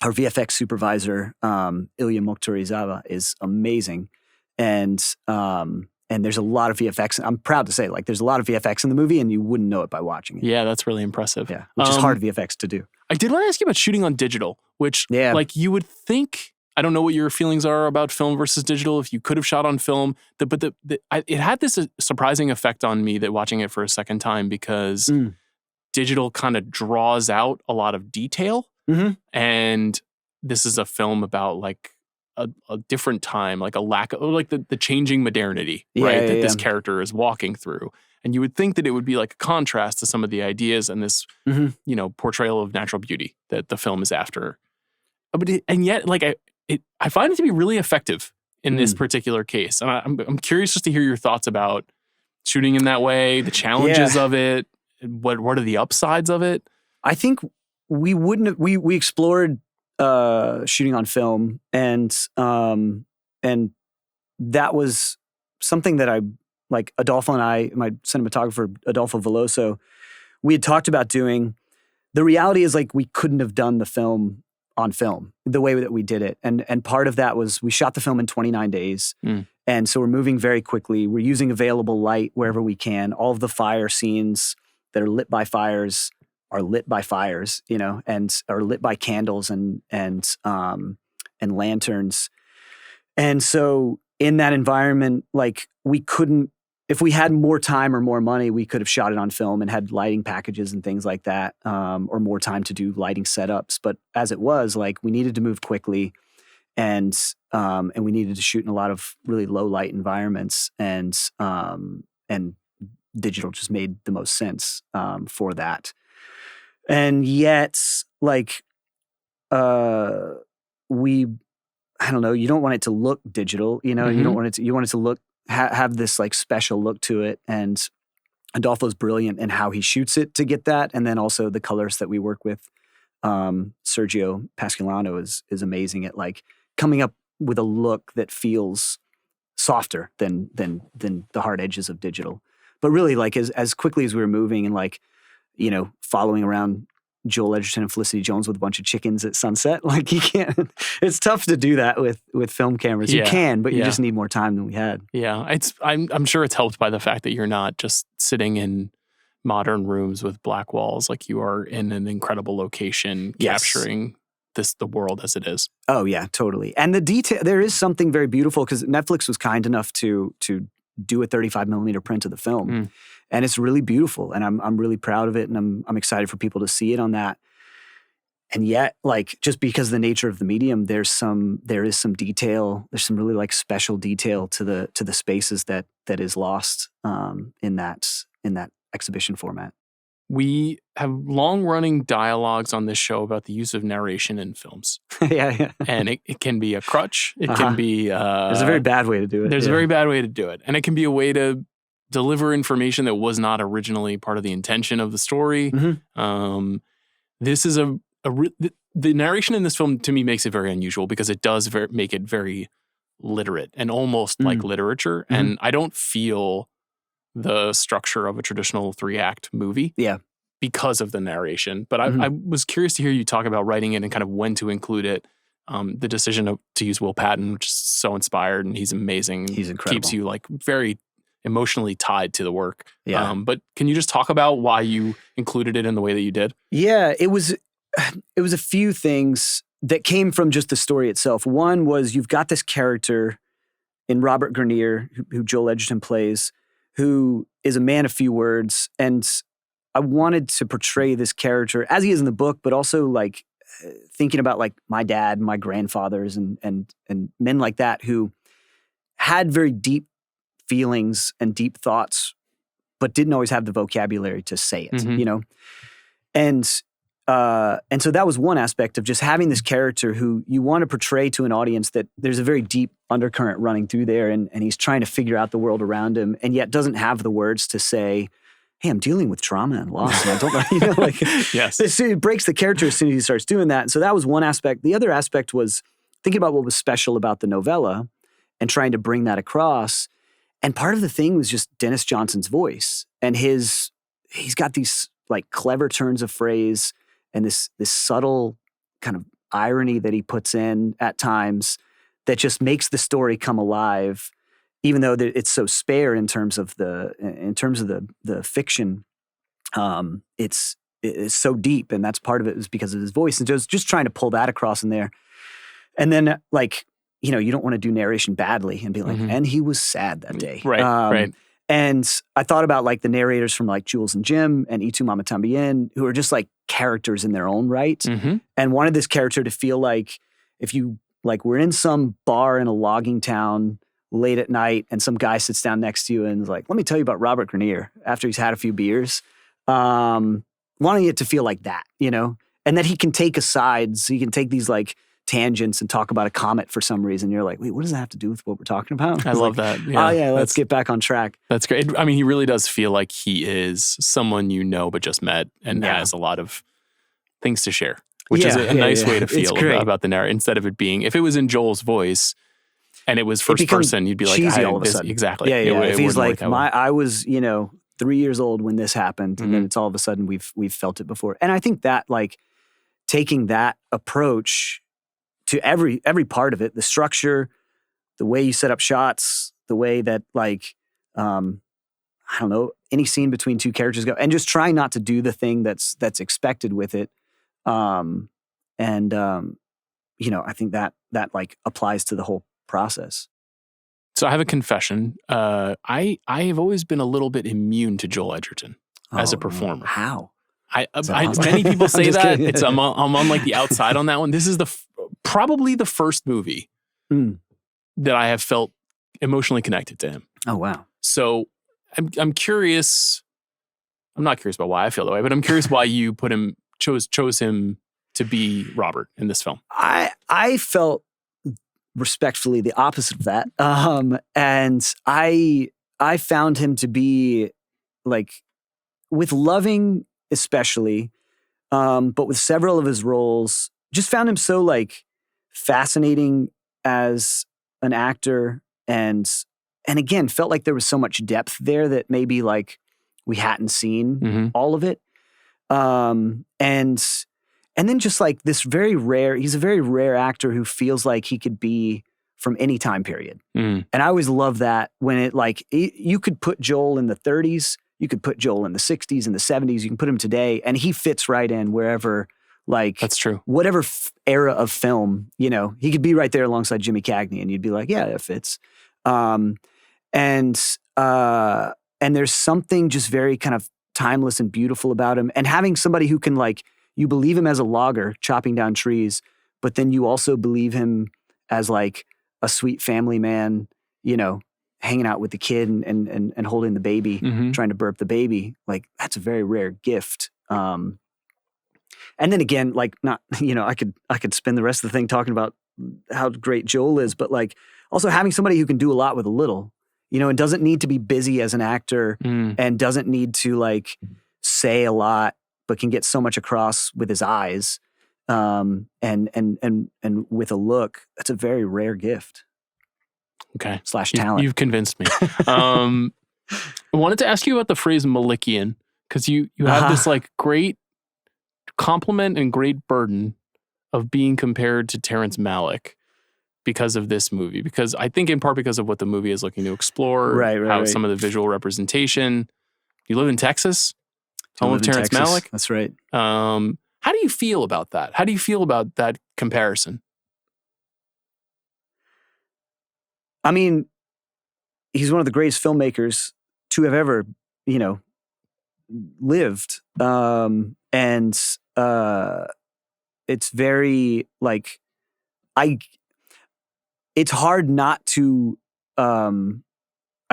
VFX supervisor, Ilya Mokhtarizawa, is amazing. And there's a lot of VFX. I'm proud to say, like, there's a lot of VFX in the movie, and you wouldn't know it by watching it. Yeah, that's really impressive. Yeah, which is hard VFX to do. I did want to ask you about shooting on digital, which, like, you would think, I don't know what your feelings are about film versus digital, if you could have shot on film, but it had this surprising effect on me that watching it for a second time, because digital kind of draws out a lot of detail. Mm-hmm. And this is a film about like a different time, like a lack of, like the changing modernity, right? That this character is walking through. And you would think that it would be like a contrast to some of the ideas and this, portrayal of natural beauty that the film is after. And yet, like, I find it to be really effective in this particular case. And I'm curious just to hear your thoughts about shooting in that way, the challenges of it, what are the upsides of it? I think we wouldn't have, we explored shooting on film, and that was something that I, like, Adolfo and I, my cinematographer Adolfo Veloso, we had talked about doing. The reality is, like, we couldn't have done the film on film the way that we did it, and part of that was we shot the film in 29 days, and so we're moving very quickly. We're using available light wherever we can. All of the fire scenes that are lit by fires are lit by fires, and are lit by candles and lanterns. And so in that environment, like, we couldn't, if we had more time or more money, we could have shot it on film and had lighting packages and things like that, or more time to do lighting setups. But as it was, like, we needed to move quickly, and we needed to shoot in a lot of really low light environments, and digital just made the most sense for that. And yet, like, I don't know, you don't want it to look digital, you don't want it to, you want it to look, have this like special look to it. And Adolfo's brilliant in how he shoots it to get that. And then also the colors that we work with. Sergio Pasquilano is amazing at, like, coming up with a look that feels softer than the hard edges of digital. But really, like, as quickly as we were moving and, like, following around Joel Edgerton and Felicity Jones with a bunch of chickens at sunset, like, you can't, it's tough to do that with film cameras. You can, but you just need more time than we had. Yeah. I'm sure it's helped by the fact that you're not just sitting in modern rooms with black walls. Like, you are in an incredible location, capturing the world as it is. Oh yeah, totally. And the detail, there is something very beautiful because Netflix was kind enough to do a 35 millimeter print of the film, and it's really beautiful. And I'm really proud of it, and I'm excited for people to see it on that. And yet, like, just because of the nature of the medium, there is some detail. There's some really like special detail to the spaces that is lost in that exhibition format. We have long-running dialogues on this show about the use of narration in films. yeah. And it can be a crutch. It can be... there's a very bad way to do it. There's a very bad way to do it. And it can be a way to deliver information that was not originally part of the intention of the story. This is the narration in this film, to me, makes it very unusual because it does make it very literate and almost like literature. And I don't feel the structure of a traditional 3-act movie because of the narration. But I was curious to hear you talk about writing it and kind of when to include it. The decision to use Will Patton, which is so inspired, and he's amazing. He's incredible. Keeps you like very emotionally tied to the work. Yeah. But can you just talk about why you included it in the way that you did? Yeah, it was a few things that came from just the story itself. One was you've got this character in Robert Grenier, who Joel Edgerton plays, who is a man of few words. And I wanted to portray this character as he is in the book, but also like thinking about like my dad, my grandfathers, and men like that who had very deep feelings and deep thoughts, but didn't always have the vocabulary to say it, you know? And so that was one aspect of just having this character who you want to portray to an audience that there's a very deep undercurrent running through there, and he's trying to figure out the world around him, and yet doesn't have the words to say, hey, I'm dealing with trauma and loss, and I don't know, you know, like, yes. It breaks the character as soon as he starts doing that. And so that was one aspect. The other aspect was thinking about what was special about the novella and trying to bring that across. And part of the thing was just Dennis Johnson's voice, and he's got these like clever turns of phrase and this subtle kind of irony that he puts in at times that just makes the story come alive, even though it's so spare in terms of the fiction. It's so deep, and that's part of it is because of his voice, and just trying to pull that across in there. And then like, you know, you don't want to do narration badly and be like, and he was sad that day. Right, right. And I thought about like the narrators from like Jules and Jim and Itu Mama Tambien, who are just like characters in their own right, and wanted this character to feel like if you like we're in some bar in a logging town late at night and some guy sits down next to you and is like, let me tell you about Robert Grenier after he's had a few beers, wanting it to feel like that, you know, and that he can take asides, he can take these like tangents and talk about a comet for some reason. You're like, wait, what does that have to do with what we're talking about? I love that. Yeah, oh yeah, let's get back on track. That's great. I mean, he really does feel like he is someone you know but just met and has a lot of things to share, which is a nice way to feel about the narrative. Instead of it being, if it was in Joel's voice and it was first person, you'd be like, cheesy all of a sudden. Exactly. Yeah. If he's like, I was, you know, 3 years old when this happened, and then it's all of a sudden we've felt it before. And I think that like taking that approach to every part of it, the structure, the way you set up shots, the way that like, I don't know, any scene between two characters go, and just trying not to do the thing that's expected with it. You know, I think that like applies to the whole process. So I have a confession. I have always been a little bit immune to Joel Edgerton as a performer. How? Many people say that. It's I'm on like the outside on that one. This is probably the first movie that I have felt emotionally connected to him. Oh wow! So I'm curious. I'm not curious about why I feel that way, but I'm curious why you chose him to be Robert in this film. I felt respectfully the opposite of that, and I found him to be like with Loving especially, but with several of his roles, just found him so like fascinating as an actor, and again felt like there was so much depth there that maybe like we hadn't seen all of it, and then just like this he's a very rare actor who feels like he could be from any time period, and I always love that when it like you could put Joel in the 30s. You could put Joel in the 60s and the 70s. You can put him today, and he fits right in wherever Like That's true. whatever era of film, you know, he could be right there alongside Jimmy Cagney, and you'd be like, yeah, that fits. And there's something just very kind of timeless and beautiful about him. And having somebody who can like, you believe him as a logger chopping down trees, but then you also believe him as like a sweet family man, you know, hanging out with the kid and holding the baby, trying to burp the baby. Like that's a very rare gift. And then again, like not, you know, I could spend the rest of the thing talking about how great Joel is, but like also having somebody who can do a lot with a little, you know, and doesn't need to be busy as an actor and doesn't need to like say a lot, but can get so much across with his eyes and with a look. That's a very rare gift. Okay. / talent. You've convinced me. I wanted to ask you about the phrase Malikian, because you have this like great compliment and great burden of being compared to Terrence Malick because of this movie. Because I think in part because of what the movie is looking to explore, right. some of the visual representation. You live in Texas, home of Terrence Malick. That's right. How do you feel about that? How do you feel about that comparison? I mean, he's one of the greatest filmmakers to have ever, you know, lived. It's very like, it's hard not to, I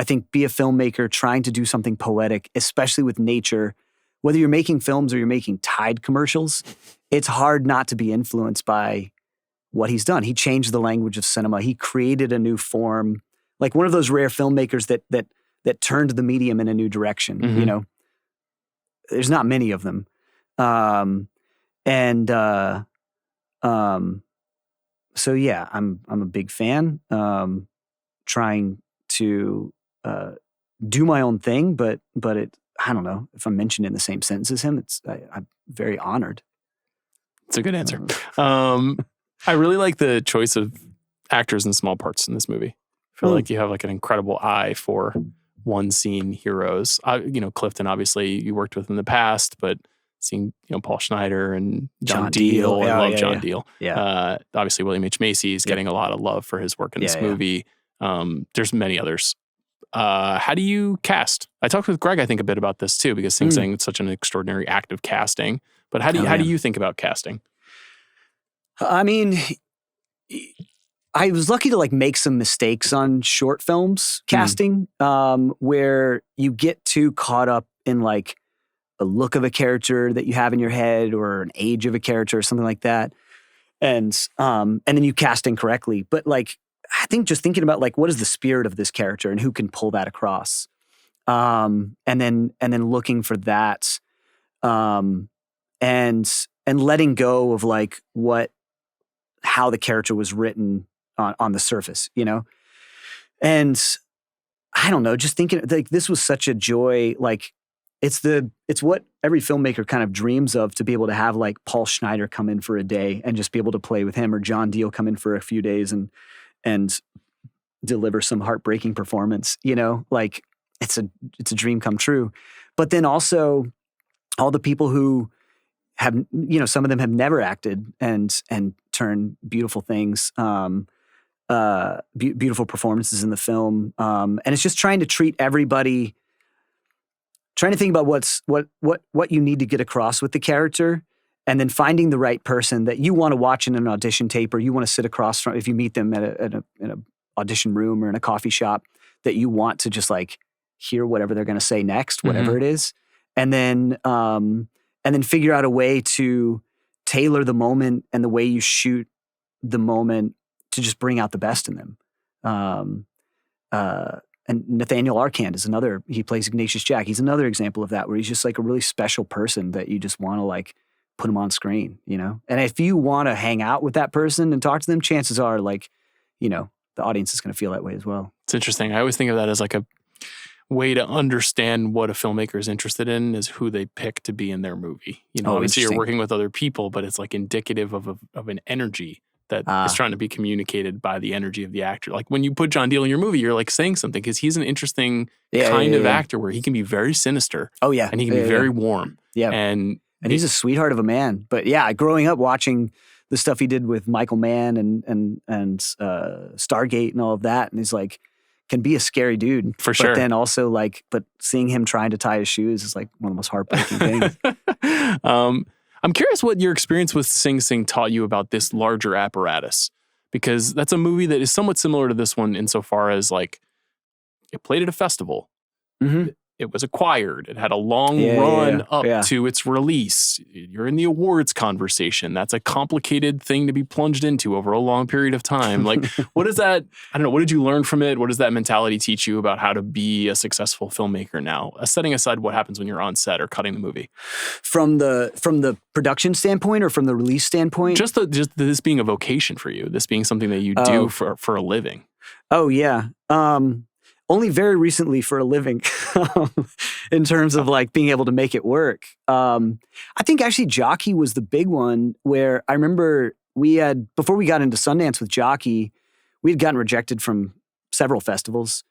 think, be a filmmaker trying to do something poetic, especially with nature. Whether you're making films or you're making Tide commercials, it's hard not to be influenced by what he's done. He changed the language of cinema. He created a new form, like one of those rare filmmakers that turned the medium in a new direction. You know, there's not many of them, so yeah, I'm a big fan. Trying to do my own thing, but I don't know if I'm mentioned in the same sentence as him. I'm very honored. It's a good answer. I really like the choice of actors in small parts in this movie. I feel like you have like an incredible eye for one scene heroes. You know, Clifton, obviously you worked with in the past, but seeing, you know, Paul Schneider and John Deal. I love John Deal. Yeah. Obviously William H. Macy is getting a lot of love for his work in this movie. There's many others. How do you cast? I talked with Greg, I think, a bit about this too, because Sing Sing, it's such an extraordinary act of casting. But how do you think about casting? I mean, I was lucky to like make some mistakes on short films casting, where you get too caught up in like a look of a character that you have in your head or an age of a character or something like that. And then you cast incorrectly. But like, I think just thinking about like, what is the spirit of this character and who can pull that across? And then looking for that, and letting go of like how the character was written on the surface, you know? And I don't know, just thinking like this was such a joy. Like it's what every filmmaker kind of dreams of, to be able to have like Paul Schneider come in for a day and just be able to play with him, or John Deal come in for a few days and deliver some heartbreaking performance, you know, like it's a dream come true. But then also all the people who have, you know, some of them have never acted and turn beautiful things, beautiful performances in the film. And it's just trying to treat everybody, trying to think about what you need to get across with the character, and then finding the right person that you want to watch in an audition tape, or you want to sit across from, if you meet them in an audition room or in a coffee shop, that you want to just like hear whatever they're going to say next, whatever it is. And then figure out a way to tailor the moment and the way you shoot the moment to just bring out the best in them. And Nathaniel Arcand is another, he plays Ignatius Jack. He's another example of that, where he's just like a really special person that you just want to like put him on screen, you know? And if you want to hang out with that person and talk to them, chances are like, you know, the audience is going to feel that way as well. It's interesting. I always think of that as like a way to understand what a filmmaker is interested in, is who they pick to be in their movie. You know, obviously you're working with other people, but it's like indicative of an energy that is trying to be communicated by the energy of the actor. Like when you put John Deal in your movie, you're like saying something, because he's an interesting kind of actor where he can be very sinister. Oh yeah. And he can be very warm. Yeah. And And he's a sweetheart of a man. But yeah, growing up watching the stuff he did with Michael Mann and Stargate and all of that, and he's like, can be a scary dude. For sure. But then also like, but seeing him trying to tie his shoes is like one of the most heartbreaking things. I'm curious what your experience with Sing Sing taught you about this larger apparatus, because that's a movie that is somewhat similar to this one insofar as like it played at a festival. Mm-hmm. It was acquired. It had a long run up to its release. You're in the awards conversation. That's a complicated thing to be plunged into over a long period of time. Like, what is that? I don't know. What did you learn from it? What does that mentality teach you about how to be a successful filmmaker now? Setting aside what happens when you're on set or cutting the movie. From the production standpoint or from the release standpoint? Just this being a vocation for you. This being something that you do for a living. Oh, yeah. Only very recently for a living in terms of like being able to make it work. I think actually Jockey was the big one where I remember before we got into Sundance with Jockey, we had gotten rejected from several festivals.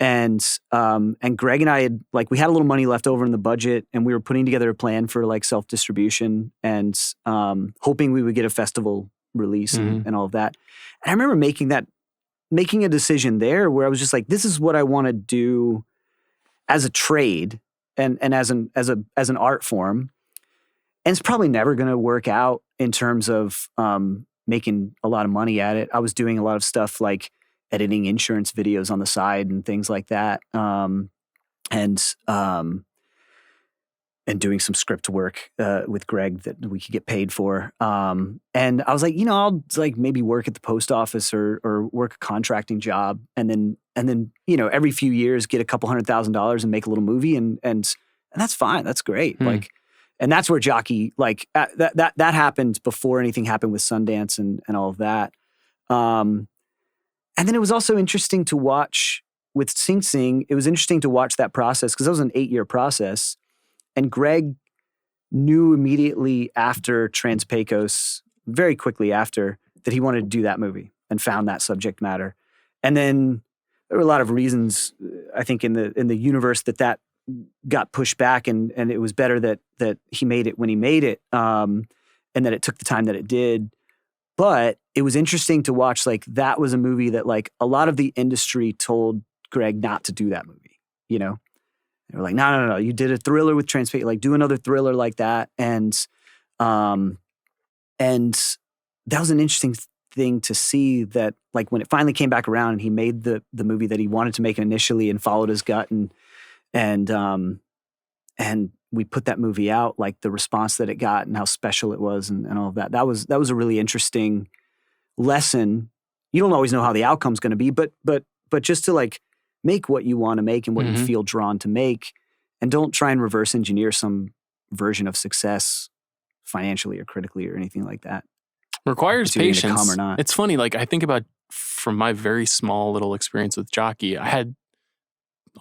And Greg and I we had a little money left over in the budget, and we were putting together a plan for like self-distribution and hoping we would get a festival release and all of that. And I remember making a decision there where I was just like, this is what I want to do as a trade and as an art form. And it's probably never going to work out in terms of making a lot of money at it. I was doing a lot of stuff like editing insurance videos on the side and things like that. And doing some script work with Greg that we could get paid for. And I was like, I'll like maybe work at the post office or work a contracting job, and then every few years get a couple $100,000 and make a little movie, and that's fine. That's great. Like, and that's where Jockey that happened before anything happened with Sundance and all of that. And then it was also interesting to watch with Sing Sing. It was interesting to watch that process because that was an 8-year process. And Greg knew immediately after Trans Pecos, very quickly after, that he wanted to do that movie and found that subject matter. And then there were a lot of reasons, I think, in the universe that got pushed back, and it was better that he made it when he made it, and that it took the time that it did. But it was interesting to watch. Like, that was a movie that like a lot of the industry told Greg not to do that movie. They were like, no, you did a thriller with Trans Pecos, like do another thriller like that. And that was an interesting thing to see, that like when it finally came back around and he made the movie that he wanted to make initially and followed his gut and we put that movie out, like the response that it got and how special it was and all of that. That was a really interesting lesson. You don't always know how the outcome's going to be, but just to like make what you want to make and what you feel drawn to make, and don't try and reverse engineer some version of success financially or critically or anything like that. Requires patience. Come or not. It's funny, like I think about from my very small little experience with Jockey, I had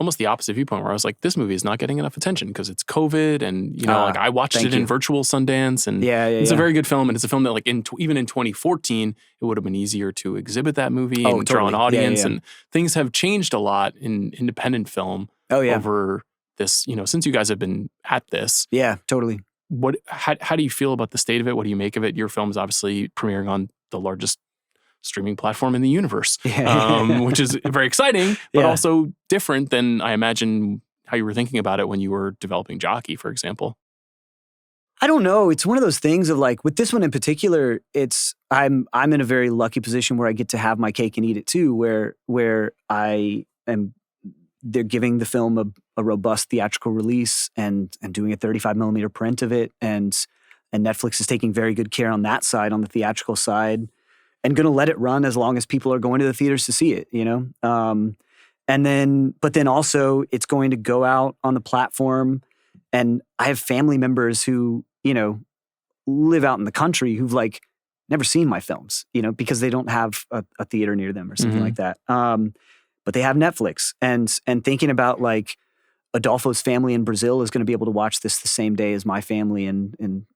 almost the opposite viewpoint where I was like, this movie is not getting enough attention because it's COVID, and like I watched it in virtual Sundance, and it's a very good film, and it's a film that like even in 2014 it would have been easier to exhibit that movie and draw an audience, and things have changed a lot in independent film over this, since you guys have been at this. Yeah, totally. How do you feel about the state of it? What do you make of it? Your film is obviously premiering on the largest streaming platform in the universe, which is very exciting, but also different than I imagine how you were thinking about it when you were developing Jockey, for example. I don't know. It's one of those things of like, with this one in particular, I'm in a very lucky position where I get to have my cake and eat it too, where they're giving the film a robust theatrical release and doing a 35 millimeter print of it, and Netflix is taking very good care on that side, on the theatrical side, and going to let it run as long as people are going to the theaters to see it, but then also it's going to go out on the platform. And I have family members who, live out in the country who've like never seen my films, because they don't have a theater near them or something like that. But they have Netflix, and thinking about like Adolfo's family in Brazil is going to be able to watch this the same day as my family in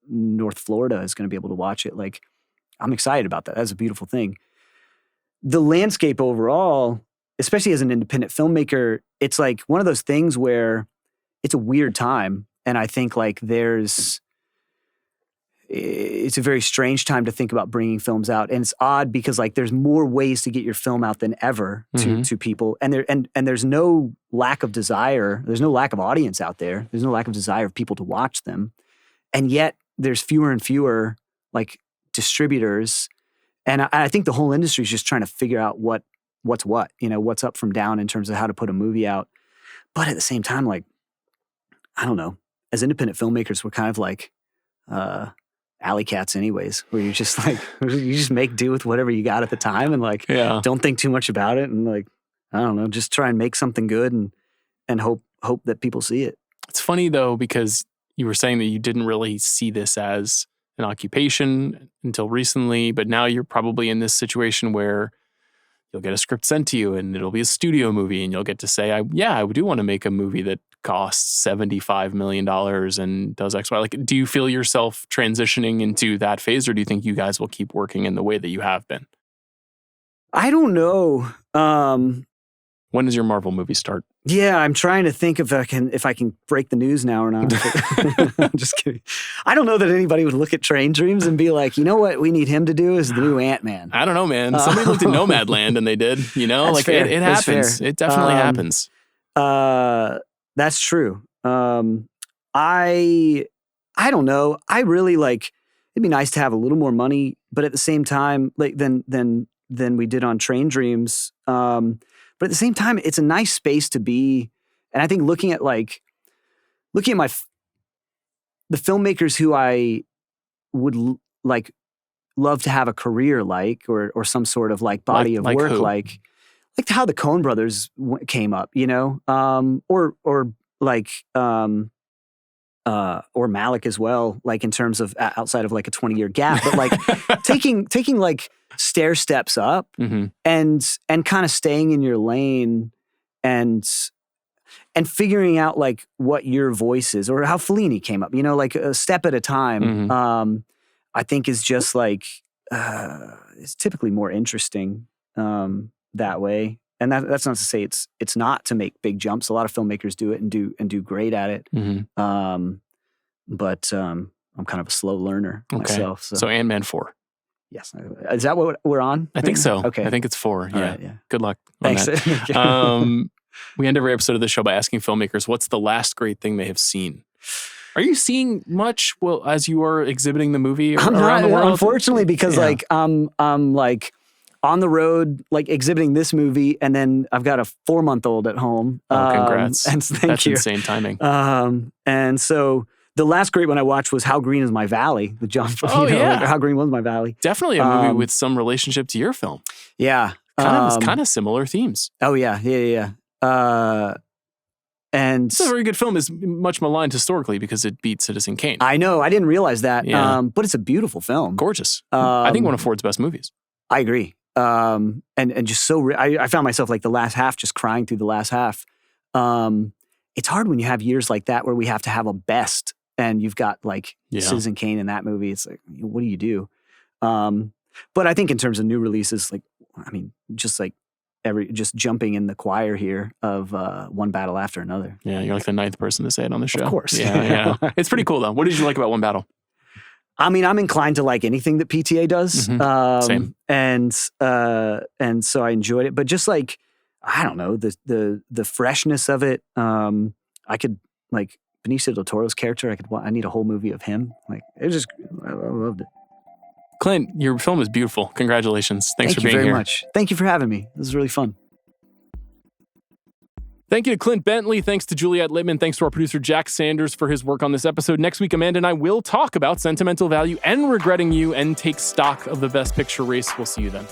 North Florida is going to be able to watch it. Like, I'm excited about that. That's a beautiful thing. The landscape overall, especially as an independent filmmaker, it's like one of those things where it's a weird time. And I think like there's it's a very strange time to think about bringing films out, and it's odd because like there's more ways to get your film out than ever to people, and there's no lack of desire. There's no lack of audience out there. There's no lack of desire of people to watch them, and yet there's fewer and fewer like distributors, and I think the whole industry is just trying to figure out what's what, what's up from down in terms of how to put a movie out. But at the same time, like I don't know, as independent filmmakers, we're kind of like alley cats anyways, where you're just like, you just make do with whatever you got at the time and like, don't think too much about it. And like, I don't know, just try and make something good and hope that people see it. It's funny though, because you were saying that you didn't really see this as an occupation until recently, but now you're probably in this situation where you'll get a script sent to you and it'll be a studio movie and you'll get to say, I do want to make a movie that costs $75 million and does X, Y. Like, do you feel yourself transitioning into that phase, or do you think you guys will keep working in the way that you have been? I don't know. When does your Marvel movie start? Yeah, I'm trying to think if I can break the news now or not. I'm just kidding. I don't know that anybody would look at Train Dreams and be like, you know what we need him to do is the new Ant-Man. I don't know, man. Somebody looked at Nomadland and they did, like fair. It happens. It definitely happens. That's true. I don't know. I really like, it'd be nice to have a little more money, but at the same time, like than we did on Train Dreams. But at the same time, it's a nice space to be. And I think looking at the filmmakers who I would love to have a career like, or some sort of like body of work, who? like how the Coen brothers came up, or Malik as well, like in terms of outside of like a 20-year gap, but like taking like stair steps up and kind of staying in your lane and figuring out like what your voice is, or how Fellini came up, like a step at a time. I think is just like it's typically more interesting that way. And that's not to say it's not to make big jumps. A lot of filmmakers do it and do great at it. But I'm kind of a slow learner myself. So Ant-Man 4. Yes. Is that what we're on? I think so. Okay. I think it's 4. Yeah. Right, yeah. Good luck on Thanks. that. We end every episode of the show by asking filmmakers, what's the last great thing they have seen? Are you seeing much as you are exhibiting the movie around the world? Unfortunately, because like I'm like on the road, like exhibiting this movie, and then I've got a 4-month-old at home. Congrats. And thank you. That's insane timing. And so the last great one I watched was How Green Is My Valley? The John, How Green Was My Valley? Definitely a movie with some relationship to your film. Yeah. Kind of similar themes. Oh, yeah. And it's a very good film. It's much maligned historically because it beat Citizen Kane. I know. I didn't realize that. Yeah. But it's a beautiful film. Gorgeous. I think one of Ford's best movies. I agree. And just so I found myself like the last half just crying through the last half. It's hard when you have years like that where we have to have a best, and you've got like Citizen Kane in that movie. It's like, what do you do? But I think in terms of new releases, like, I mean, just like just jumping in the choir here of One Battle After Another. Yeah, you're like the 9th person to say it on the show. Of course. Yeah. It's pretty cool though. What did you like about One Battle? I mean, I'm inclined to like anything that PTA does. Same. And so I enjoyed it. But just like, I don't know, the freshness of it. I could like Benicio del Toro's character. I need a whole movie of him. Like it just, I loved it. Clint, your film is beautiful. Congratulations. Thanks for being here. Thank you very much. Thank you for having me. This was really fun. Thank you to Clint Bentley. Thanks to Juliet Litman. Thanks to our producer, Jack Sanders, for his work on this episode. Next week, Amanda and I will talk about Sentimental Value and Regretting You and take stock of the Best Picture race. We'll see you then.